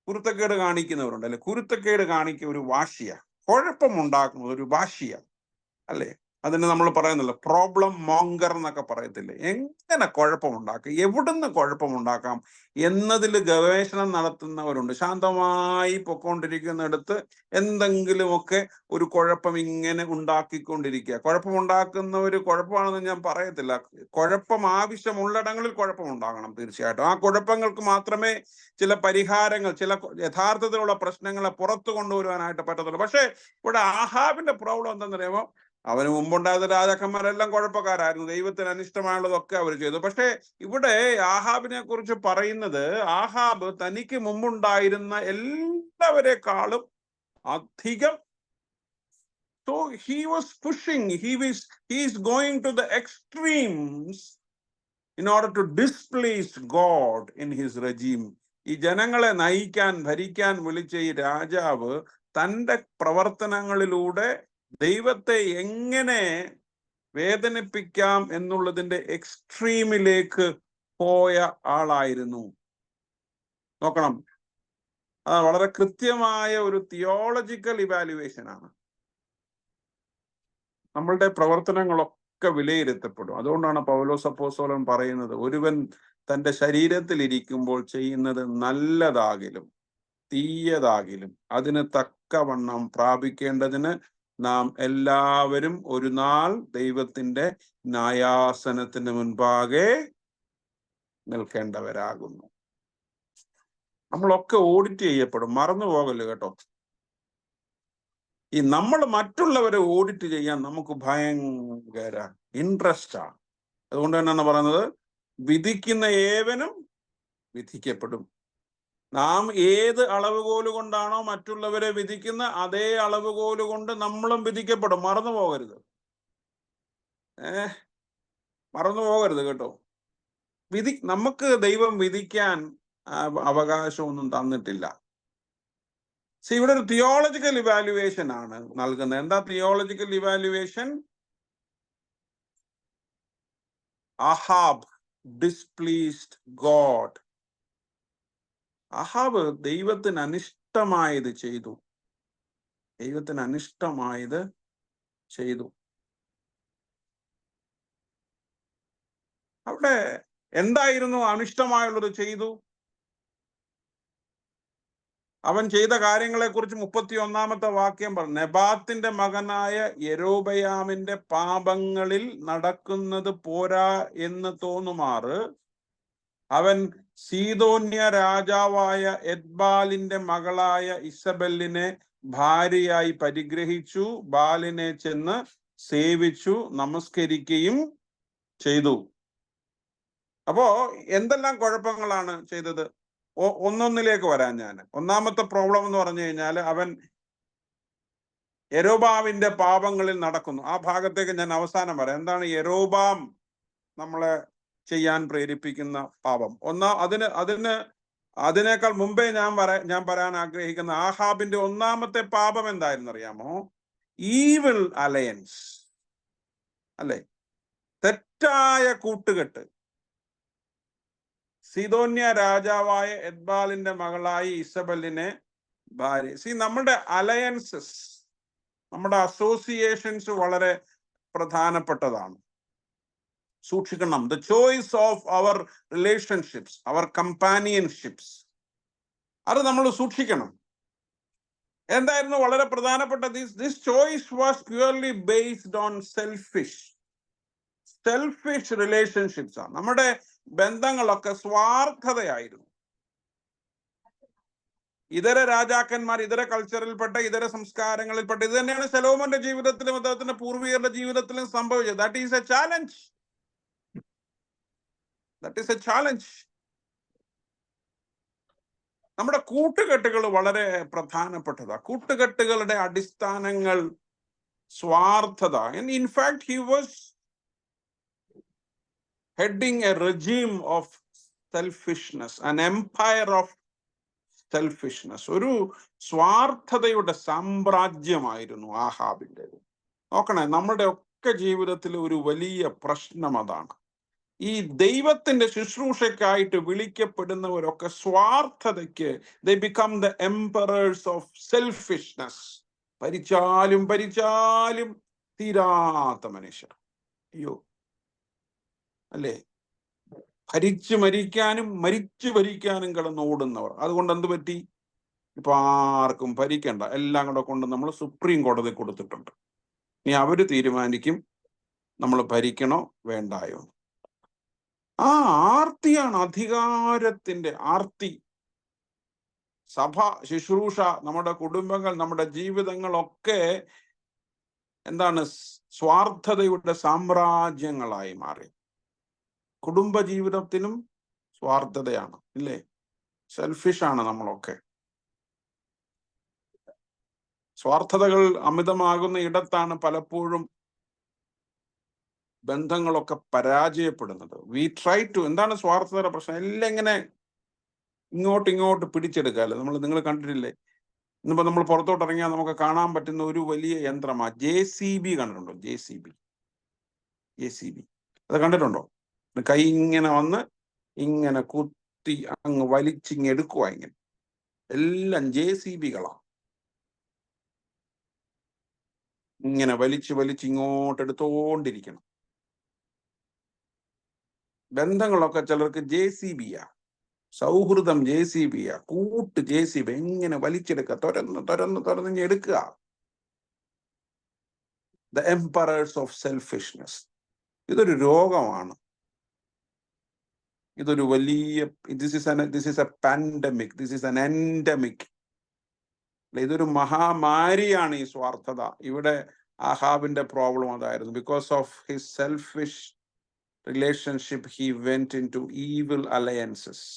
കുരുത്തക്കേട് കാണിക്കുന്നവരുണ്ട്, അല്ലെ? കുരുത്തക്കേട് കാണിക്കുക ഒരു വാശിയാ, കുഴപ്പമുണ്ടാക്കുന്നത് ഒരു വാശിയാ, അല്ലേ? അതിന് നമ്മൾ പറയുന്നില്ല, പ്രോബ്ലം മോങ്കർ എന്നൊക്കെ പറയത്തില്ലേ? എങ്ങനെ കുഴപ്പമുണ്ടാക്കാം, എവിടുന്ന് കുഴപ്പമുണ്ടാക്കാം എന്നതിൽ ഗവേഷണം നടത്തുന്നവരുണ്ട്. ശാന്തമായി പൊക്കോണ്ടിരിക്കുന്നിടത്ത് എന്തെങ്കിലുമൊക്കെ ഒരു കുഴപ്പം ഇങ്ങനെ ഉണ്ടാക്കിക്കൊണ്ടിരിക്കുക. കുഴപ്പമുണ്ടാക്കുന്നവർ കുഴപ്പമാണെന്ന് ഞാൻ പറയത്തില്ല. കുഴപ്പം ആവശ്യമുള്ളിടങ്ങളിൽ കുഴപ്പമുണ്ടാകണം, തീർച്ചയായിട്ടും. ആ കുഴപ്പങ്ങൾക്ക് മാത്രമേ ചില പരിഹാരങ്ങൾ, ചില യഥാർത്ഥത്തിലുള്ള പ്രശ്നങ്ങളെ പുറത്തു കൊണ്ടുവരുവാനായിട്ട് പറ്റത്തുള്ളൂ. പക്ഷെ ഇവിടെ ആഹാബിന്റെ പ്രോബ്ലം എന്താണെന്നറിയാമോ? അവന് മുമ്പുണ്ടായിരുന്ന രാജാക്കന്മാരെല്ലാം കുഴപ്പക്കാരായിരുന്നു, ദൈവത്തിന് അനിഷ്ടമായുള്ളതൊക്കെ അവർ ചെയ്തു. പക്ഷെ ഇവിടെ ആഹാബിനെ കുറിച്ച് പറയുന്നത്, ആഹാബ് തനിക്ക് മുമ്പുണ്ടായിരുന്ന എല്ലാവരെക്കാളും അധികം, so he was pushing, he is going to the extremes in order to displace God in his regime. ഈ ജനങ്ങളെ നയിക്കാൻ, ഭരിക്കാൻ വിളിച്ച ഈ രാജാവ് തൻ്റെ പ്രവർത്തനങ്ങളിലൂടെ ദൈവത്തെ എങ്ങനെ വേദനിപ്പിക്കാം എന്നുള്ളതിന്റെ എക്സ്ട്രീമിലേക്ക് പോയ ആളായിരുന്നു. നോക്കണം, വളരെ കൃത്യമായ ഒരു തിയോളജിക്കൽ ഇവാലുവേഷൻ ആണ്. നമ്മളുടെ പ്രവർത്തനങ്ങളൊക്കെ വിലയിരുത്തപ്പെടും. അതുകൊണ്ടാണ് പൗലോസ് അപ്പോസ്തലൻ പറയുന്നത്, ഒരുവൻ തൻ്റെ ശരീരത്തിൽ ഇരിക്കുമ്പോൾ ചെയ്യുന്നത് നല്ലതാകിലും തീയതാകിലും അതിന് തക്കവണ്ണം പ്രാപിക്കേണ്ടതിന് നാം എല്ലാവരും ഒരു നാൾ ദൈവത്തിന്റെ ന്യായാസനത്തിന് മുൻപാകെ നിൽക്കേണ്ടവരാകുന്നു. നമ്മളൊക്കെ ഓഡിറ്റ് ചെയ്യപ്പെടും, മറന്നു പോകല്ലോ കേട്ടോ. ഈ നമ്മൾ മറ്റുള്ളവരെ ഓഡിറ്റ് ചെയ്യാൻ നമുക്ക് ഭയങ്കര ഇൻട്രസ്റ്റാണ്. അതുകൊണ്ട് തന്നെയാണ് പറയുന്നത്, വിധിക്കുന്ന ഏവനും വിധിക്കപ്പെടും. നാം ഏത് അളവുകോല് കൊണ്ടാണോ മറ്റുള്ളവരെ വിധിക്കുന്ന അതേ അളവുകോല് കൊണ്ട് നമ്മളും വിധിക്കപ്പെടും. മറന്നു പോകരുത്, മറന്നു പോകരുത് കേട്ടോ. നമുക്ക് ദൈവം വിധിക്കാൻ അവകാശമൊന്നും തന്നിട്ടില്ല. ഇവിടെ ഒരു തിയോളജിക്കൽ ഇവാലുവേഷൻ ആണ് നൽകുന്നത്. എന്താ theological evaluation? Ahab displeased God. Ahab ദൈവത്തിന് അനിഷ്ടമായത് ചെയ്തു. ദൈവത്തിന് അനിഷ്ടമായത് ചെയ്തു. അവിടെ എന്തായിരുന്നു അനിഷ്ടമായുള്ളത് ചെയ്തു? അവൻ ചെയ്ത കാര്യങ്ങളെ കുറിച്ച് 31-ാമത്തെ വാക്യം പറഞ്ഞു. നെബാത്തിന്റെ മകനായ യെരോബയാമിന്റെ പാപങ്ങളിൽ നടക്കുന്നത് പോരാ എന്ന് തോന്നുമാറ് അവൻ സീദോന്യ രാജാവായ എദ്ബാലിന്റെ മകളായ ഇസബെല്ലിനെ ഭാര്യയായി പരിഗ്രഹിച്ചു. ബാലിനെ ചെന്ന് സേവിച്ചു, നമസ്കരിക്കുകയും ചെയ്തു. അപ്പോ എന്തെല്ലാം കുഴപ്പങ്ങളാണ് ചെയ്തത്? ഒന്നൊന്നിലേക്ക് വരാൻ ഞാൻ. ഒന്നാമത്തെ പ്രോബ്ലം എന്ന് പറഞ്ഞു കഴിഞ്ഞാൽ അവൻ യെരോബാമിന്റെ പാപങ്ങളിൽ നടക്കുന്നു. ആ ഭാഗത്തേക്ക് ഞാൻ അവസാനം പറയാം. എന്താണ് യെരോബാം നമ്മളെ ചെയ്യാൻ പ്രേരിപ്പിക്കുന്ന പാപം? അതിനേക്കാൾ മുമ്പേ ഞാൻ പറയാൻ ആഗ്രഹിക്കുന്ന ആഹാബിന്റെ ഒന്നാമത്തെ പാപം എന്തായിരുന്നു അറിയാമോ? ഈവിൾ അലയൻസ്, അല്ലെ? തെറ്റായ കൂട്ടുകെട്ട്. സീദോന്യ രാജാവായ എദ്ബാലിന്റെ മകളായി ഇസബെല്ലിനെ ഭാര്യ. നമ്മുടെ അലയൻസസ്, നമ്മുടെ അസോസിയേഷൻസ് വളരെ പ്രധാനപ്പെട്ടതാണ്. സൂക്ഷിക്കണം. The choice of our relationships, our companionships, അത് നമ്മൾ സൂക്ഷിക്കണം. എന്തായിരുന്നു വളരെ പ്രധാനപ്പെട്ട? This choice was purely based on selfish relationships ആണ്. നമ്മുടെ ബന്ധങ്ങളൊക്കെ സ്വാർത്ഥതയായിരുന്നു. ഇതര രാജാക്കന്മാർ, ഇതര കൾച്ചറിൽപ്പെട്ട, ഇതര സംസ്കാരങ്ങളിൽപ്പെട്ട, ഇത് തന്നെയാണ് ശലോമോന്റെ ജീവിതത്തിലും അദ്ദേഹത്തിന്റെ പൂർവികരുടെ ജീവിതത്തിലും സംഭവിച്ചത്. That is A challenge. നമ്മുടെ കൂട്ടുകെട്ടുകൾ വളരെ പ്രധാനപ്പെട്ടതാ. കൂട്ടുകെട്ടുകളുടെ അടിസ്ഥാനങ്ങൾ സ്വാർത്ഥത. In fact he was heading a regime of selfishness, an empire of selfishness. ഒരു സ്വാർത്ഥതയുടെ സാമ്രാജ്യമായിരുന്നു ആഹാബിൻ്റെത്. നോക്കണേ, നമ്മുടെ ഒക്കെ ജീവിതത്തിൽ ഒരു വലിയ പ്രശ്നം അതാണ്. ഈ ദൈവത്തിന്റെ ശുശ്രൂഷയ്ക്കായിട്ട് വിളിക്കപ്പെടുന്നവരൊക്കെ സ്വാർത്ഥതയ്ക്ക് they become the emperors of selfishness. ഭരിച്ചാലും തീരാത്ത മനുഷ്യർ. അയ്യോ, അല്ലേ? ഭരിച്ചു ഭരിക്കാനും കിടന്നോടുന്നവർ. അതുകൊണ്ട് എന്ത് പറ്റി? ഇപ്പൊ ആർക്കും ഭരിക്കണ്ട, എല്ലാം കൂടെ കൊണ്ട് നമ്മൾ സുപ്രീം കോടതി കൊടുത്തിട്ടുണ്ട്. ഇനി അവര് തീരുമാനിക്കും നമ്മൾ ഭരിക്കണോ വേണ്ടായോ. ആ ആർത്തിയാണ്, അധികാരത്തിന്റെ ആർത്തി. സഭ, ശുശ്രൂഷ, നമ്മുടെ കുടുംബങ്ങൾ, നമ്മുടെ ജീവിതങ്ങളൊക്കെ എന്താണ്? സ്വാർത്ഥതയുടെ സാമ്രാജ്യങ്ങളായി മാറി. കുടുംബ ജീവിതത്തിനും സ്വാർത്ഥതയാണ്, ഇല്ലേ? സെൽഫിഷാണ് നമ്മളൊക്കെ. സ്വാർത്ഥതകൾ അമിതമാകുന്ന ഇടത്താണ് പലപ്പോഴും ബന്ധങ്ങളൊക്കെ പരാജയപ്പെടുന്നത്. എന്താണ് സ്വാർത്ഥതയുടെ പ്രശ്നം? എല്ലാം ഇങ്ങനെ ഇങ്ങോട്ട് പിടിച്ചെടുക്കാല്ലോ. നിങ്ങൾ കണ്ടിട്ടില്ലേ? ഇന്നിപ്പോ നമ്മൾ പുറത്തോട്ട് ഇറങ്ങിയാൽ നമുക്ക് കാണാൻ പറ്റുന്ന ഒരു വലിയ യന്ത്രമാണ് JCB. കണ്ടിട്ടുണ്ടോ? JCB അത് കണ്ടിട്ടുണ്ടോ? കൈ ഇങ്ങനെ വന്ന് ഇങ്ങനെ കുത്തി അങ്ങ് വലിച്ചിങ്ങെടുക്കുക. ഇങ്ങനെ എല്ലാം JCBകളാണ്. ഇങ്ങനെ വലിച്ച് ഇങ്ങോട്ട് എടുത്തോണ്ടിരിക്കണം. ബന്ധങ്ങളൊക്കെ ചിലർക്ക് JCBയാ, സൗഹൃദം JCBയാ, കൂട്ട് JCB. എങ്ങനെ വലിച്ചെടുക്കുക, തുറന്ന് എടുക്കുക. The emperors of selfishness. ഇതൊരു രോഗമാണ്. ഇതൊരു വലിയ, this is a pandemic, this is an endemic. ഇതൊരു മഹാമാരിയാണ് ഈ സ്വാർത്ഥത. ഇവിടെ ആഹാബിന്റെ പ്രോബ്ലം അതായിരുന്നു. Because of his selfish relationship he went into evil alliances.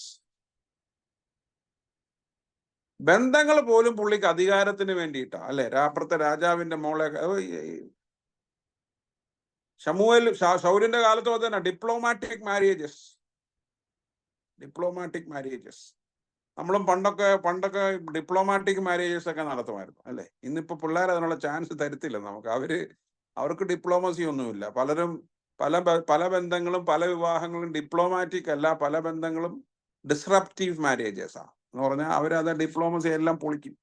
ബന്ധങ്ങൾ പോലും പുള്ളിക്ക് അധികാരത്തിന് വേണ്ടിയിട്ടാ, അല്ലെ? അപ്പുറത്തെ രാജാവിന്റെ മോളെ ശൗലിന്റെ കാലത്ത് തന്നെ ഡിപ്ലോമാറ്റിക് മാരേജസ്. നമ്മളും പണ്ടൊക്കെ ഡിപ്ലോമാറ്റിക് മാരേജസ് ഒക്കെ നടത്തുമായിരുന്നു, അല്ലെ? ഇന്നിപ്പോ പിള്ളേർ അതിനുള്ള ചാൻസ് തരത്തില്ല നമുക്ക്. അവർക്ക് ഡിപ്ലോമസി ഒന്നുമില്ല. പല ബന്ധങ്ങളും പല വിവാഹങ്ങളും ഡിപ്ലോമാറ്റിക് അല്ല, പല ബന്ധങ്ങളും ഡിസ്റപ്റ്റീവ് മാരേജസ് ആണ്. എന്ന് പറഞ്ഞാൽ അവരത് ഡിപ്ലോമസി എല്ലാം പൊളിക്കും.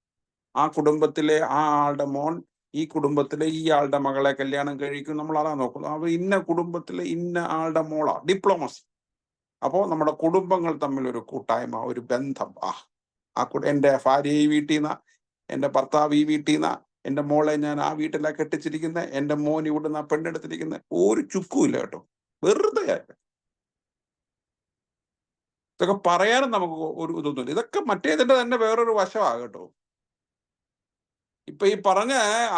ആ കുടുംബത്തിലെ ആ ആളുടെ മോൻ ഈ കുടുംബത്തിലെ ഈ ആളുടെ മകളെ കല്യാണം കഴിക്കും. നമ്മൾ അതാ നോക്കുന്നു. അവർ ഇന്ന കുടുംബത്തിലെ ഇന്ന ആളുടെ മോളാ, ഡിപ്ലോമസി. അപ്പോൾ നമ്മുടെ കുടുംബങ്ങൾ തമ്മിൽ ഒരു കൂട്ടായ്മ, ഒരു ബന്ധം. എൻ്റെ ഭാര്യ ഈ വീട്ടിൽ നിന്ന്, എൻ്റെ ഭർത്താവ് ഈ വീട്ടിൽ നിന്ന്, എൻ്റെ മോളെ ഞാൻ ആ വീട്ടിലാണ് കെട്ടിച്ചിരിക്കുന്നത്, എൻ്റെ മോൻ ഇവിടുന്ന് ആ പെണ്ണെടുത്തിരിക്കുന്നത്. ഒരു ചുക്കുമില്ല കേട്ടോ, വെറുതെ. ഇതൊക്കെ പറയാനും നമുക്ക് ഒരു ഇതൊന്നുമില്ല. ഇതൊക്കെ മറ്റേതിന്റെ തന്നെ വേറൊരു വശമാണ് കേട്ടോ. ഇപ്പൊ ഈ പറഞ്ഞ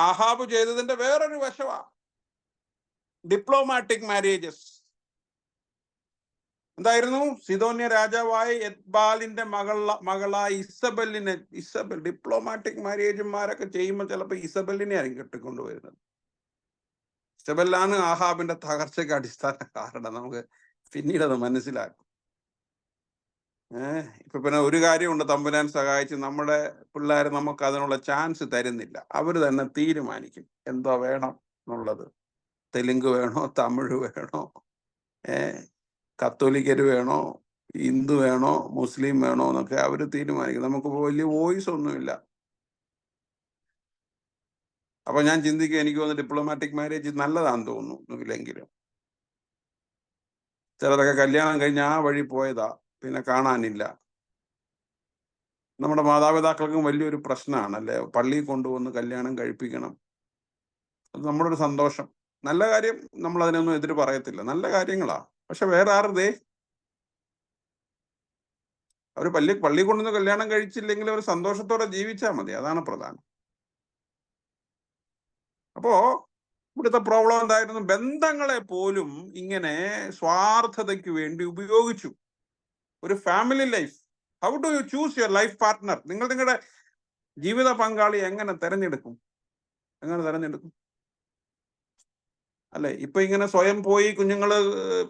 ആഹാബ് ചെയ്തതിന്റെ വേറൊരു വശമാ ഡിപ്ലോമാറ്റിക് മാരേജസ്. എന്തായിരുന്നു? സിദോന്യ രാജാവായ എത്ബാലിന്റെ മകളായ ഇസബൽ ഡിപ്ലോമാറ്റിക് മാരേജുമാരൊക്കെ ചെയ്യുമ്പോൾ ചിലപ്പോൾ ഇസബലിനെ ആയിരിക്കും കെട്ടിക്കൊണ്ടുവരുന്നത്. ഇസബലാണ് ആഹാബിന്റെ തകർച്ചയ്ക്ക് അടിസ്ഥാന കാരണം. നമുക്ക് പിന്നീട് അത് മനസ്സിലാക്കും. ഇപ്പൊ പിന്നെ ഒരു കാര്യമുണ്ട്, തമ്പുരാൻ സഹായിച്ച് നമ്മുടെ പിള്ളേർ നമുക്ക് അതിനുള്ള ചാൻസ് തരുന്നില്ല. അവർ തന്നെ തീരുമാനിക്കും എന്തോ വേണം എന്നുള്ളത്. തെലുങ്ക് വേണോ, തമിഴ് വേണോ, കത്തോലിക്കര് വേണോ, ഹിന്ദു വേണോ, മുസ്ലിം വേണോ എന്നൊക്കെ അവർ തീരുമാനിക്കും. നമുക്ക് വലിയ വോയിസ് ഒന്നുമില്ല. അപ്പൊ ഞാൻ ചിന്തിക്കും, എനിക്ക് തോന്നുന്നു ഡിപ്ലോമാറ്റിക് മാരേജ് നല്ലതാണെന്ന് തോന്നുന്നു. ഇല്ലെങ്കിലും ചിലരൊക്കെ കല്യാണം കഴിഞ്ഞ് ആ വഴി പോയതാ, പിന്നെ കാണാനില്ല. നമ്മുടെ മാതാപിതാക്കൾക്കും വലിയൊരു പ്രശ്നമാണ്, അല്ലെ? പള്ളിയിൽ കൊണ്ടുവന്ന് കല്യാണം കഴിപ്പിക്കണം. അത് നമ്മുടെ ഒരു സന്തോഷം, നല്ല കാര്യം. നമ്മൾ അതിനൊന്നും എതിര് പറയത്തില്ല, നല്ല കാര്യങ്ങളാ. പക്ഷെ വേറെ ആരുതേ അവർ പള്ളി കൊണ്ടുവന്ന് കല്യാണം കഴിച്ചില്ലെങ്കിൽ അവർ സന്തോഷത്തോടെ ജീവിച്ചാൽ മതി. അതാണ് പ്രധാനം. അപ്പോ ഇവിടുത്തെ പ്രോബ്ലം എന്തായിരുന്നു? ബന്ധങ്ങളെ പോലും ഇങ്ങനെ സ്വാർത്ഥതയ്ക്ക് വേണ്ടി ഉപയോഗിച്ചു. ഒരു family life, how do you choose your life partner? നിങ്ങൾ നിങ്ങളുടെ ജീവിത പങ്കാളി എങ്ങനെ തെരഞ്ഞെടുക്കും? അല്ലെ? ഇപ്പൊ ഇങ്ങനെ സ്വയം പോയി കുഞ്ഞുങ്ങള്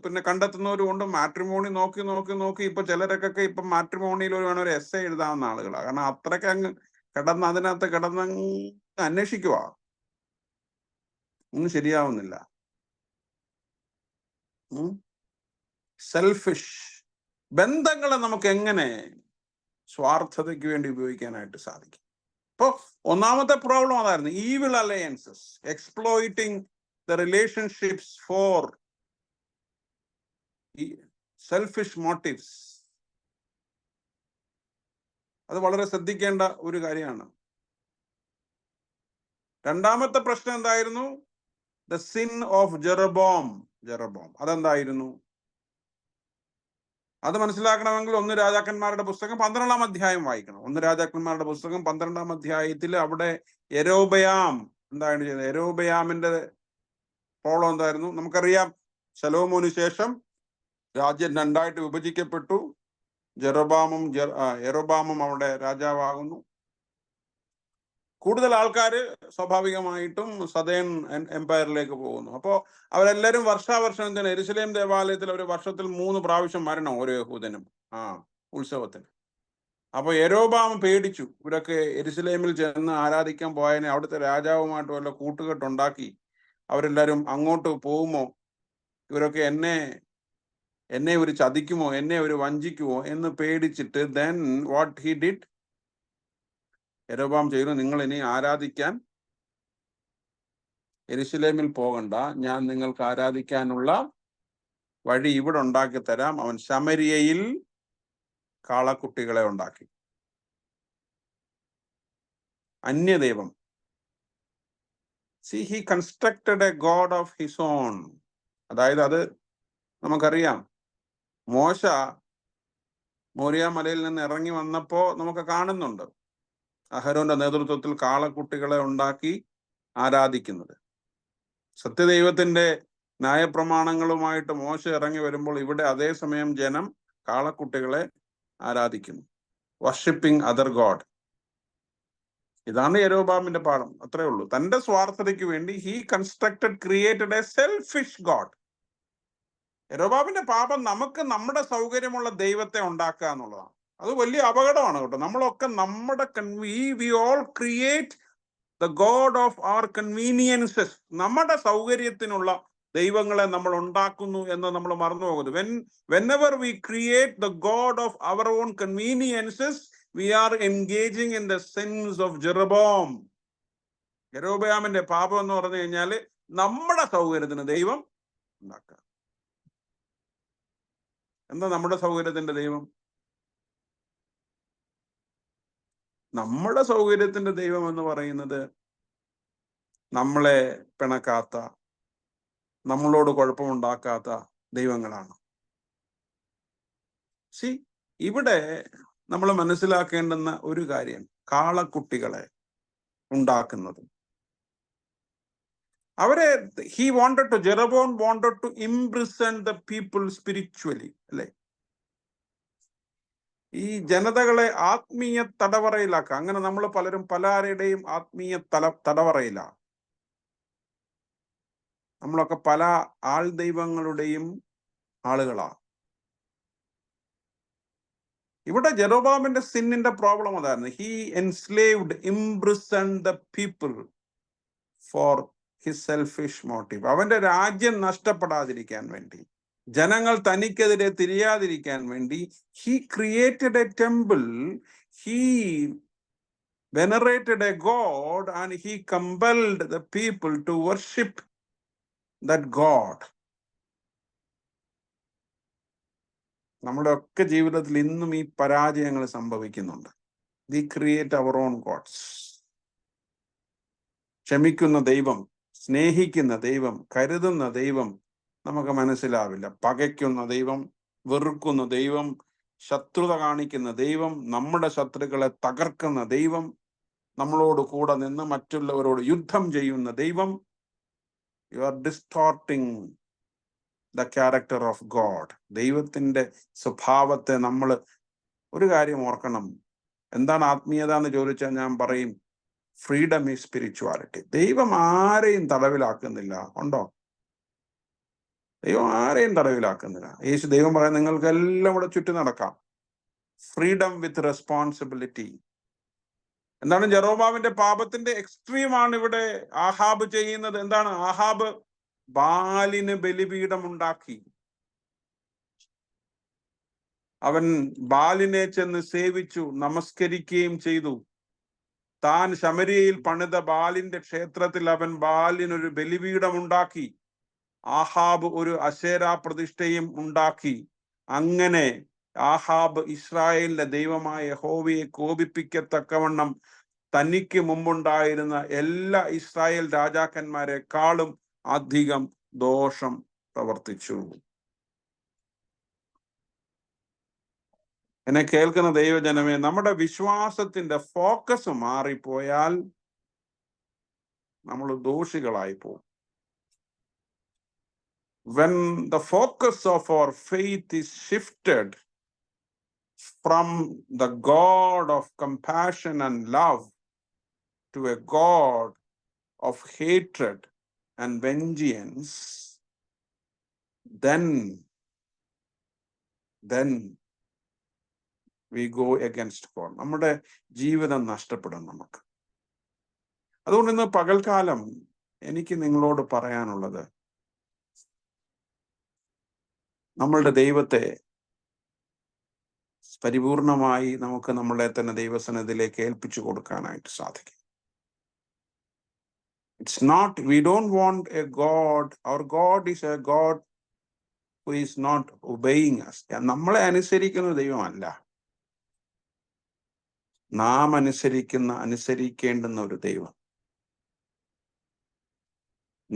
പിന്നെ കണ്ടെത്തുന്നവരും ഉണ്ട്. മാട്രിമോണി നോക്കി ഇപ്പൊ ചിലരൊക്കെ ഇപ്പൊ മാട്രിമോണിയിൽ വേണം ഒരു എസ്സേ എഴുതാവുന്ന ആളുകളാണ്. കാരണം അത്രയ്ക്ക് അങ്ങ് അതിനകത്ത് കിടന്ന് അന്വേഷിക്കുക, ഒന്നും ശരിയാവുന്നില്ല. സെൽഫിഷ് ബന്ധങ്ങളെ നമുക്ക് എങ്ങനെ സ്വാർത്ഥതയ്ക്ക് വേണ്ടി ഉപയോഗിക്കാനായിട്ട് സാധിക്കും? അപ്പോ ഒന്നാമത്തെ പ്രോബ്ലം അതായിരുന്നു, evil alliances, exploiting the relationships for selfish motives. അത് വളരെ ശ്രദ്ധിക്കേണ്ട ഒരു കാര്യമാണ്. രണ്ടാമത്തെ പ്രശ്നം എന്തായിരുന്നു? the sin of Jeroboam. അതെന്തായിരുന്നു? അത് മനസ്സിലാക്കണമെങ്കിൽ 1 രാജാക്കന്മാരുടെ പുസ്തകം 12-ാം അധ്യായം വായിക്കണം. 1 രാജാക്കന്മാരുടെ പുസ്തകം 12-ാം അധ്യായത്തിൽ അവിടെ യെരോബയാം എന്താണ് ചെയ്തത്? യെരോബയാമിന്റെ പ്രോബ്ലം എന്തായിരുന്നു? നമുക്കറിയാം, ശലോമോന് ശേഷം രാജ്യം 2ആയിട്ട് വിഭജിക്കപ്പെട്ടു. യെരോബാമും അവിടെ രാജാവാകുന്നു. കൂടുതൽ ആൾക്കാർ സ്വാഭാവികമായിട്ടും സദേൺ എംപയറിലേക്ക് പോകുന്നു. അപ്പോൾ അവരെല്ലാവരും വർഷാവർഷം എന്തിനാണ് യെരുശലേം ദേവാലയത്തിൽ അവർ വർഷത്തിൽ 3 പ്രാവശ്യം വരണം ഓരോ യഹൂദനും ഉത്സവത്തിന്. അപ്പൊ യെരോബാം പേടിച്ചു, ഇവരൊക്കെ യെരുശലേമിൽ ചെന്ന് ആരാധിക്കാൻ പോയതിനെ അവിടുത്തെ രാജാവുമായിട്ട് വല്ല കൂട്ടുകെട്ടുണ്ടാക്കി അവരെല്ലാവരും അങ്ങോട്ട് പോകുമോ, ഇവരൊക്കെ എന്നെ ഒരു ചതിക്കുമോ, എന്നെ ഒരു വഞ്ചിക്കുമോ എന്ന് പേടിച്ചിട്ട് then what he did, യെരോബാം ചെയ്തു, നിങ്ങൾ ഇനി ആരാധിക്കാൻ യെരുശലേമിൽ പോകണ്ട, ഞാൻ നിങ്ങൾക്ക് ആരാധിക്കാനുള്ള വഴി ഇവിടെ ഉണ്ടാക്കി തരാം. അവൻ ശമരിയയിൽ കാളക്കുട്ടികളെ ഉണ്ടാക്കി. അന്യദൈവം. See, he constructed a god of his own. അതായത് അത് നമുക്കറിയാം, മോശ മോരിയ മലയിൽ നിന്ന് ഇറങ്ങി വന്നപ്പോ നമുക്ക് കാണുന്നുണ്ട്. അഹരോന്റെ നേതൃത്വത്തിൽ കാളക്കുട്ടികളെ ഉണ്ടാക്കി ആരാധിക്കുന്നത്. സത്യദൈവത്തിന്റെ ന്യായപ്രമാണങ്ങളുമായിട്ട് മോശ ഇറങ്ങി വരുമ്പോൾ ഇവിടെ അതേസമയം ജനം കാളക്കുട്ടികളെ ആരാധിക്കുന്നു. Worshipping other god. ഇതാണ് യെരോബാമിന്റെ പാഠം. അത്രേ ഉള്ളൂ. തന്റെ സ്വാർത്ഥതയ്ക്ക് വേണ്ടി he constructed created a selfish god. യെരോബാമിന്റെ പാപം നമുക്ക് നമ്മുടെ സൗകര്യമുള്ള ദൈവത്തെ ഉണ്ടാക്കുക എന്നുള്ളതാണ്. അത് വലിയ അപകടമാണ് കേട്ടോ. നമ്മളൊക്കെ നമ്മുടെ we all create the god of our conveniences. നമ്മുടെ സൗകര്യത്തിനുള്ള ദൈവങ്ങളെ നമ്മൾ ഉണ്ടാക്കുന്നു എന്ന് നമ്മൾ മറന്നു പോകുന്നത്. whenever we create the god of our own conveniences, we are engaging in the sins of Jeroboam. യെരോബയാമിന്റെ പാപം എന്ന് പറഞ്ഞു കഴിഞ്ഞാല് നമ്മുടെ സൗകര്യത്തിന് ദൈവം ഉണ്ടാക്കുക. എന്താ നമ്മുടെ സൗകര്യത്തിന്റെ ദൈവം? നമ്മുടെ സൗകര്യത്തിന്റെ ദൈവം എന്ന് പറയുന്നത് നമ്മളെ പിണക്കാത്ത, നമ്മളോട് കുഴപ്പമുണ്ടാക്കാത്ത ദൈവങ്ങളാണ്. ഇവിടെ നമ്മൾ മനസ്സിലാക്കേണ്ടുന്ന ഒരു കാര്യം, കാളക്കുട്ടികളെ ഉണ്ടാക്കുന്നത് അവരെ Jeroboam wanted to imprison the people spiritually, അല്ലെ? ഈ ജനതകളെ ആത്മീയ തടവറയിലാക്കുക. അങ്ങനെ നമ്മൾ പലരും പലരുടെയും ആത്മീയ തടവറയിലാണ്. നമ്മളൊക്കെ പല ആൾ ദൈവങ്ങളുടെയും ആളുകളാണ്. ഇവിടെ ജെറോബാമിന്റെ സിന്നിന്റെ പ്രോബ്ലം അതായിരുന്നു. He enslaved, imprisoned the people for his selfish motive. അവന്റെ രാജ്യം നഷ്ടപ്പെടാതിരിക്കാൻ വേണ്ടി, ജനങ്ങൾ തനിക്കെതിരെ തിരിയാതിരിക്കാൻ വേണ്ടി he created a temple, he venerated a god, and he compelled the people to worship that god. നമ്മുടെ ഒക്കെ ജീവിതത്തിൽ ഇന്നും ഈ പരാജയങ്ങൾ സംഭവിക്കുന്നുണ്ട്. We create our own gods. ക്ഷമിക്കുന്ന ദൈവം, സ്നേഹിക്കുന്ന ദൈവം, കരുതുന്ന ദൈവം നമുക്ക് മനസ്സിലാവില്ല. പകയ്ക്കുന്ന ദൈവം, വെറുക്കുന്ന ദൈവം, ശത്രുത കാണിക്കുന്ന ദൈവം, നമ്മുടെ ശത്രുക്കളെ തകർക്കുന്ന ദൈവം, നമ്മളോട് കൂടെ നിന്ന് മറ്റുള്ളവരോട് യുദ്ധം ചെയ്യുന്ന ദൈവം. You are distorting the character of God. ദൈവത്തിന്റെ സ്വഭാവത്തെ നമ്മൾ ഒരു കാര്യം ഓർക്കണം. എന്താണ് ആത്മീയത എന്ന് ചോദിച്ചാൽ ഞാൻ പറയും, ഫ്രീഡം ഈസ് സ്പിരിച്വാലിറ്റി. ദൈവം ആരെയും തടവിലാക്കുന്നില്ല. ഉണ്ടോ? ദൈവം ആരെയും തടവിലാക്കുന്നില്ല. ദൈവം പറയാൻ നിങ്ങൾക്കെല്ലാം ഇവിടെ ചുറ്റി നടക്കാം. ഫ്രീഡം വിത്ത് റെസ്പോൺസിബിലിറ്റി. എന്താണ് ജെറോബാമിന്റെ പാപത്തിന്റെ എക്സ്ട്രീമാണ് ഇവിടെ ആഹാബ് ചെയ്യുന്നത്. എന്താണ്? ആഹാബ് ബാലിന് ബലിപീഠം ഉണ്ടാക്കി. അവൻ ബാലിനെ ചെന്ന് സേവിച്ചു, നമസ്കരിക്കുകയും ചെയ്തു. താൻ ശമര്യയിൽ പണിത ബാലിന്റെ ക്ഷേത്രത്തിൽ അവൻ ബാലിനൊരു ബലിപീഠം ഉണ്ടാക്കി. ആഹാബ് ഒരു അശേരാ പ്രതിഷ്ഠയും ഉണ്ടാക്കി. അങ്ങനെ ആഹാബ് ഇസ്രായേലിന്റെ ദൈവമായ യഹോവയെ കോപിപ്പിക്കത്തക്കവണ്ണം തനിക്ക് മുമ്പുണ്ടായിരുന്ന എല്ലാ ഇസ്രായേൽ രാജാക്കന്മാരെക്കാളും അധികം ദോഷം പ്രവർത്തിച്ചു. എന്നെ കേൾക്കുന്ന ദൈവജനമേ, നമ്മുടെ വിശ്വാസത്തിന്റെ ഫോക്കസ് മാറിപ്പോയാൽ നമ്മൾ ദോഷികളായി പോകും. When the focus of our faith is shifted from the God of compassion and love to a God of hatred and vengeance, then we go against God. നമ്മുടെ ജീവിതം നഷ്ടപ്പെടും നമുക്ക്. അതുകൊണ്ട് ഇന്ന് പകൽക്കാലം എനിക്ക് നിങ്ങളോട് പറയാനുള്ളത്, നമ്മളുടെ ദൈവത്തെ പരിപൂർണമായി നമുക്ക് നമ്മളെ തന്നെ ദൈവസന്നിധിയിലേക്ക് ഏൽപ്പിച്ചു കൊടുക്കാനായിട്ട് സാധിക്കും. It's not, we don't want a God, our God is a God who is not obeying us. നമ്മളെ അനുസരിക്കുന്ന ദൈവമല്ല, നാം അനുസരിക്കേണ്ടുന്ന ഒരു ദൈവം,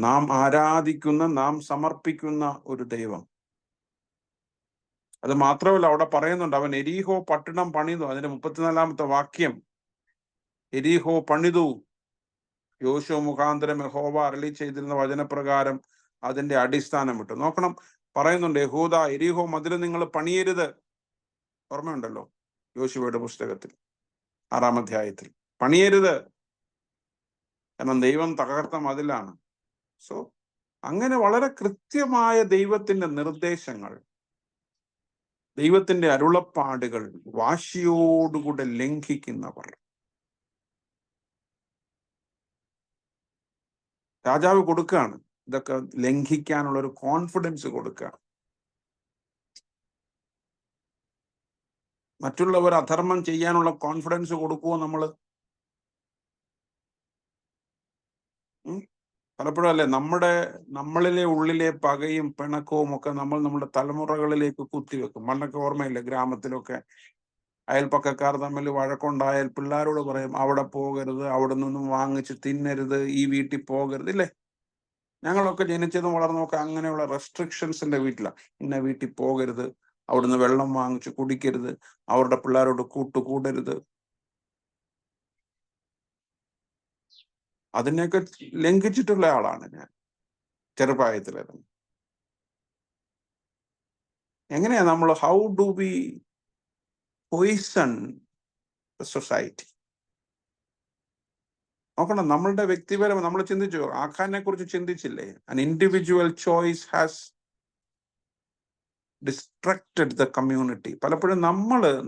നാം ആരാധിക്കുന്ന, നാം സമർപ്പിക്കുന്ന ഒരു ദൈവം. അത് മാത്രമല്ല, അവിടെ പറയുന്നുണ്ട്, അവൻ എരീഹോ പട്ടണം പണിതു. അതിന്റെ 34-ാമത്തെ വാക്യം, എരീഹോ പണിതു. യോശുവ മുഖാന്തരം യഹോവ അരുളി ചെയ്തിരുന്ന വചനപ്രകാരം അതിന്റെ അടിസ്ഥാനം ഇട്ടു. നോക്കണം, പറയുന്നുണ്ട് യഹൂദ എരീഹോ മതിൽ നിങ്ങൾ പണിയരുത്. ഓർമ്മയുണ്ടല്ലോ യോശുവയുടെ പുസ്തകത്തിൽ 6-ാം അധ്യായത്തിൽ. പണിയരുത്, കാരണം ദൈവം തകർത്ത മതിലാണ്. സോ അങ്ങനെ വളരെ കൃത്യമായ ദൈവത്തിന്റെ നിർദ്ദേശങ്ങൾ, ദൈവത്തിന്റെ അരുളപ്പാടുകൾ വാശിയോടുകൂടെ ലംഘിക്കുന്നവർ. രാജാവ് കൊടുക്കുകയാണ്, ഇതൊക്കെ ലംഘിക്കാനുള്ള ഒരു കോൺഫിഡൻസ് കൊടുക്കുക. മറ്റുള്ളവർ അധർമ്മം ചെയ്യാനുള്ള കോൺഫിഡൻസ് കൊടുക്കുമോ നമ്മള്? പലപ്പോഴും അല്ലേ നമ്മളിലെ ഉള്ളിലെ പകയും പിണക്കവും ഒക്കെ നമ്മുടെ തലമുറകളിലേക്ക് കുത്തിവെക്കും. പണ്ടൊക്കെ ഓർമ്മയില്ലേ, ഗ്രാമത്തിലൊക്കെ അയൽപ്പക്കക്കാർ തമ്മിൽ വഴക്കുണ്ടായാൽ പിള്ളേരോട് പറയും അവിടെ പോകരുത്, അവിടെ നിന്നും വാങ്ങിച്ച് തിന്നരുത്, ഈ വീട്ടിൽ പോകരുത്. ഇല്ലേ? ഞങ്ങളൊക്കെ ജനിച്ചതും വളർന്നൊക്കെ അങ്ങനെയുള്ള റെസ്ട്രിക്ഷൻസിന്റെ വീട്ടിലാണ്. ഇന്ന വീട്ടിൽ പോകരുത്, അവിടുന്ന് വെള്ളം വാങ്ങിച്ച് കുടിക്കരുത്, അവരുടെ പിള്ളേരോട് കൂട്ടുകൂടരുത്. അതിനെയൊക്കെ ലംഘിച്ചിട്ടുള്ള ആളാണ് ഞാൻ ചെറുപ്രായത്തിലെ. എങ്ങനെയാ നമ്മൾ, how do we poison society? നോക്കണം, നമ്മളുടെ വ്യക്തിപരം നമ്മൾ ചിന്തിച്ചു, ആഖാനെ കുറിച്ച് ചിന്തിച്ചില്ലേ? an individual choice has distracted the community. പലപ്പോഴും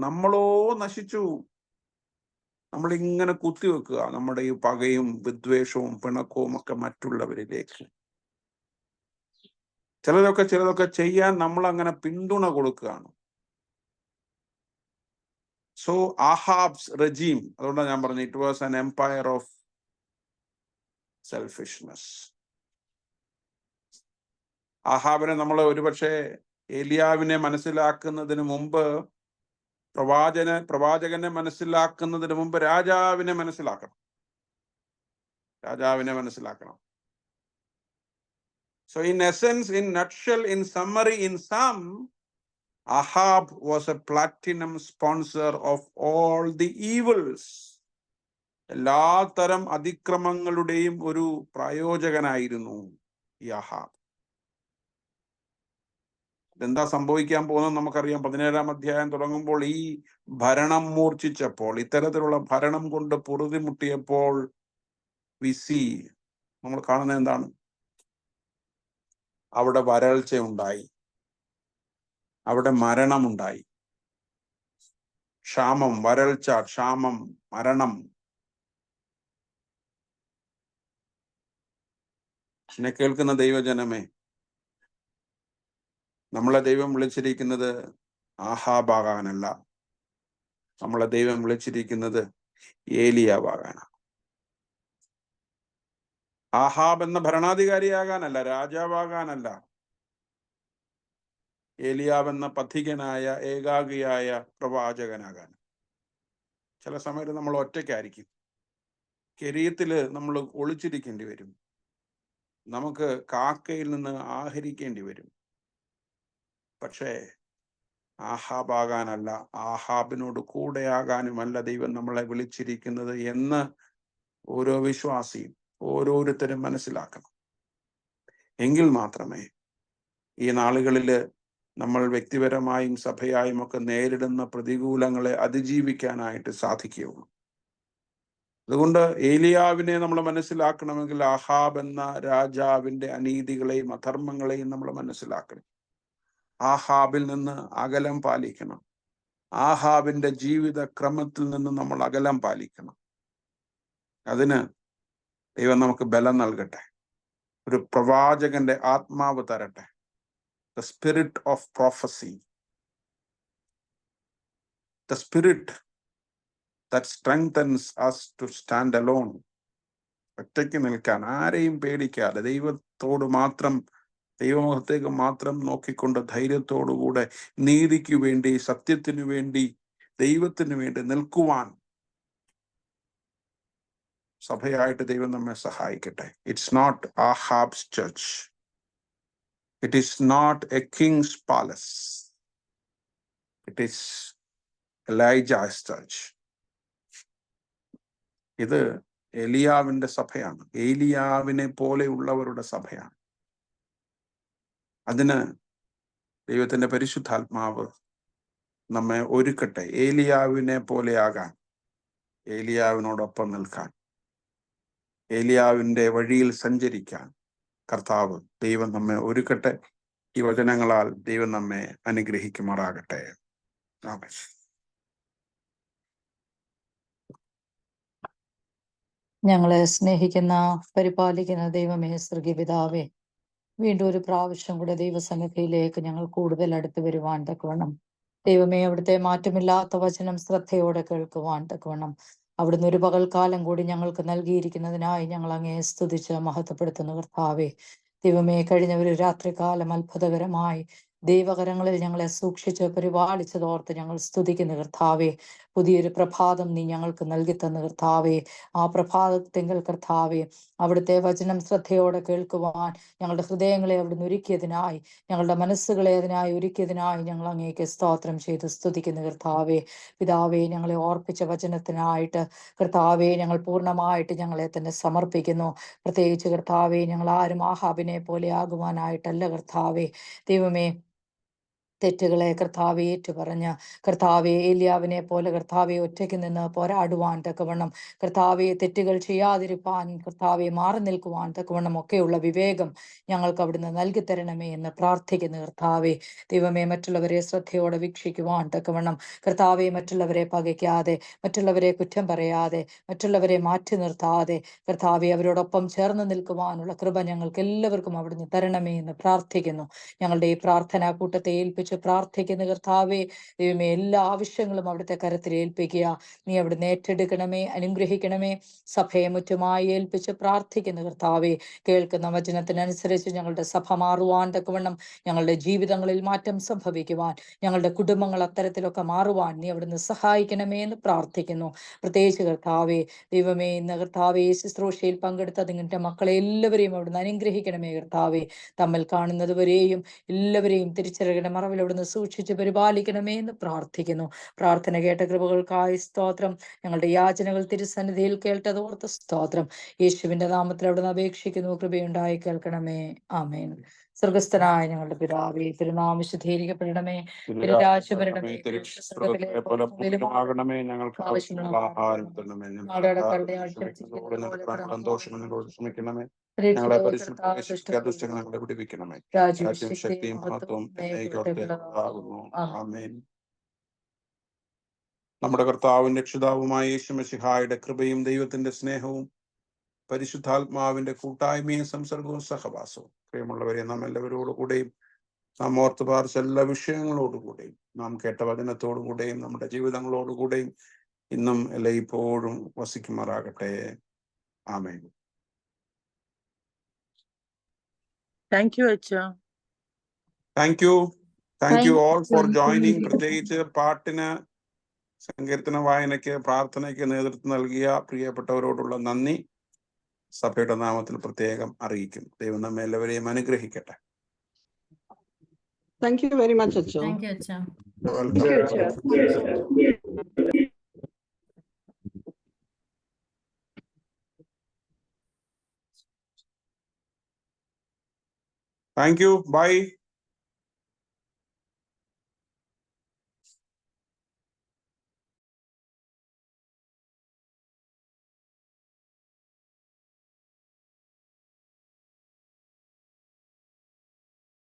നമ്മളോ നശിച്ചു. നമ്മളിങ്ങനെ കുത്തിവെക്കുക നമ്മുടെ ഈ പകയും വിദ്വേഷവും പിണക്കവും ഒക്കെ മറ്റുള്ളവരിലേക്ക്. ചിലതൊക്കെ ചെയ്യാൻ നമ്മൾ അങ്ങനെ പിന്തുണ കൊടുക്കുകയാണ്. സോ ആഹാബ്സ് റെജീം, അതുകൊണ്ടാണ് ഞാൻ പറഞ്ഞു it was an empire of selfishness. ആഹാബിനെ നമ്മൾ ഒരുപക്ഷെ ഏലിയാവിനെ മനസ്സിലാക്കുന്നതിന് മുമ്പ്, പ്രവാചകനെ മനസ്സിലാക്കുന്നതിന് മുമ്പ് രാജാവിനെ മനസ്സിലാക്കണം. So in essence, in nutshell, in summary, in sum, Ahab was a platinum sponsor of all the evils. എല്ലാ തരം അതിക്രമങ്ങളുടെയും ഒരു പ്രായോജകനായിരുന്നു ഈ അഹാബ്. എന്താ സംഭവിക്കാൻ പോകുന്നത് നമുക്കറിയാം. 17-ാം അധ്യായം തുടങ്ങുമ്പോൾ ഈ ഭരണം മൂർച്ഛിച്ചപ്പോൾ, ഇത്തരത്തിലുള്ള ഭരണം കൊണ്ട് പൊറുതിമുട്ടിയപ്പോൾ നമ്മൾ കാണുന്നത് എന്താണ്? അവിടെ വരൾച്ച ഉണ്ടായി, അവിടെ മരണമുണ്ടായി. ക്ഷാമം, വരൾച്ച, ക്ഷാമം, മരണം. എന്നെ കേൾക്കുന്ന ദൈവജനമേ, നമ്മളെ ദൈവം വിളിച്ചിരിക്കുന്നത് ആഹാബാകാനല്ല. നമ്മളെ ദൈവം വിളിച്ചിരിക്കുന്നത് ഏലിയാവാകാനാണ്. ആഹാബ് എന്ന ഭരണാധികാരിയാകാനല്ല, രാജാവാകാനല്ല. ഏലിയാവ് എന്ന പഥികനായ ഏകാഗിയായ പ്രവാചകനാകാൻ. ചില സമയത്ത് നമ്മൾ ഒറ്റയ്ക്കായിരിക്കും. കെരീത്തില് നമ്മൾ ഒളിച്ചിരിക്കേണ്ടി വരും. നമുക്ക് കാക്കയിൽ നിന്ന് ആഹരിക്കേണ്ടി വരും. പക്ഷേ ആഹാബാകാനല്ല, ആഹാബിനോട് കൂടെയാകാനുമല്ല ദൈവം നമ്മളെ വിളിച്ചിരിക്കുന്നത് എന്ന് ഓരോ വിശ്വാസിയും ഓരോരുത്തരും മനസ്സിലാക്കണം. എങ്കിൽ മാത്രമേ ഈ നാളുകളില് നമ്മൾ വ്യക്തിപരമായും സഭയായും ഒക്കെ നേരിടുന്ന പ്രതികൂലങ്ങളെ അതിജീവിക്കാനായിട്ട് സാധിക്കുകയുള്ളൂ. അതുകൊണ്ട് ഏലിയാവിനെ നമ്മൾ മനസ്സിലാക്കണമെങ്കിൽ ആഹാബ് എന്ന രാജാവിന്റെ അനീതികളെയും അധർമ്മങ്ങളെയും നമ്മൾ മനസ്സിലാക്കണം. ആഹാബിൽ നിന്ന് അകലം പാലിക്കണം. ആഹാബിന്റെ ജീവിത ക്രമത്തിൽ നിന്ന് നമ്മൾ അകലം പാലിക്കണം. അതിന് ദൈവം നമുക്ക് ബലം നൽകട്ടെ. ഒരു പ്രവാചകന്റെ ആത്മാവ് തരട്ടെ. The spirit of prophecy, the spirit that strengthens us to stand alone. ഒറ്റയ്ക്ക് നിൽക്കാൻ, ആരെയും പേടിക്കാതെ, ദൈവത്തോട് മാത്രം, ദൈവമുഖത്തേക്ക് മാത്രം നോക്കിക്കൊണ്ട് ധൈര്യത്തോടുകൂടെ നീതിക്ക് വേണ്ടി, സത്യത്തിനു വേണ്ടി, ദൈവത്തിന് വേണ്ടി നിൽക്കുവാൻ സഭയായിട്ട് ദൈവം നമ്മെ സഹായിക്കട്ടെ. It's not Ahab's church. It is not a king's palace. It is Elijah's church. ഇത് എലിയാവിന്റെ സഭയാണ്, ഏലിയാവിനെ പോലെയുള്ളവരുടെ സഭയാണ്. അതിന് ദൈവത്തിന്റെ പരിശുദ്ധാത്മാവ് നമ്മെ ഒരുക്കട്ടെ, ഏലിയാവിനെ പോലെയാകാൻ, ഏലിയാവിനോടൊപ്പം നിൽക്കാൻ, ഏലിയാവിന്റെ വഴിയിൽ സഞ്ചരിക്കാൻ കർത്താവ് ദൈവം നമ്മെ ഒരുക്കട്ടെ. ഈ വചനങ്ങളാൽ ദൈവം നമ്മെ അനുഗ്രഹിക്കുമാറാകട്ടെ. ആമേൻ. ഞങ്ങളെ സ്നേഹിക്കുന്ന പരിപാലിക്കുന്ന ദൈവമേ, സ്വർഗീയ പിതാവേ, വീണ്ടും ഒരു പ്രാവശ്യം കൂടെ ദൈവസന്നിധിയിലേക്ക് ഞങ്ങൾ കൂടുതൽ അടുത്ത് വരുവാൻ തക്കവണ്ണം, ദൈവമേ, അവിടുത്തെ മാറ്റമില്ലാത്ത വചനം ശ്രദ്ധയോടെ കേൾക്കുവാൻ തക്കവണ്ണം അവിടുന്ന് ഒരു പകൽക്കാലം കൂടി ഞങ്ങൾക്ക് നൽകിയിരിക്കുന്നതിനായി ഞങ്ങൾ അങ്ങേ സ്തുതിച്ച് മഹത്വപ്പെടുത്തുന്നു കർത്താവേ. ദൈവമേ, കഴിഞ്ഞ ഒരു രാത്രികാലം അത്ഭുതകരമായി ദൈവകരങ്ങളിൽ ഞങ്ങളെ സൂക്ഷിച്ച് പരിപാലിച്ചതോർത്ത് ഞങ്ങൾ സ്തുതിക്കുന്നു കർത്താവേ. പുതിയൊരു പ്രഭാതം നീ ഞങ്ങൾക്ക് നൽകി തന്നു കർത്താവേ. ആ പ്രഭാതത്തിങ്കൽ കർത്താവേ, അവിടുത്തെ വചനം ശ്രദ്ധയോടെ കേൾക്കുവാൻ ഞങ്ങളുടെ ഹൃദയങ്ങളെ അവിടുന്ന് ഒരുക്കിയതിനായി, ഞങ്ങളുടെ മനസ്സുകളെ അതിനായി ഒരുക്കിയതിനായി ഞങ്ങൾ അങ്ങേക്ക് സ്തോത്രം ചെയ്ത് സ്തുതിക്കുന്നു കർത്താവേ. പിതാവേ, ഞങ്ങളെ ഓർപ്പിച്ച വചനത്തിനായിട്ട് കർത്താവേ, ഞങ്ങൾ പൂർണ്ണമായിട്ട് ഞങ്ങളെ തന്നെ സമർപ്പിക്കുന്നു. പ്രത്യേകിച്ച് കർത്താവേ, ഞങ്ങൾ ആരും ആഹാബിനെ പോലെ ആകുവാനായിട്ടല്ല കർത്താവേ. ദൈവമേ, തെറ്റുകളെ കർത്താവെ ഏറ്റുപറഞ്ഞ് കർത്താവെ ഏലിയാവിനെ പോലെ കർത്താവെ ഒറ്റയ്ക്ക് നിന്ന് പോരാടുവാൻ തക്കവണ്ണം, കർത്താവെ തെറ്റുകൾ ചെയ്യാതിരിപ്പാൻ കർത്താവെ മാറി നിൽക്കുവാൻ തക്കവണ്ണം ഒക്കെയുള്ള വിവേകം ഞങ്ങൾക്ക് അവിടുന്ന് നൽകി തരണമേ എന്ന് പ്രാർത്ഥിക്കുന്നു കർത്താവെ. ദൈവമേ, മറ്റുള്ളവരെ ശ്രദ്ധയോടെ വീക്ഷിക്കുവാൻ തക്കവണ്ണം കർത്താവെ, മറ്റുള്ളവരെ പകയ്ക്കാതെ, മറ്റുള്ളവരെ കുറ്റം പറയാതെ, മറ്റുള്ളവരെ മാറ്റി നിർത്താതെ കർത്താവെ അവരോടൊപ്പം ചേർന്ന് നിൽക്കുവാനുള്ള കൃപ ഞങ്ങൾക്ക് എല്ലാവർക്കും അവിടുന്ന് തരണമേ എന്ന് പ്രാർത്ഥിക്കുന്നു. ഞങ്ങളുടെ ഈ പ്രാർത്ഥനാ കൂട്ടത്തെ ഏൽപ്പിച്ച് പ്രാർത്ഥിക്കുന്ന കർത്താവെ, ദൈവമേ, എല്ലാ ആവശ്യങ്ങളും അവിടുത്തെ കരത്തിൽ ഏൽപ്പിക്കുക. നീ അവിടുന്ന് ഏറ്റെടുക്കണമേ, അനുഗ്രഹിക്കണമേ. സഭയെ മുറ്റുമായി ഏൽപ്പിച്ച് പ്രാർത്ഥിക്കുന്ന കർത്താവെ, കേൾക്കുന്ന വചനത്തിനനുസരിച്ച് ഞങ്ങളുടെ സഭ മാറുവാൻ തക്കവണ്ണം, ഞങ്ങളുടെ ജീവിതങ്ങളിൽ മാറ്റം സംഭവിക്കുവാൻ, ഞങ്ങളുടെ കുടുംബങ്ങൾ അത്തരത്തിലൊക്കെ മാറുവാൻ നീ അവിടുന്ന് സഹായിക്കണമേ എന്ന് പ്രാർത്ഥിക്കുന്നു. പ്രത്യേകിച്ച് കർത്താവെ, ദൈവമേ, ഇന്ന് കർത്താവെ ശുശ്രൂഷയിൽ പങ്കെടുത്ത നിങ്ങളുടെ മക്കളെ എല്ലാവരെയും അവിടുന്ന് അനുഗ്രഹിക്കണമേ കർത്താവെ. തമ്മിൽ കാണുന്നത് വരെയും എല്ലാവരെയും തിരിച്ചറിയണ മറവിൽ അവിടുന്ന് സൂക്ഷിച്ച് പരിപാലിക്കണമേ എന്ന് പ്രാർത്ഥിക്കുന്നു. പ്രാർത്ഥന കേട്ട കൃപകൾക്കായി സ്തോത്രം. ഞങ്ങളുടെ യാചനകൾ തിരുസന്നിധിയിൽ കേട്ടതോർത്ത് സ്തോത്രം. യേശുവിന്റെ നാമത്തിൽ അവിടുന്ന് അപേക്ഷിക്കുന്നു, കൃപയുണ്ടായി കേൾക്കണമേ. ആമേൻ. സ്വർഗസ്ഥനായ ഞങ്ങളുടെ പിതാവേ, തിരുനാമം ശുദ്ധീകരിക്കപ്പെടണമേ, തിരുരാജ്യം വരണമേ, സ്വർഗ്ഗത്തിലെ പോലെ ഭൂമിയിലുമാകണമേ. ഞങ്ങൾക്ക് ആവശ്യമുള്ള ആഹാരം തരണമേ. ക്ഷമിക്കണമേ. ഞങ്ങളെ ദുഷ്ടങ്ങളെ വിടുവിക്കണമേ. രാജ്യം ശക്തിയും മഹത്വവും ആകുന്നു. ആമേൻ. നമ്മുടെ കർത്താവും രക്ഷിതാവുമായ യേശു മിശിഹായുടെ കൃപയും ദൈവത്തിന്റെ സ്നേഹവും പരിശുദ്ധാത്മാവിന്റെ കൂട്ടായ്മയും സംസർഗവും സഹവാസവും പ്രിയമുള്ളവരെ നാം എല്ലാവരോടുകൂടെയും നാം ഓർത്ത് പാർച്ച എല്ലാ വിഷയങ്ങളോടുകൂടെയും നാം കേട്ട വചനത്തോടുകൂടെയും നമ്മുടെ ജീവിതങ്ങളോടുകൂടെയും ഇന്നും എല്ലായ്പ്പോഴും വസിക്കുമാറാകട്ടെ. ആമേൻ. Thank you, Acha. Thank you all for joining. പ്രത്യേകിച്ച് പാട്ടിന്, സങ്കീർത്തന വായനയ്ക്ക്, പ്രാർത്ഥനയ്ക്ക് നേതൃത്വം നൽകിയ പ്രിയപ്പെട്ടവരോടുള്ള നന്ദി സഭയുടെ നാമത്തിൽ പ്രത്യേകം അറിയിക്കും. ദൈവം നമ്മെ എല്ലാവരെയും അനുഗ്രഹിക്കട്ടെ. Thank you very much, Acha. Thank you, Acha. Thank you. Bye.